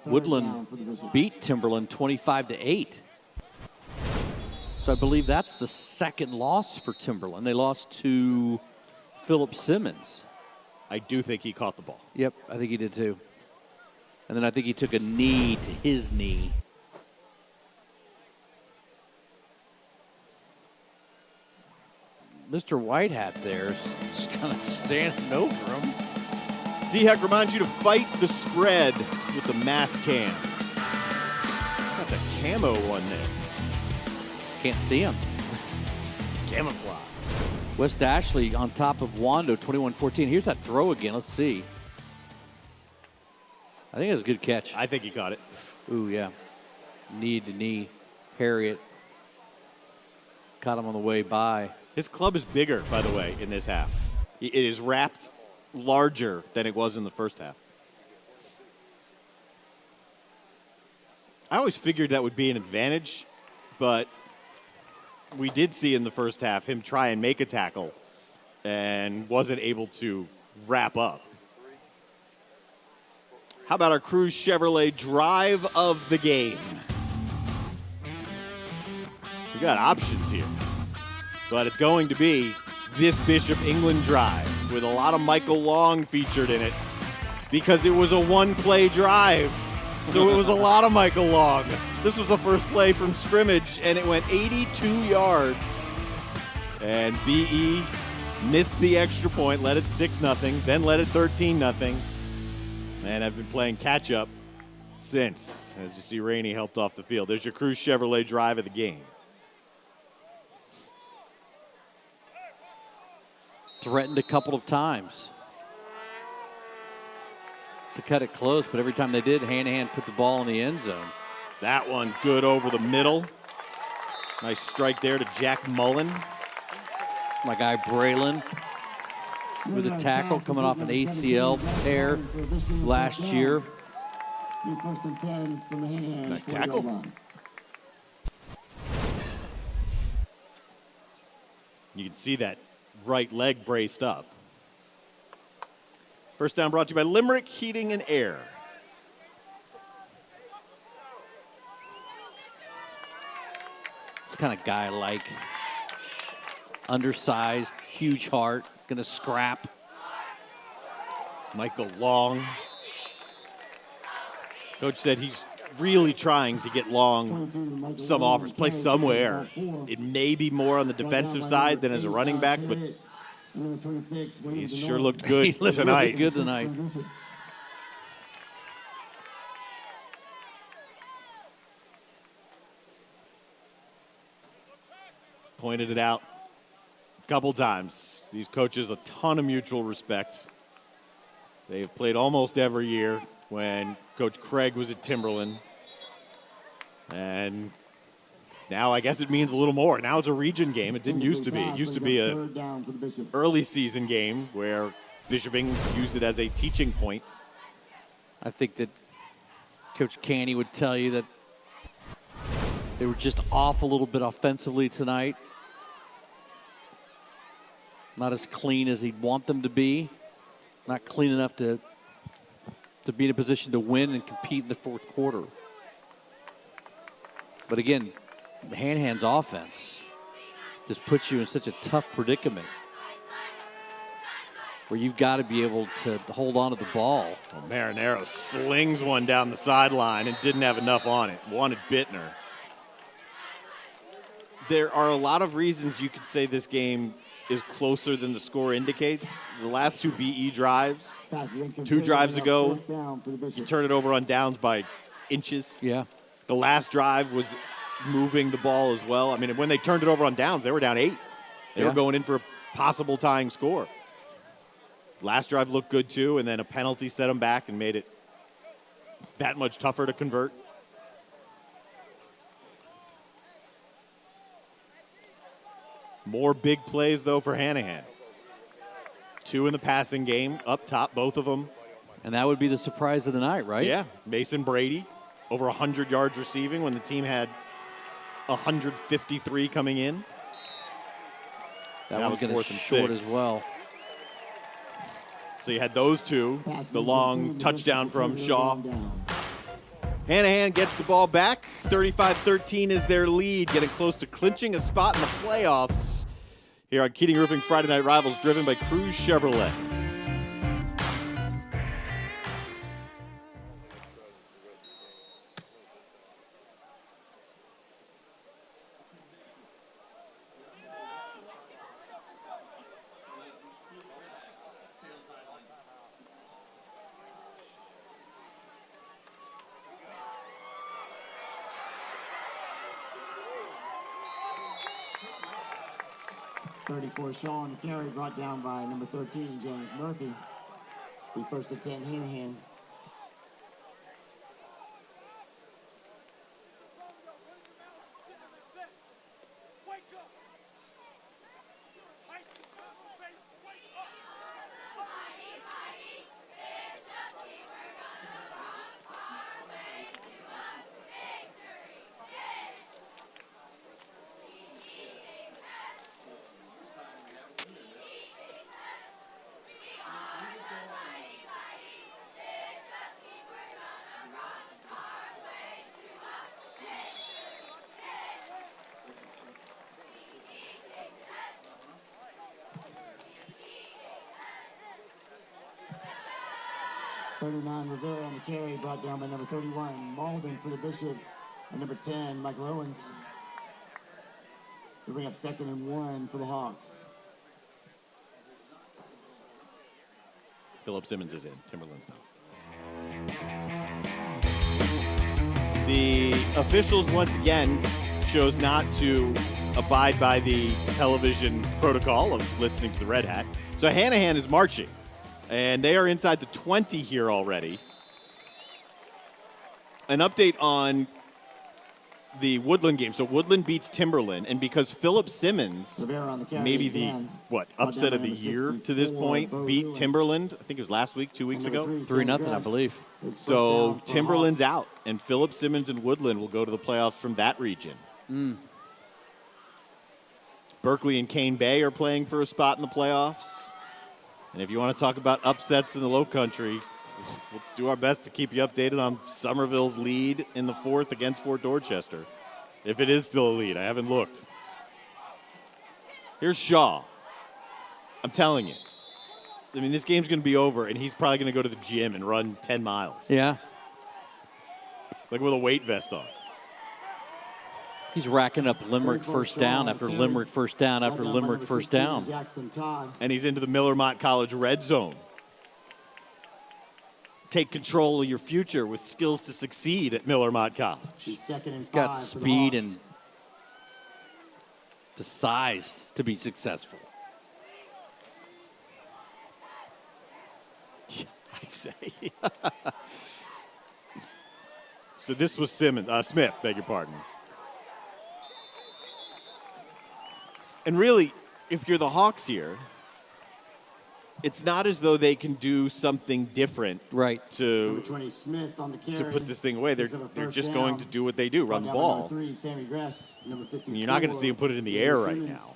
Woodland beat Timberland 25-8. So I believe that's the second loss for Timberland. They lost to Philip Simmons. I do think he caught the ball. Yep, I think he did too. And then I think he took a knee to his knee. Mr. Whitehat there is just kind of standing over him. D-Heck reminds you to fight the spread with the mass cam. Got the camo one there. Can't see him. Camouflage. West Ashley on top of Wando, 21-14. Here's that throw again. Let's see. I think it was a good catch. I think he caught it. Ooh, yeah. Knee to knee. Harriet caught him on the way by. His club is bigger, by the way, in this half. It is wrapped larger than it was in the first half. I always figured that would be an advantage, but we did see in the first half him try and make a tackle and wasn't able to wrap up. How about our Cruise Chevrolet drive of the game? We got options here, but it's going to be this Bishop England drive with a lot of Michael Long featured in it because it was a one-play drive. So it was a lot of Michael Long. This was the first play from scrimmage, and it went 82 yards. And BE missed the extra point, led it 6-0, then led it 13-0. And I've been playing catch-up since. As you see, Rainey helped off the field. There's your Cruise Chevrolet drive of the game. Threatened a couple of times to cut it close, but every time they did, Hanahan put the ball in the end zone. That one's good over the middle. Nice strike there to Jack Mullen. My guy Braylon with a tackle coming off an ACL tear last year. Nice tackle. You can see that right leg braced up. First down brought to you by Limerick Heating and Air. This kind of guy like undersized, huge heart, gonna scrap. Michael Long. Coach said he's really trying to get Long some offers, play somewhere. It may be more on the defensive side than as a running back, but he's sure looked good He looked tonight. really good tonight. Pointed it out a couple times. These coaches, a ton of mutual respect. They've played almost every year when Coach Craig was at Timberland. And now I guess it means a little more. Now it's a region game. It didn't used to be. It used to be a early season game where Bishop England used it as a teaching point. I think that Coach Canny would tell you that they were just off a little bit offensively tonight. Not as clean as he'd want them to be. Not clean enough to be in a position to win and compete in the fourth quarter. But again, Hanahan's offense just puts you in such a tough predicament where you've got to be able to hold on to the ball. Well, Marinero slings one down the sideline and didn't have enough on it. Wanted Bittner. There are a lot of reasons you could say this game is closer than the score indicates. The last two BE drives, 2 drives ago, you turn it over on downs by inches. Yeah. The last drive was moving the ball as well. I mean, when they turned it over on downs, they were down 8. They were going in for a possible tying score. Last drive looked good too, and then a penalty set them back and made it that much tougher to convert. More big plays, though, for Hanahan. 2 in the passing game, up top, both of them. And that would be the surprise of the night, right? Yeah. Mason Brady, over 100 yards receiving when the team had 153 coming in. That was going to short as well. So you had those 2, the long touchdown from Shaw. Hanahan gets the ball back. 35-13 is their lead, getting close to clinching a spot in the playoffs here on Keating Roofing Friday Night Rivals, driven by Cruise Chevrolet. 34 Shaw on the carry, brought down by number 13, James Murphy. The first and 10, Hanahan. Rivera on the carry, brought down by number 31, Malden for the Bishops, and number 10, Michael Owens. They bring up 2nd and 1 for the Hawks. Philip Simmons is in. Timberland's not. The officials, once again, chose not to abide by the television protocol of listening to the Red Hat. So Hanahan is marching. And they are inside the 20 here already. An update on the Woodland game. So Woodland beats Timberland, and because Philip Simmons, maybe the, upset of the year to this point, beat Timberland, I think it was last week, 2 weeks ago. 3-0, I believe. So Timberland's out, and Philip Simmons and Woodland will go to the playoffs from that region. Berkeley and Cane Bay are playing for a spot in the playoffs. And if you want to talk about upsets in the Low Country, we'll do our best to keep you updated on Somerville's lead in the 4th against Fort Dorchester. If it is still a lead, I haven't looked. Here's Shaw. I'm telling you. I mean, this game's going to be over, and he's probably going to go to the gym and run 10 miles. Yeah. Like with a weight vest on. He's racking up Limerick first down after Limerick first down after Limerick first down. And he's into the Miller Mott College red zone. Take control of your future with skills to succeed at Miller Mott College. He's got speed and the size to be successful. I'd say. So this was Smith, beg your pardon. And really, if you're the Hawks here, it's not as though they can do something different to put this thing away. They're just going to do what they do, run the ball. You're not going to see them put it in the air right now.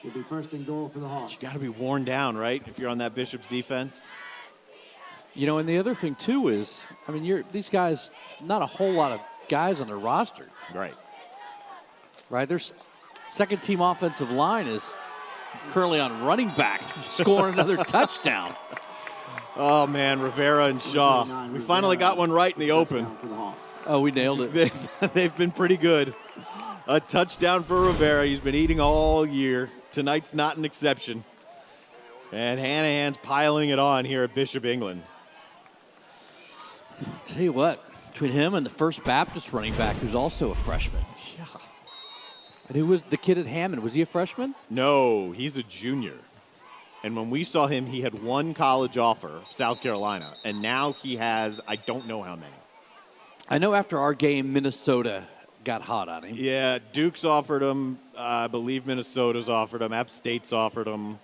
It'll be first and goal for the Hawks. You got to be worn down, right, if you're on that Bishop's defense? You know, and the other thing, too, is, I mean, these guys, not a whole lot of guys on their roster. Right. There's second-team offensive line is currently on running back, scoring another touchdown. Oh, man, Rivera and Shaw. We finally got one right in the open. Oh, we nailed it. They've been pretty good. A touchdown for Rivera. He's been eating all year. Tonight's not an exception. And Hanahan's piling it on here at Bishop England. Tell you what, between him and the First Baptist running back, who's also a freshman. Yeah. And who was the kid at Hammond? Was he a freshman? No, he's a junior. And when we saw him, he had one college offer, South Carolina. And now he has, I don't know how many. I know after our game, Minnesota got hot on him. Yeah, Duke's offered him. I believe Minnesota's offered him. App State's offered him.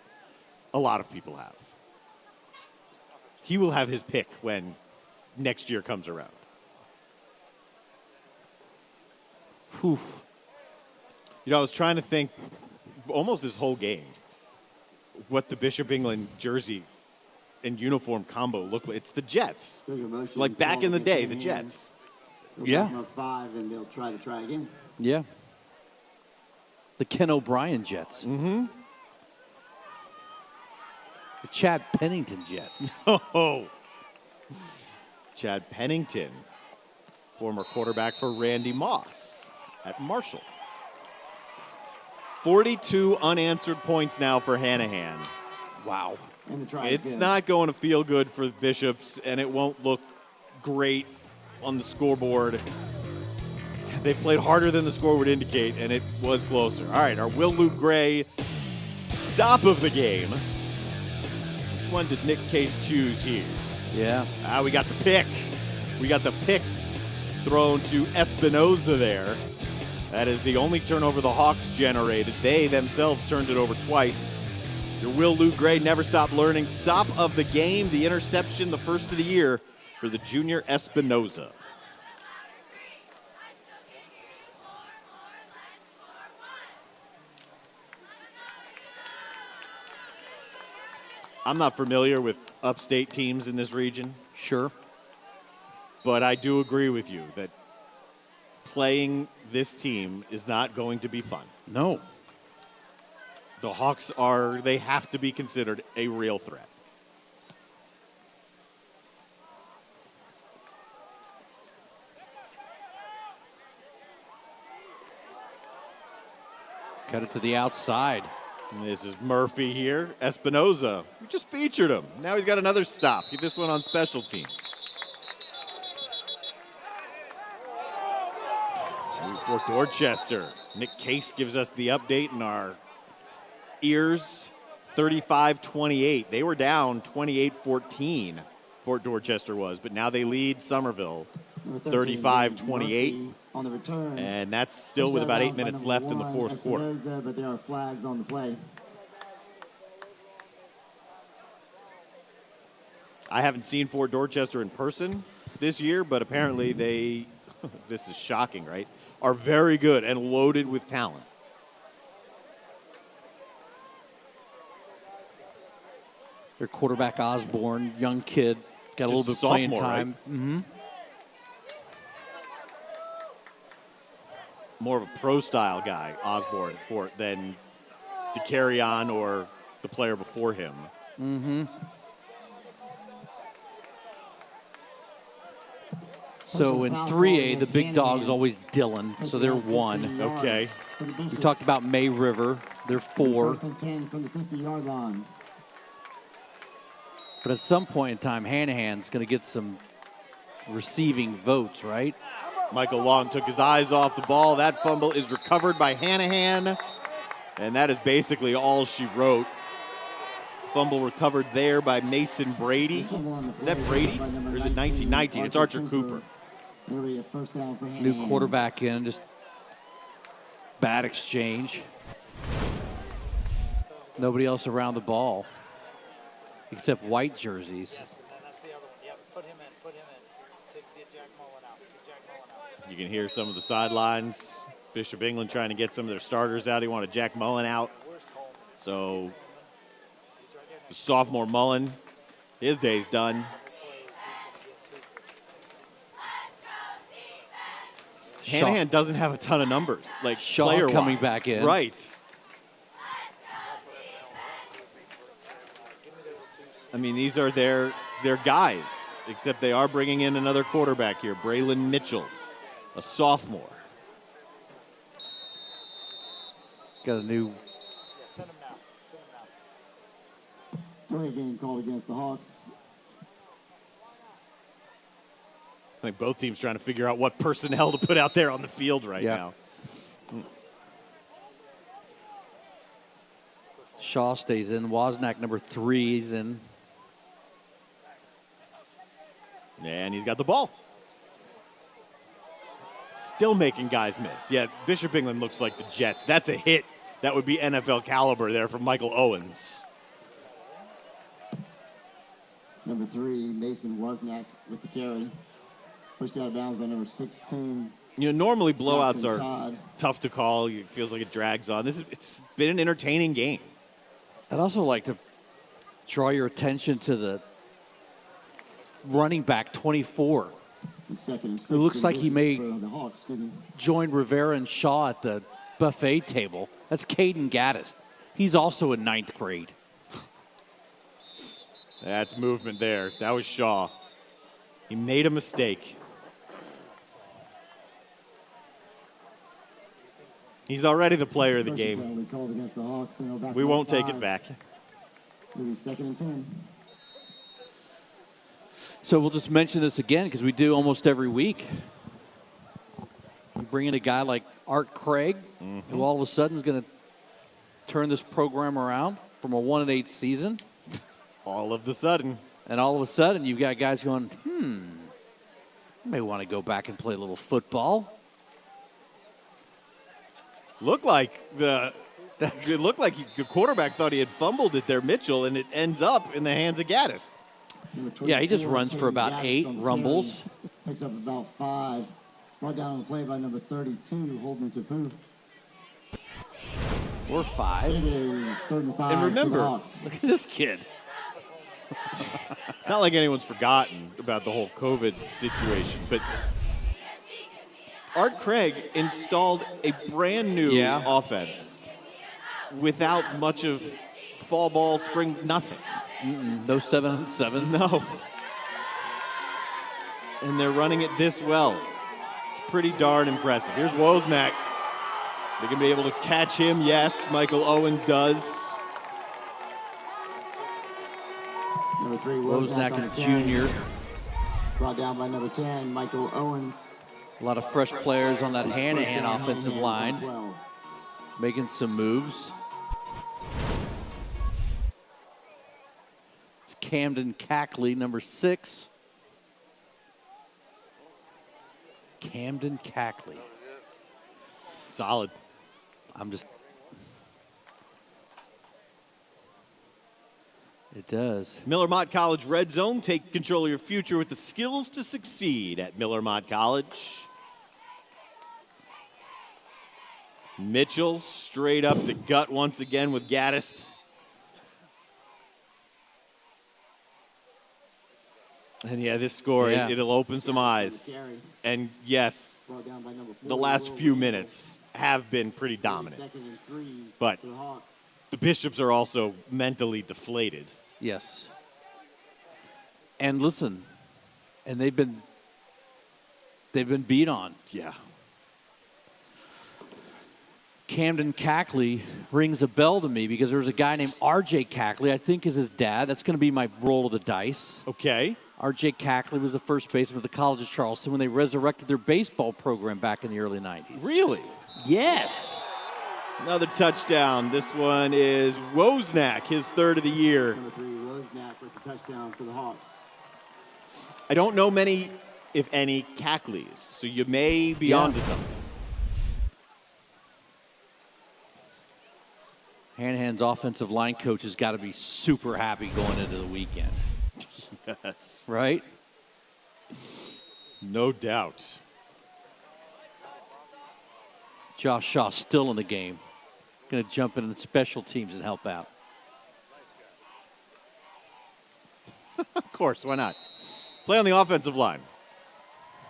A lot of people have. He will have his pick when next year comes around. Oof. You know, I was trying to think almost this whole game what the Bishop England jersey and uniform combo looked like. It's the Jets. Like back in the day, the Jets. Yeah. 5, and they'll try again. Yeah. The Ken O'Brien Jets. Mm-hmm. The Chad Pennington Jets. Oh. Chad Pennington, former quarterback for Randy Moss at Marshall. 42 unanswered points now for Hanahan. Wow. It's not going to feel good for the Bishops, and it won't look great on the scoreboard. They played harder than the score would indicate, and it was closer. All right, our Will Luke Gray stop of the game. Which one did Nick Case choose here? Yeah. We got the pick. We got the pick thrown to Espinoza there. That is the only turnover the Hawks generated. They themselves turned it over twice. Your Will Lou Gray never stop learning. Stop of the game, the interception, the first of the year for the junior Espinoza. I'm not familiar with upstate teams in this region. Sure. But I do agree with you that playing this team is not going to be fun. No. The Hawks they have to be considered a real threat. Cut it to the outside. And this is Murphy here. Espinoza, we just featured him. Now he's got another stop. Get this one on special teams. For Dorchester, Nick Case gives us the update in our ears. 35-28. They were down 28-14, Fort Dorchester was, but now they lead Somerville 35-28. On the return. And that's still with about 8 minutes left in the fourth quarter. But there are flags on the play. I haven't seen Fort Dorchester in person this year, but apparently they, this is shocking, right, are very good and loaded with talent. Their quarterback, Osborne, young kid, got a little bit of playing time. Right? Mm-hmm. More of a pro-style guy, Osborne, than DeCarrion or the player before him. Mm-hmm. So in 3A, the big dog is always Dillon, so they're 1. Okay. We talked about May River. They're 4. First and 10 from the 50-yard line. But at some point in time, Hanahan's going to get some receiving votes, right? Michael Long took his eyes off the ball. That fumble is recovered by Hanahan, and that is basically all she wrote. Fumble recovered there by Mason Brady. Is that Brady, or is it 1919? It's Archer Cooper. New quarterback in, just bad exchange. Nobody else around the ball except white jerseys. You can hear some of the sidelines. Bishop England trying to get some of their starters out. He wanted Jack Mullen out. So the sophomore Mullen, his day's done. Hanahan doesn't have a ton of numbers, like Shaw player-wise. coming back in. Right. I mean, these are their guys, except they are bringing in another quarterback here, Braylon Mitchell, a sophomore. Got a new game called against the Hawks. I think both teams trying to figure out what personnel to put out there on the field right now. Shaw stays in. Wozniak, number 3, is in. And he's got the ball. Still making guys miss. Yeah, Bishop England looks like the Jets. That's a hit. That would be NFL caliber there from Michael Owens. Number 3, Mason Wozniak with the carry. Pushed out of bounds by number 16. You know, normally blowouts are tough to call. It feels like it drags on. It's been an entertaining game. I'd also like to draw your attention to the running back, 24. It looks like he may join Rivera and Shaw at the buffet table. That's Caden Gaddis. He's also in 9th grade. That's movement there. That was Shaw. He made a mistake. He's already the player of the game. We won't take it back. Second and 10. So we'll just mention this again because we do almost every week. You bring in a guy like Art Craig, who all of a sudden is going to turn this program around from a 1-8 season. All of the sudden. And all of a sudden, you've got guys going, I may want to go back and play a little football. It looked like the quarterback thought he had fumbled it there, Mitchell, and it ends up in the hands of Gaddis. Yeah, he just runs for about 8, rumbles. Picks up about 5. Brought down on the play by number 32, Holden Tapu. Or 5. It is 3rd and 5. And remember, look at this kid. Not like anyone's forgotten about the whole COVID situation, but Art Craig installed a brand new offense without much of fall ball, spring, nothing. No 7-on-7s. No. And they're running it this well. Pretty darn impressive. Here's Wozniak. They can be able to catch him. Yes, Michael Owens does. Number 3, Wozniak Jr. Brought down by number 10, Michael Owens. A lot of fresh players on that Hanahan offensive line. Making some moves. It's Camden Cackley, number 6. Camden Cackley. Solid. It does. Miller Mott College Red Zone. Take control of your future with the skills to succeed at Miller Mott College. Mitchell straight up the gut once again with Gaddis. And yeah, this score, it'll open some eyes. And yes, the last few minutes have been pretty dominant. But the Bishops are also mentally deflated. Yes. And listen, and they've been beat on. Yeah. Camden Cackley rings a bell to me because there's a guy named R.J. Cackley, I think is his dad. That's going to be my roll of the dice. Okay. R.J. Cackley was the first baseman of the College of Charleston when they resurrected their baseball program back in the early 90s. Really? Yes. Another touchdown. This one is Wozniak, his 3rd of the year. Number 3, Wozniak with the touchdown for the Hawks. I don't know many, if any, Cackleys, so you may be onto something. Hanahan's offensive line coach has got to be super happy going into the weekend. Yes. Right? No doubt. Josh Shaw still in the game. Going to jump in the special teams and help out. Of course, why not? Play on the offensive line.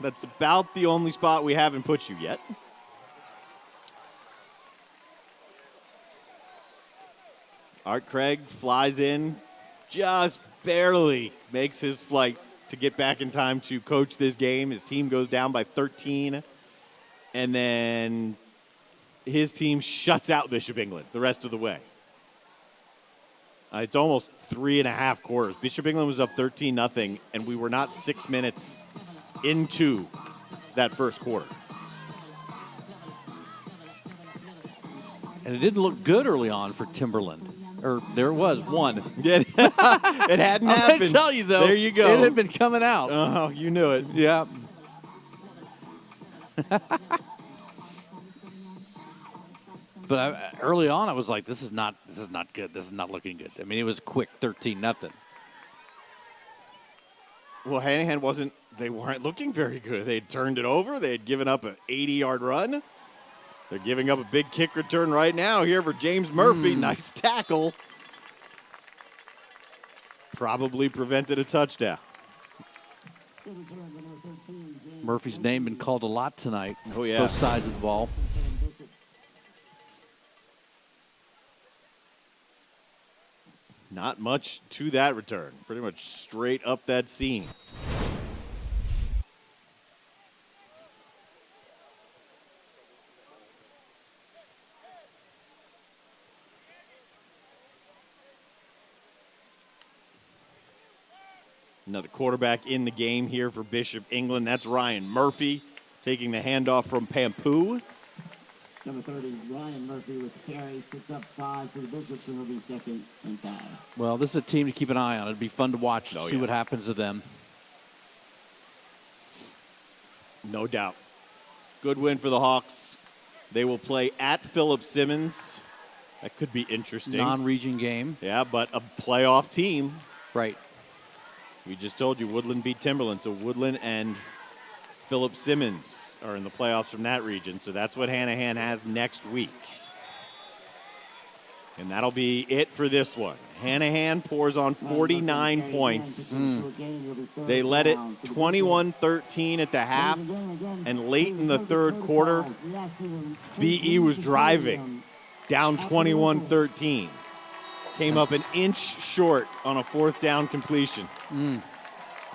That's about the only spot we haven't put you yet. Art Craig flies in, just barely makes his flight to get back in time to coach this game. His team goes down by 13, and then his team shuts out Bishop England the rest of the way. It's almost 3.5 quarters. Bishop England was up 13-0, and we were not 6 minutes into that first quarter. And it didn't look good early on for Timberland. Or there was one. Yeah, it hadn't happened. I'm going to tell you, though. There you go. It had been coming out. Oh, you knew it. Yeah. But early on, I was like, this is not good. This is not looking good. I mean, it was quick, 13-0. Well, Hanahan they weren't looking very good. They had turned it over. They had given up an 80-yard run. They're giving up a big kick return right now here for James Murphy. Nice tackle. Probably prevented a touchdown. Murphy's name been called a lot tonight. Oh, yeah. Both sides of the ball. Not much to that return. Pretty much straight up that seam. Another quarterback in the game here for Bishop England. That's Ryan Murphy taking the handoff from Pampu. Number 30, Ryan Murphy with carry, picks up 5 for the Bishops, and will be second and 5. Well, this is a team to keep an eye on. It'd be fun to watch, see what happens to them. No doubt. Good win for the Hawks. They will play at Philip Simmons. That could be interesting. Non-region game. Yeah, but a playoff team. Right. We just told you Woodland beat Timberland, so Woodland and Philip Simmons are in the playoffs from that region. So that's what Hanahan has next week. And that'll be it for this one. Hanahan pours on 49 points. They led it 21-13 at the half, and late in the third quarter, BE was driving down 21-13. Came up an inch short on a fourth down completion.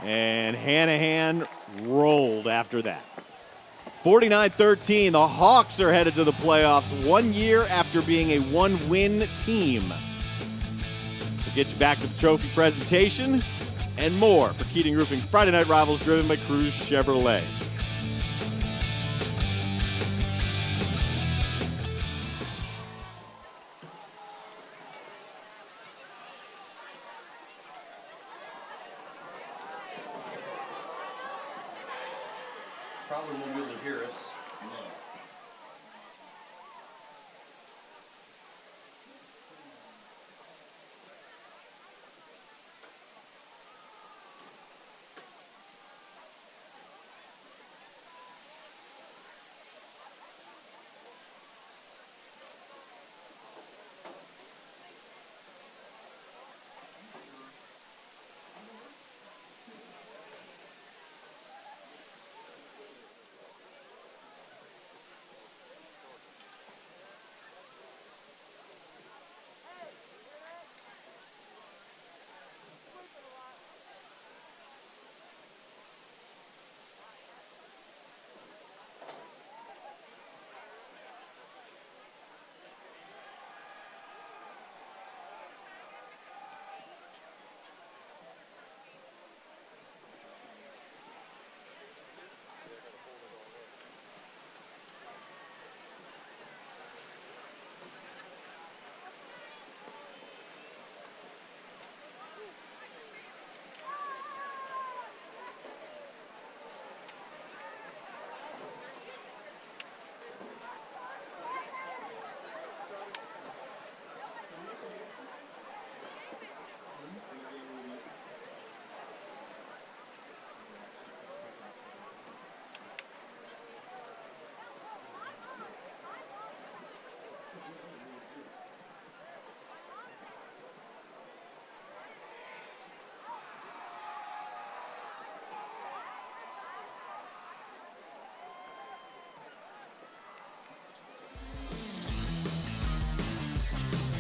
And Hanahan rolled after that. 49-13, the Hawks are headed to the playoffs 1 year after being a one-win team. We'll get you back to the trophy presentation and more for Keating Roofing Friday Night Rivals, driven by Cruz Chevrolet. Probably won't be able to hear us.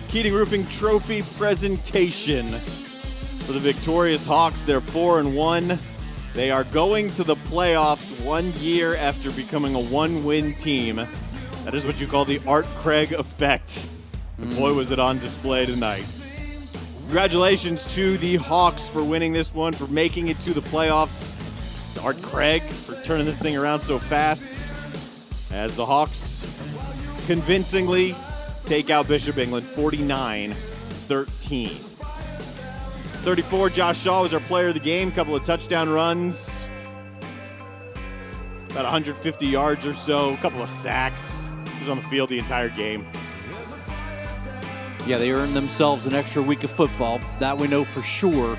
Keating Roofing Trophy presentation for the victorious Hawks. They're 4-1. They are going to the playoffs 1 year after becoming a one-win team. That is what you call the Art Craig effect. And boy, was it on display tonight. Congratulations to the Hawks for winning this one, for making it to the playoffs. To Art Craig for turning this thing around so fast, as the Hawks convincingly take out Bishop England 49-13. 34, Josh Shaw was our player of the game. Couple of touchdown runs. About 150 yards or so. A couple of sacks. He was on the field the entire game. Yeah, they earned themselves an extra week of football. That we know for sure.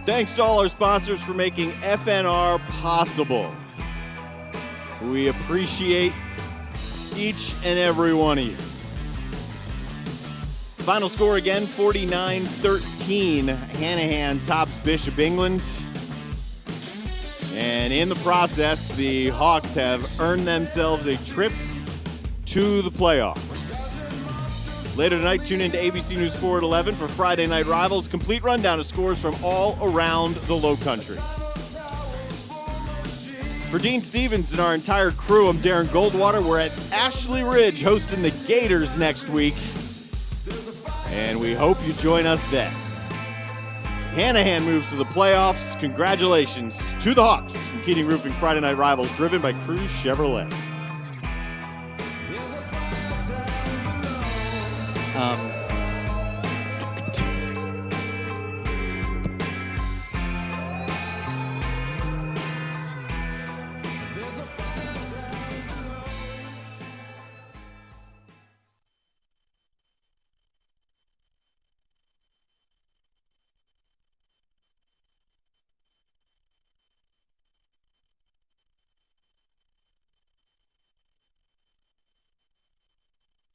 Thanks to all our sponsors for making FNR possible. We appreciate each and every one of you. Final score again, 49-13. Hanahan tops Bishop England. And in the process, the Hawks have earned themselves a trip to the playoffs. Later tonight, tune in to ABC News 4 at 11 for Friday Night Rivals. Complete rundown of scores from all around the Low Country. For Dean Stevens and our entire crew, I'm Darren Goldwater. We're at Ashley Ridge hosting the Gators next week. And we hope you join us then. Hanahan moves to the playoffs. Congratulations to the Hawks from Keating Roofing Friday Night Rivals, driven by Cruz Chevrolet.